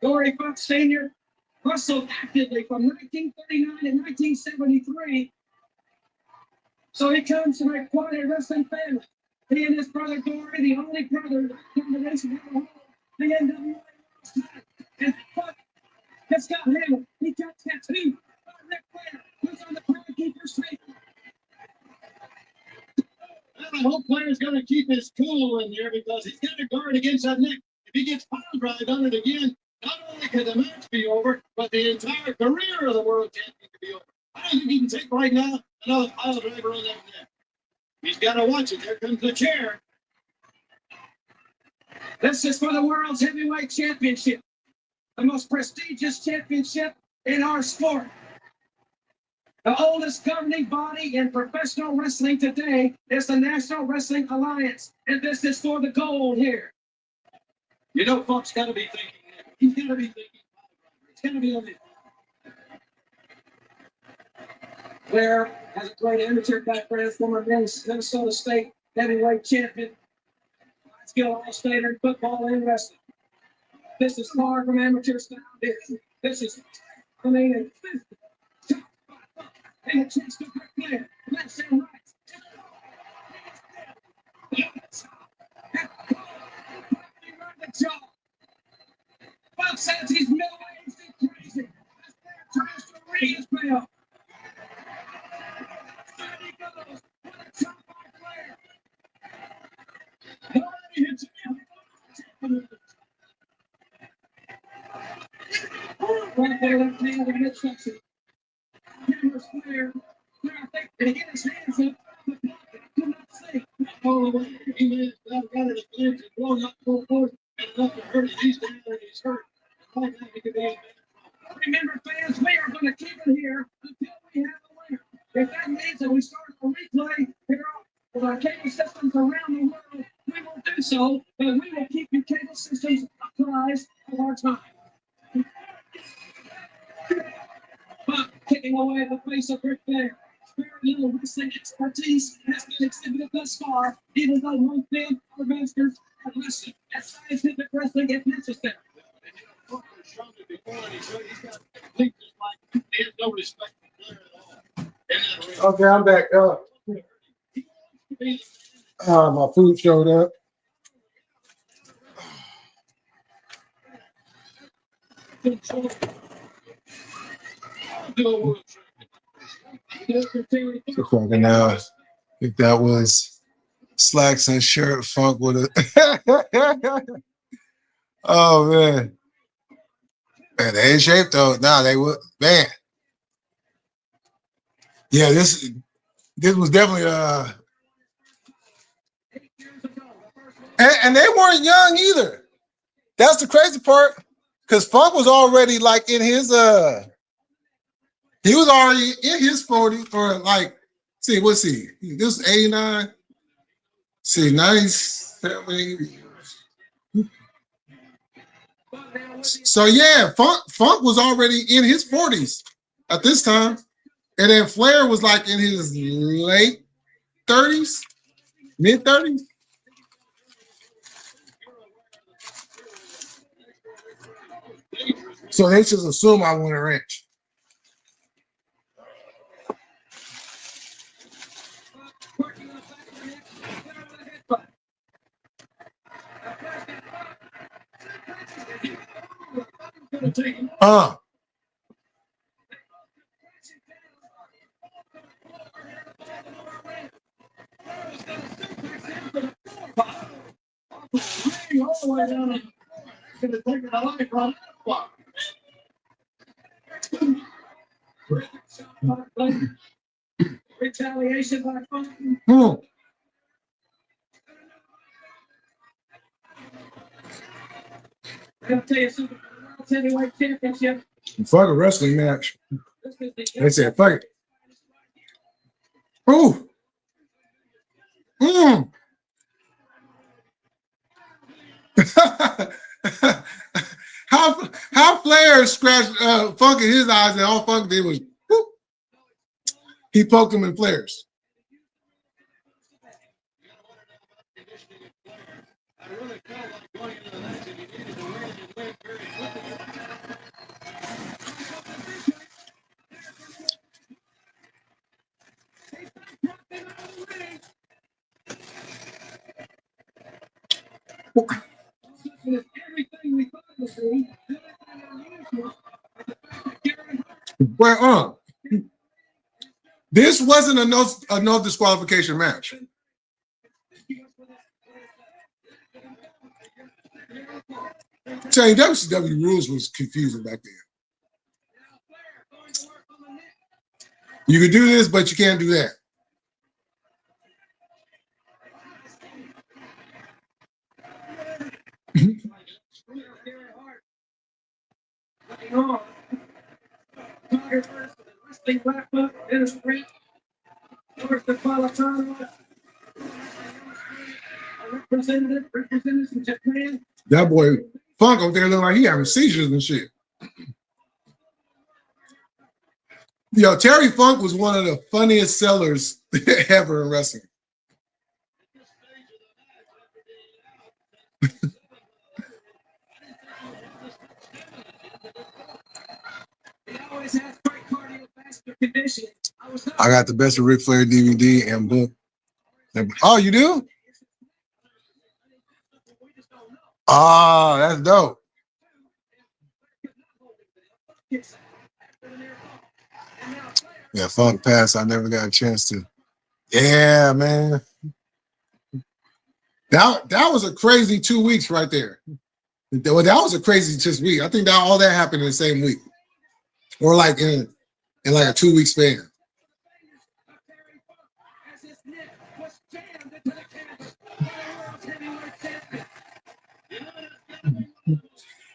[SPEAKER 2] Dory Funk Sr., wrestled actively from 1939 to 1973. So he comes from a quality wrestling family. He and his brother Dory, the only brother combination ever hold the NWA title. And Funk has got him. He got tattooed by Ric Flair, who's on the Powerkeeper's table.
[SPEAKER 3] I hope Flair's going to keep his cool in there because he's got to guard against that neck. If he gets pile drive on it again, not only
[SPEAKER 2] only could the match be over, but the entire career of the world champion could be over. I don't think he can take right now another pile driver on that neck. He's got to watch it. There comes the chair. This is for the world's heavyweight championship, the most prestigious championship in our sport. The oldest governing body in professional wrestling today is the National Wrestling Alliance, and this is for the gold here. You know, Funk's got to be thinking. He's got to be thinking. It's going to be on it. Blair has a great amateur background, former Minnesota State heavyweight champion, skill all-stater in football and wrestling. This is far from amateur style. This is, I mean, and a chance to quick player. Left and right. The jaw. Buck says he's middle-aged and crazy. Tries to ring his bell. There he goes. What a chop by player. Already hits him. Right there, left hand in the midsection. Camera's clear. I think they get his hands up. Could not see. All the way. He may have got it a glance and blown up full force and enough to hurt it. He's down and he's hurt. Like that, he could be. Remember, fans, we are going to keep it here until we have a winner. If that means that we start a replay here with our cable systems around the world, we will do so, but we will keep your cable systems apprised of our time. But kicking away the face of Ric Flair. Very little wrestling expertise has been exhibited thus far, even though one fan or masters are listed as scientific wrestling if necessary.
[SPEAKER 1] Okay, I'm back. My food showed up. So fucking I think that was slacks and shirt Funk with a oh man. Man, they in shape though. Nah, they would man. Yeah, this was definitely and they weren't young either. That's the crazy part. Because Funk was already like in his he was already in his 40s for like, see, what's he? This is 89. See, 97. So yeah, Funk was already in his 40s at this time. And then Flair was like in his late 30s, mid 30s. So they just assume I won a wrench.
[SPEAKER 2] Retaliation by Funk. I'll tell you something. World Heavyweight Championship.
[SPEAKER 1] Fuck a wrestling match. They said, fuck it. Ooh. How Flair scratched Funk in his eyes and all Funk did was whoop. He poked him in Flair's. Well, this wasn't a no disqualification match. telling you, WCW rules was confusing back then. You can do this, but you can't do that. That boy Funk over there looking like he having seizures and shit. Yo, Terry Funk was one of the funniest sellers ever in wrestling. I got the best of Ric Flair DVD and book. Oh, you do? Oh, that's dope. Yeah, Funk Pass. I never got a chance to. Yeah, man. That was a crazy 2 weeks right there. Well, that was a crazy just week. I think that all that happened in the same week, or like in like a 2 week span.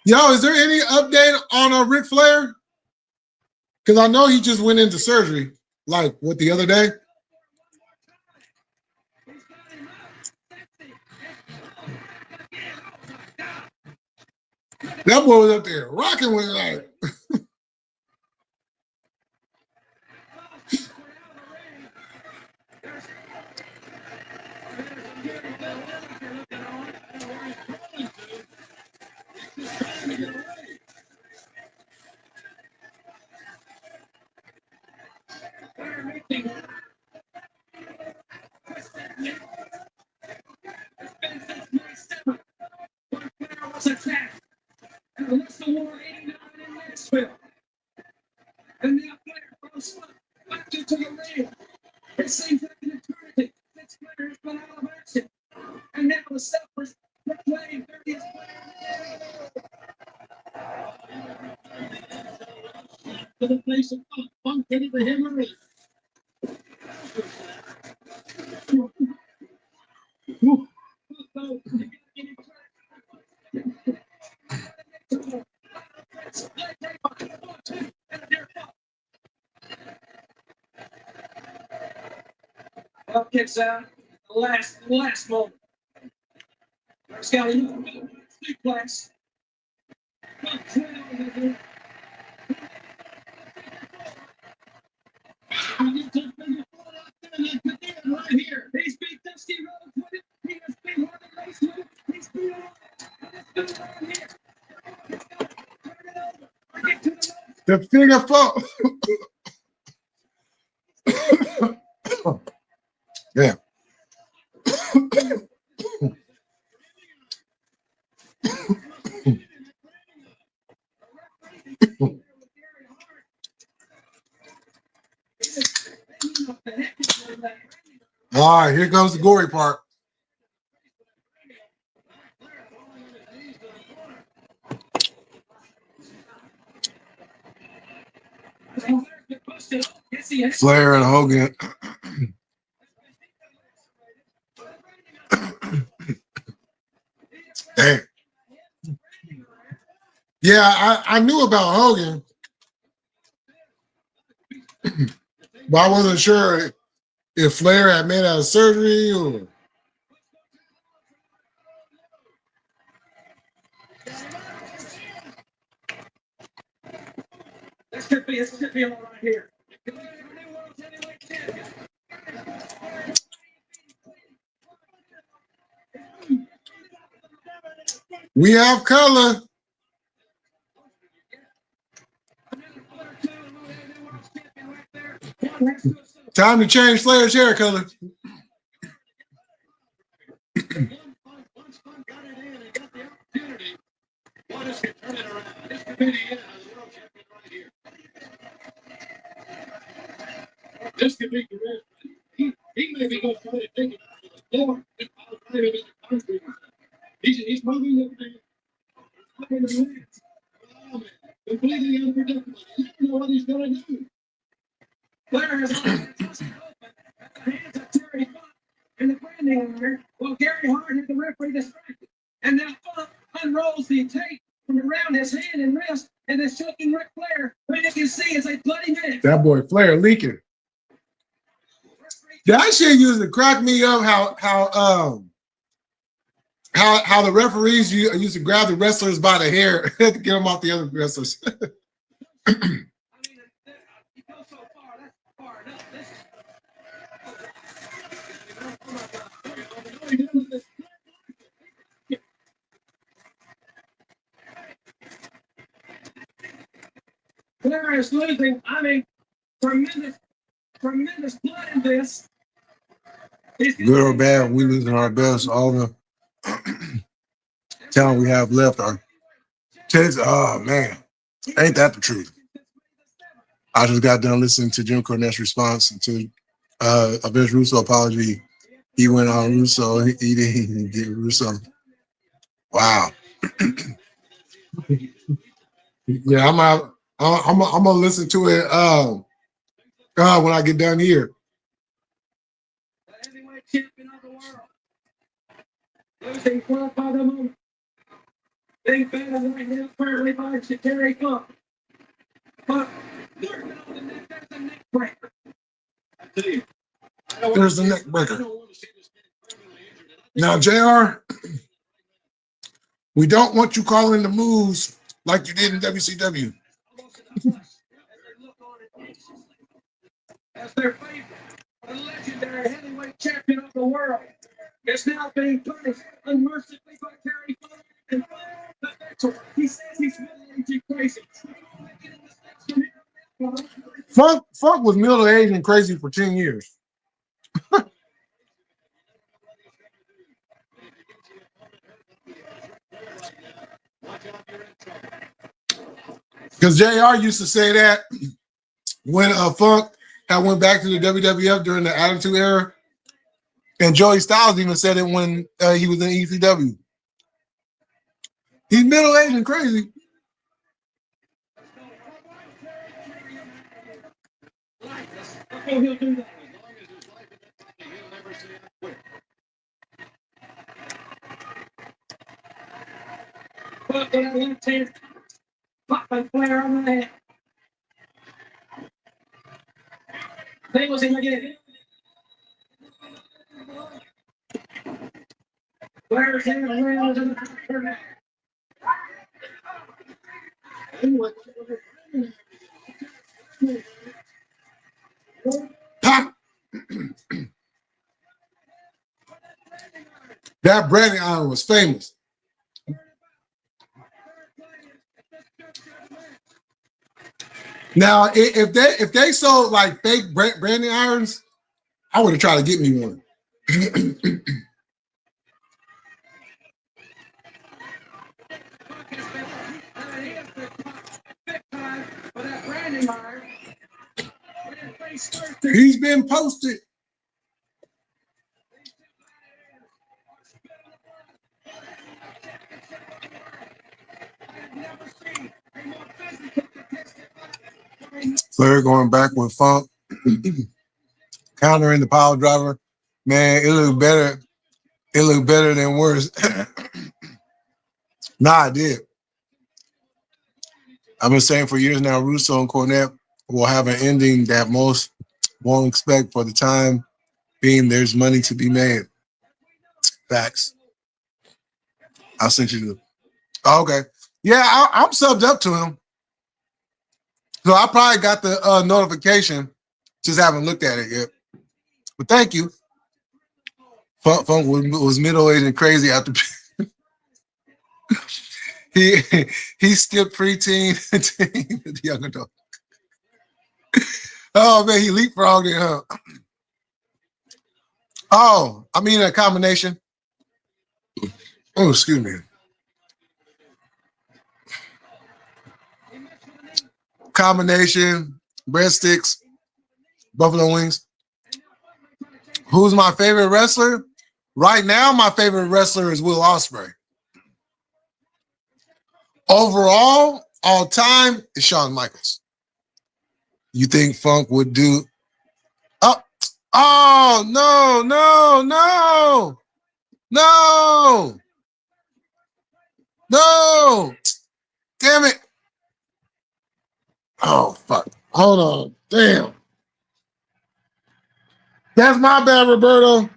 [SPEAKER 1] Yo, is there any update on Ric Flair? Because I know he just went into surgery, like what the other day. That boy was up there rocking with like.
[SPEAKER 5] And now Flair goes back into the ring. It seems like an eternity since Flair has been out of action. And now the Steppers are playing 30th to the place of Funk into the Hillary.
[SPEAKER 2] Up kicks out. Last moment. Scally, suplex.
[SPEAKER 5] Right here. He's beat Dusty Rhodes with it. He has beat Harley Race with it. He's beat
[SPEAKER 1] The finger four. Yeah. All right, here comes the gory part. Flair and Hogan. Damn. Yeah, I knew about Hogan, but I wasn't sure if Flair had made out of surgery or.
[SPEAKER 2] This could be all right here.
[SPEAKER 1] We have color. Time to change Flair's hair color.
[SPEAKER 5] This could be correct. He may be going to try to take it out of the floor. He's moving the completely unpredictable. You don't know what he's going to do.
[SPEAKER 2] Flair is on the hands of Terry Funk and the branding iron, while Gary Hart had the referee distracted. And now Funk unrolls the tape from around his hand and wrist and is choking Ric Flair, who you can see is a bloody mess.
[SPEAKER 1] That boy Flair leaking. That shit used to crack me up how the referees used to grab the wrestlers by the hair to get them off the other wrestlers.
[SPEAKER 2] I mean, you go so far, that's far enough. Flair is losing. I mean, tremendous blood in this.
[SPEAKER 1] Good or bad, we losing our best. All the talent we have left are kids. Oh man, ain't that the truth? I just got done listening to Jim Cornette's response to Vince Russo apology. He went on Russo. He didn't get Russo. Wow. Yeah, I'm gonna listen to it when I get done here.
[SPEAKER 2] The heavyweight champion of the world. Losing 12 by the moment. Being battled right now currently by Terry Funk. But working on the neck, there's a neck breaker. I tell you,
[SPEAKER 1] There's the neck breaker. Now, JR, we don't want you calling the moves like you did in WCW.
[SPEAKER 2] As their favorite, the legendary heavyweight champion of the world is now being punished unmercifully by Terry Funk and the mentor. He says he's middle-aged crazy.
[SPEAKER 1] Funk was middle-aged and crazy for 10 years. Because JR used to say that when Funk had went back to the WWF during the Attitude Era, and Joey Styles even said it when he was in ECW. He's middle-aged and crazy.
[SPEAKER 2] He'll do that. But that left hand, popping Flair on the head. They was in again. Flair's hand around in the corner.
[SPEAKER 1] Pop. That branding iron was famous. Now, if they sold like fake branding irons, I would have tried to get me one. He's been posted. Flair going back with Funk, countering the power driver. Man, it looked better. It looked better than worse. Nah, I did. I've been saying for years now, Russo and Cornette will have an ending that most won't expect for the time being. There's money to be made. Facts. I'll send you the. Oh, okay. Yeah, I'm subbed up to him. So I probably got the notification. Just haven't looked at it yet. But thank you. Funk was middle-aged and crazy after he skipped preteen to the young adult. Oh man, he leapfrogged it, huh? Oh, I mean a combination. Oh, excuse me. Combination, breadsticks, buffalo wings. Who's my favorite wrestler? Right now, my favorite wrestler is Will Ospreay. Overall, all time is Shawn Michaels. You think Funk would do? Oh, no. Damn it. Oh, fuck. Hold on. Damn. That's my bad, Roberto.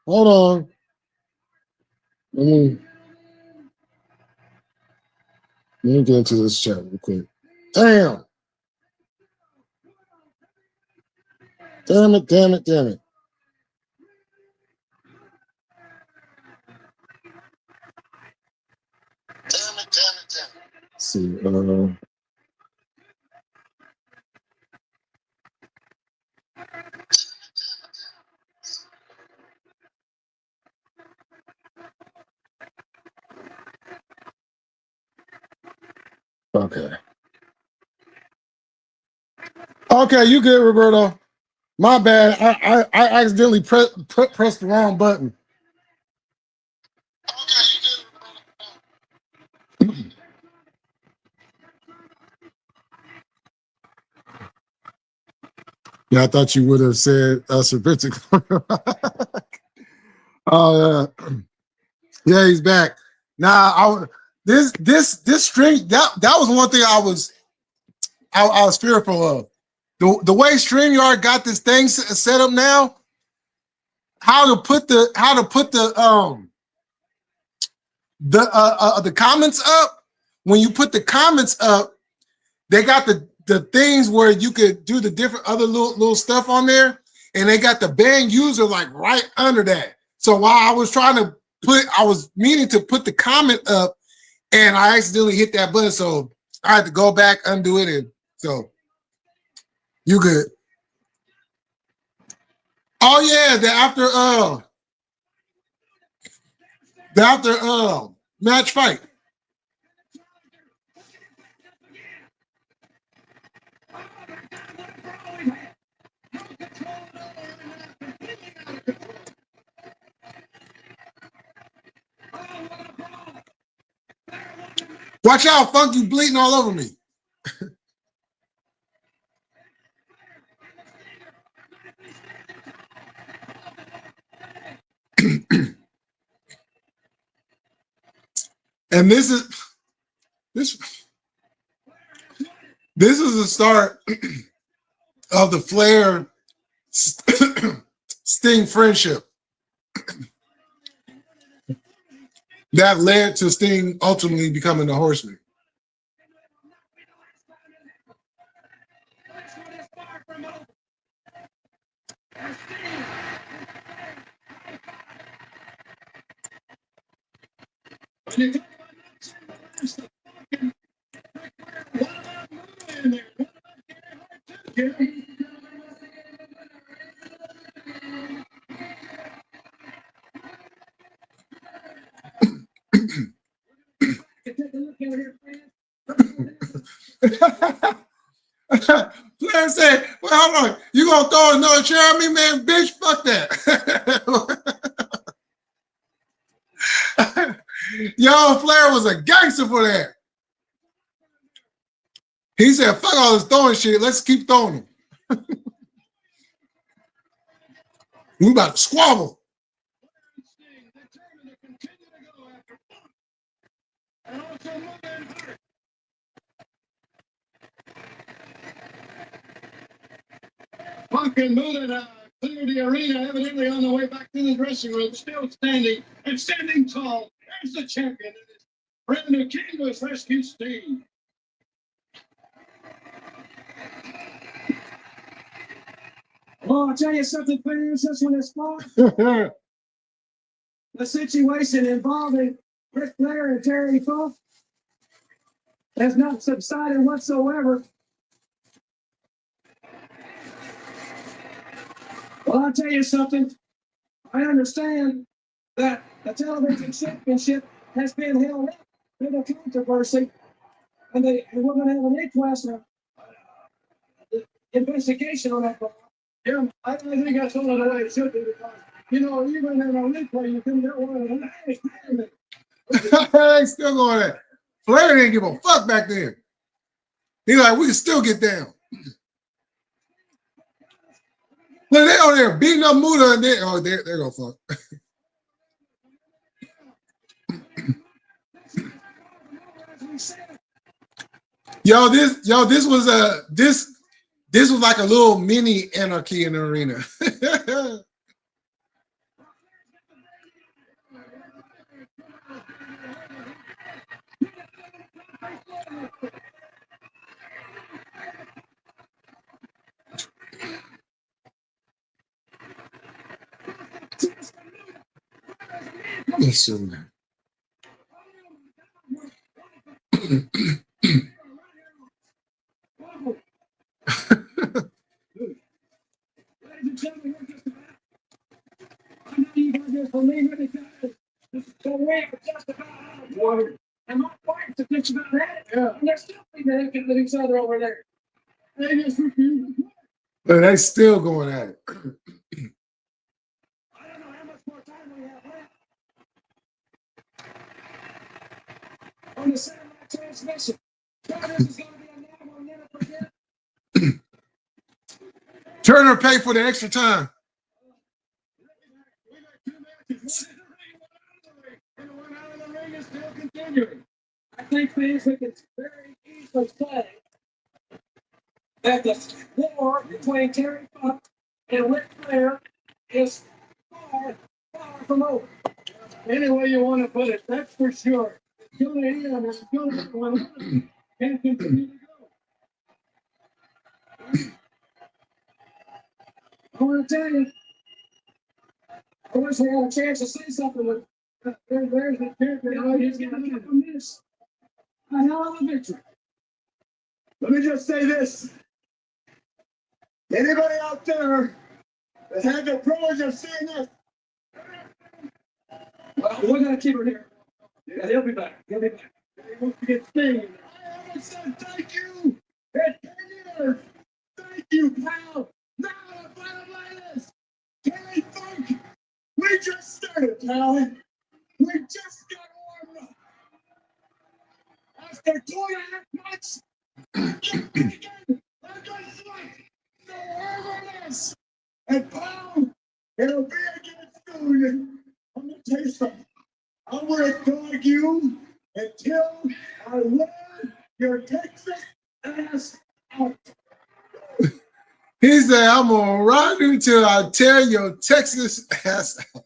[SPEAKER 1] Hold on. Let me get into this chat real quick. Damn. Damn it. Let's see. Okay. Okay, you good, Roberto. My bad. I accidentally pressed the wrong button. Yeah, I thought you would have said Serpentico. Oh yeah, he's back. Nah, this string that was one thing I was fearful of. The way StreamYard got this thing set up now, how to put the comments up. When you put the comments up, they got the things where you could do the different other little stuff on there, and they got the banned user like right under that. So while I was meaning to put the comment up, and I accidentally hit that button, so I had to go back, undo it, and so you good. Oh yeah, the after match fight. Watch out, Funk, you bleeding all over me. And this is the start of the Flair Sting friendship that led to Sting ultimately becoming the Horseman. Flair said, well, hold on, you gonna throw another chair at me, man? Bitch, fuck that. Yo, Flair was a gangster for that. He said, fuck all this throwing shit, let's keep throwing them. We about to squabble.
[SPEAKER 3] Punk and Muda cleared the arena, evidently on the way back to the dressing room, still standing and standing tall. There's the champion. Brand new king was rescued Sting.
[SPEAKER 2] Well, I'll tell you something, fans. This one is fun. The situation involving Ric Flair and Terry Funk has not subsided whatsoever. Well, I'll tell you something. I understand that the television championship has been held up in a controversy, and we're going to have an inquest, investigation on that.
[SPEAKER 3] Yeah, I think that's all the way it should be, because, even in a replay, you can get one of them.
[SPEAKER 1] Hey, still going there. Flair didn't give a fuck back then. He like, we can still get down. Look, they on there beating up Muda and they're gonna fuck. This was like a little mini anarchy in the arena. Listen.
[SPEAKER 2] And my wife to think about that. Yeah. And they're still thinking with each other over there. They just refuse.
[SPEAKER 1] But they still going at it.
[SPEAKER 2] I don't know how much more time we have left. On the satellite transmission. This is going to be a night we'll never forget.
[SPEAKER 1] Turner paid for the extra time.
[SPEAKER 2] I think fans we can very easily say that the war between Terry Funk and Ric Flair is far, far from over. Any way you want to put it, that's for sure. It's going to end and it's going to go on and continue to go. I want to tell you, I wish I had a chance to say something with there's the character. He's going to miss a hell of a victory.
[SPEAKER 3] Let me just say this. Anybody out there that had the privilege of seeing this?
[SPEAKER 2] Well, we're going to keep her here. Yeah, he'll be back. He'll be back. He wants to get Sting.
[SPEAKER 3] I haven't said thank you in 10 years. Thank you, pal. Now the bottom line is, Terry Funk, we just started, pal. We just got warmed up. After 2.5 months, again, like I said, the word is, and pal, it'll be again soon. I'm gonna tell you something. I'm gonna dog you until I wear your Texas ass out.
[SPEAKER 1] He said, I'm gonna ride you till I tear your Texas ass out.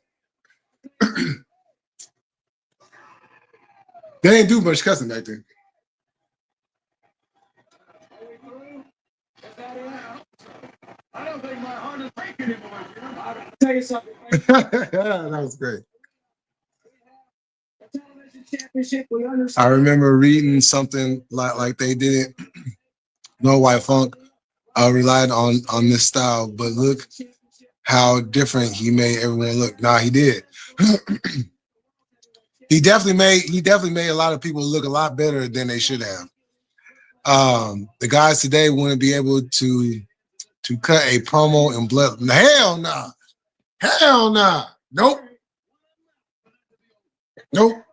[SPEAKER 1] They didn't do much cussing back then.
[SPEAKER 3] I don't think my heart is breaking anymore.
[SPEAKER 2] I'll tell you something.
[SPEAKER 1] That was great.
[SPEAKER 2] The television championship, we understand.
[SPEAKER 1] I remember reading something like they didn't know why Funk relied on this style, but look how different he made everyone look. Nah, he did. He definitely made a lot of people look a lot better than they should have. The guys today wouldn't be able to cut a promo in blood. Hell nah. Hell nah. Nope. Nope.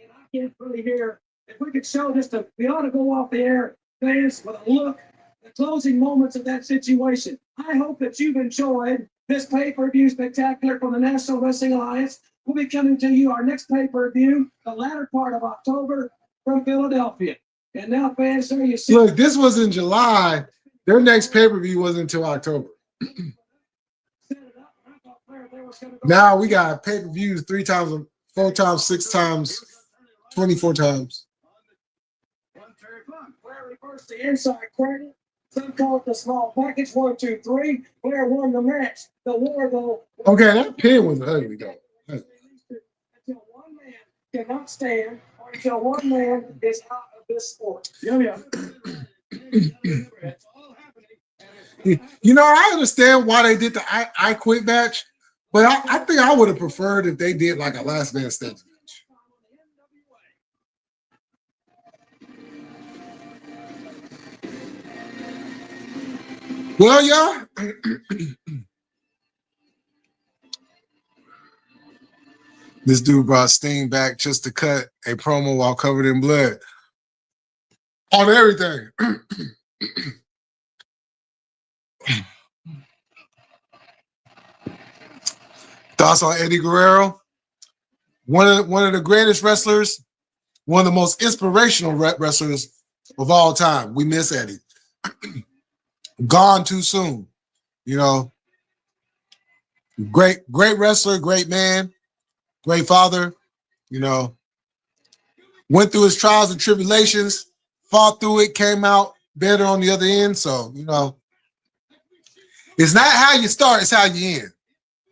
[SPEAKER 2] I can't really hear. If we could show this we ought to go off the air, fans, with a look, the closing moments of that situation. I hope that you've enjoyed this pay-per-view spectacular from the National Wrestling Alliance. We'll be coming to you our next pay-per-view, the latter part of October from Philadelphia. And now, fans, there you see.
[SPEAKER 1] Look, this was in July. Their next pay-per-view wasn't until October. Now we got pay-per-views 3 times, 4 times, 6 times, 24 times.
[SPEAKER 2] Blair reversed the inside cradle. Some call it the small package. 1, 2, 3. Blair won the match. The war, though.
[SPEAKER 1] Okay, that pin was ugly, though.
[SPEAKER 2] Until one man cannot stand, or until one man is out of this sport.
[SPEAKER 3] Yeah.
[SPEAKER 1] You know, I understand why they did the I Quit match, but I think I would have preferred if they did like a last man standing match. Well, y'all, This dude brought Sting back just to cut a promo while covered in blood. On everything. Thoughts on Eddie Guerrero? One of the greatest wrestlers, one of the most inspirational wrestlers of all time. We miss Eddie. Gone too soon. You know, great wrestler, great man, great father. You know, went through his trials and tribulations, fought through it, came out better on the other end. So, you know, it's not how you start, it's how you end.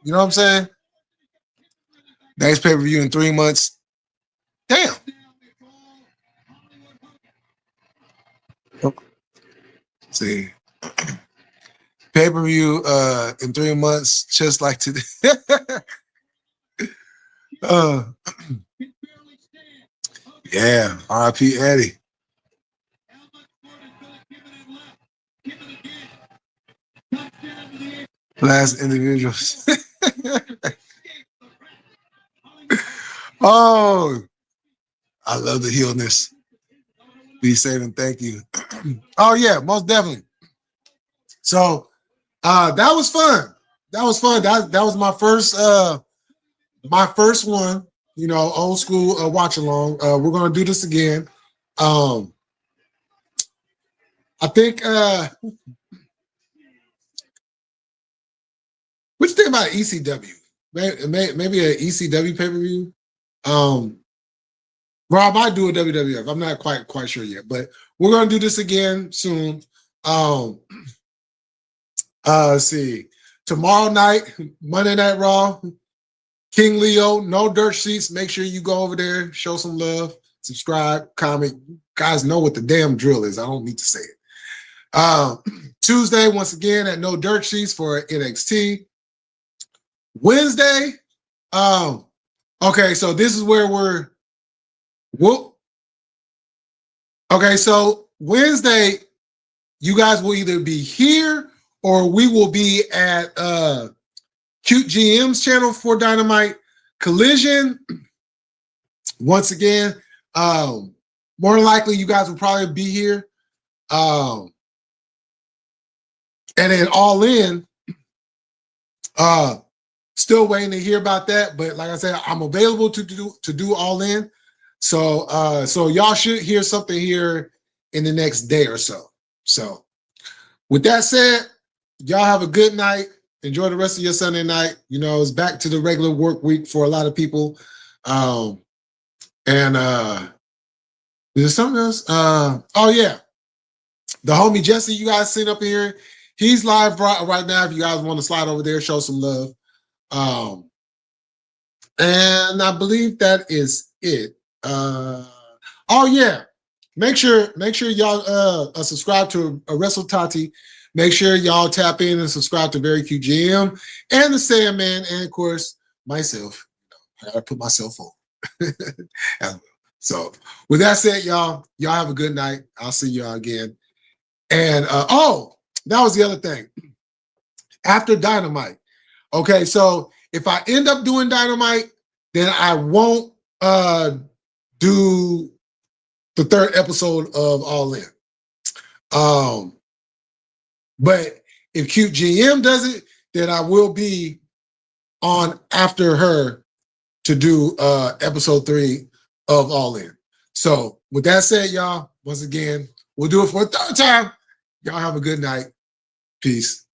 [SPEAKER 1] You know what I'm saying? Next pay-per-view in 3 months. Damn. See. Pay-per-view in 3 months, just like today. Yeah, R.I.P. Eddie. Last individuals. Oh, I love the healness. Be safe and thank you. Oh yeah, most definitely. So that was fun. That was fun. That was my first one. You know, old school watch along. We're gonna do this again. I think. What you think about ECW? Maybe an ECW pay per view. Well, I might do a WWF. I'm not quite sure yet, but we're gonna do this again soon. Let's see. Tomorrow night, Monday Night Raw, King Leo, no dirt sheets. Make sure you go over there, show some love, subscribe, comment. Guys know what the damn drill is. I don't need to say it. Tuesday, once again, at No Dirt Sheets for NXT. Wednesday, okay, so this is where okay, so Wednesday, you guys will either be here or we will be at Cute GM's channel for Dynamite Collision. Once again, more than likely you guys will probably be here. And then All In, still waiting to hear about that, but like I said, I'm available to do All In. So so y'all should hear something here in the next day or so. So with that said, y'all have a good night. Enjoy the rest of your Sunday night. You know, it's back to the regular work week for a lot of people. And is there something else? Oh yeah. The homie Jesse, you guys seen up here. He's live right now. If you guys want to slide over there, show some love. And I believe that is it. Oh yeah. Make sure y'all subscribe to Wrestle Tati. Make sure y'all tap in and subscribe to Very Cute GM and the Sandman, and of course myself. I gotta put myself on. So with that said, y'all have a good night. I'll see y'all again. And oh, that was the other thing. After Dynamite. Okay, so if I end up doing Dynamite, then I won't do the third episode of All In. But if Cute GM does it, then I will be on after her to do episode 3 of All In. So with that said, y'all, once again, we'll do it for a third time. Y'all have a good night. Peace.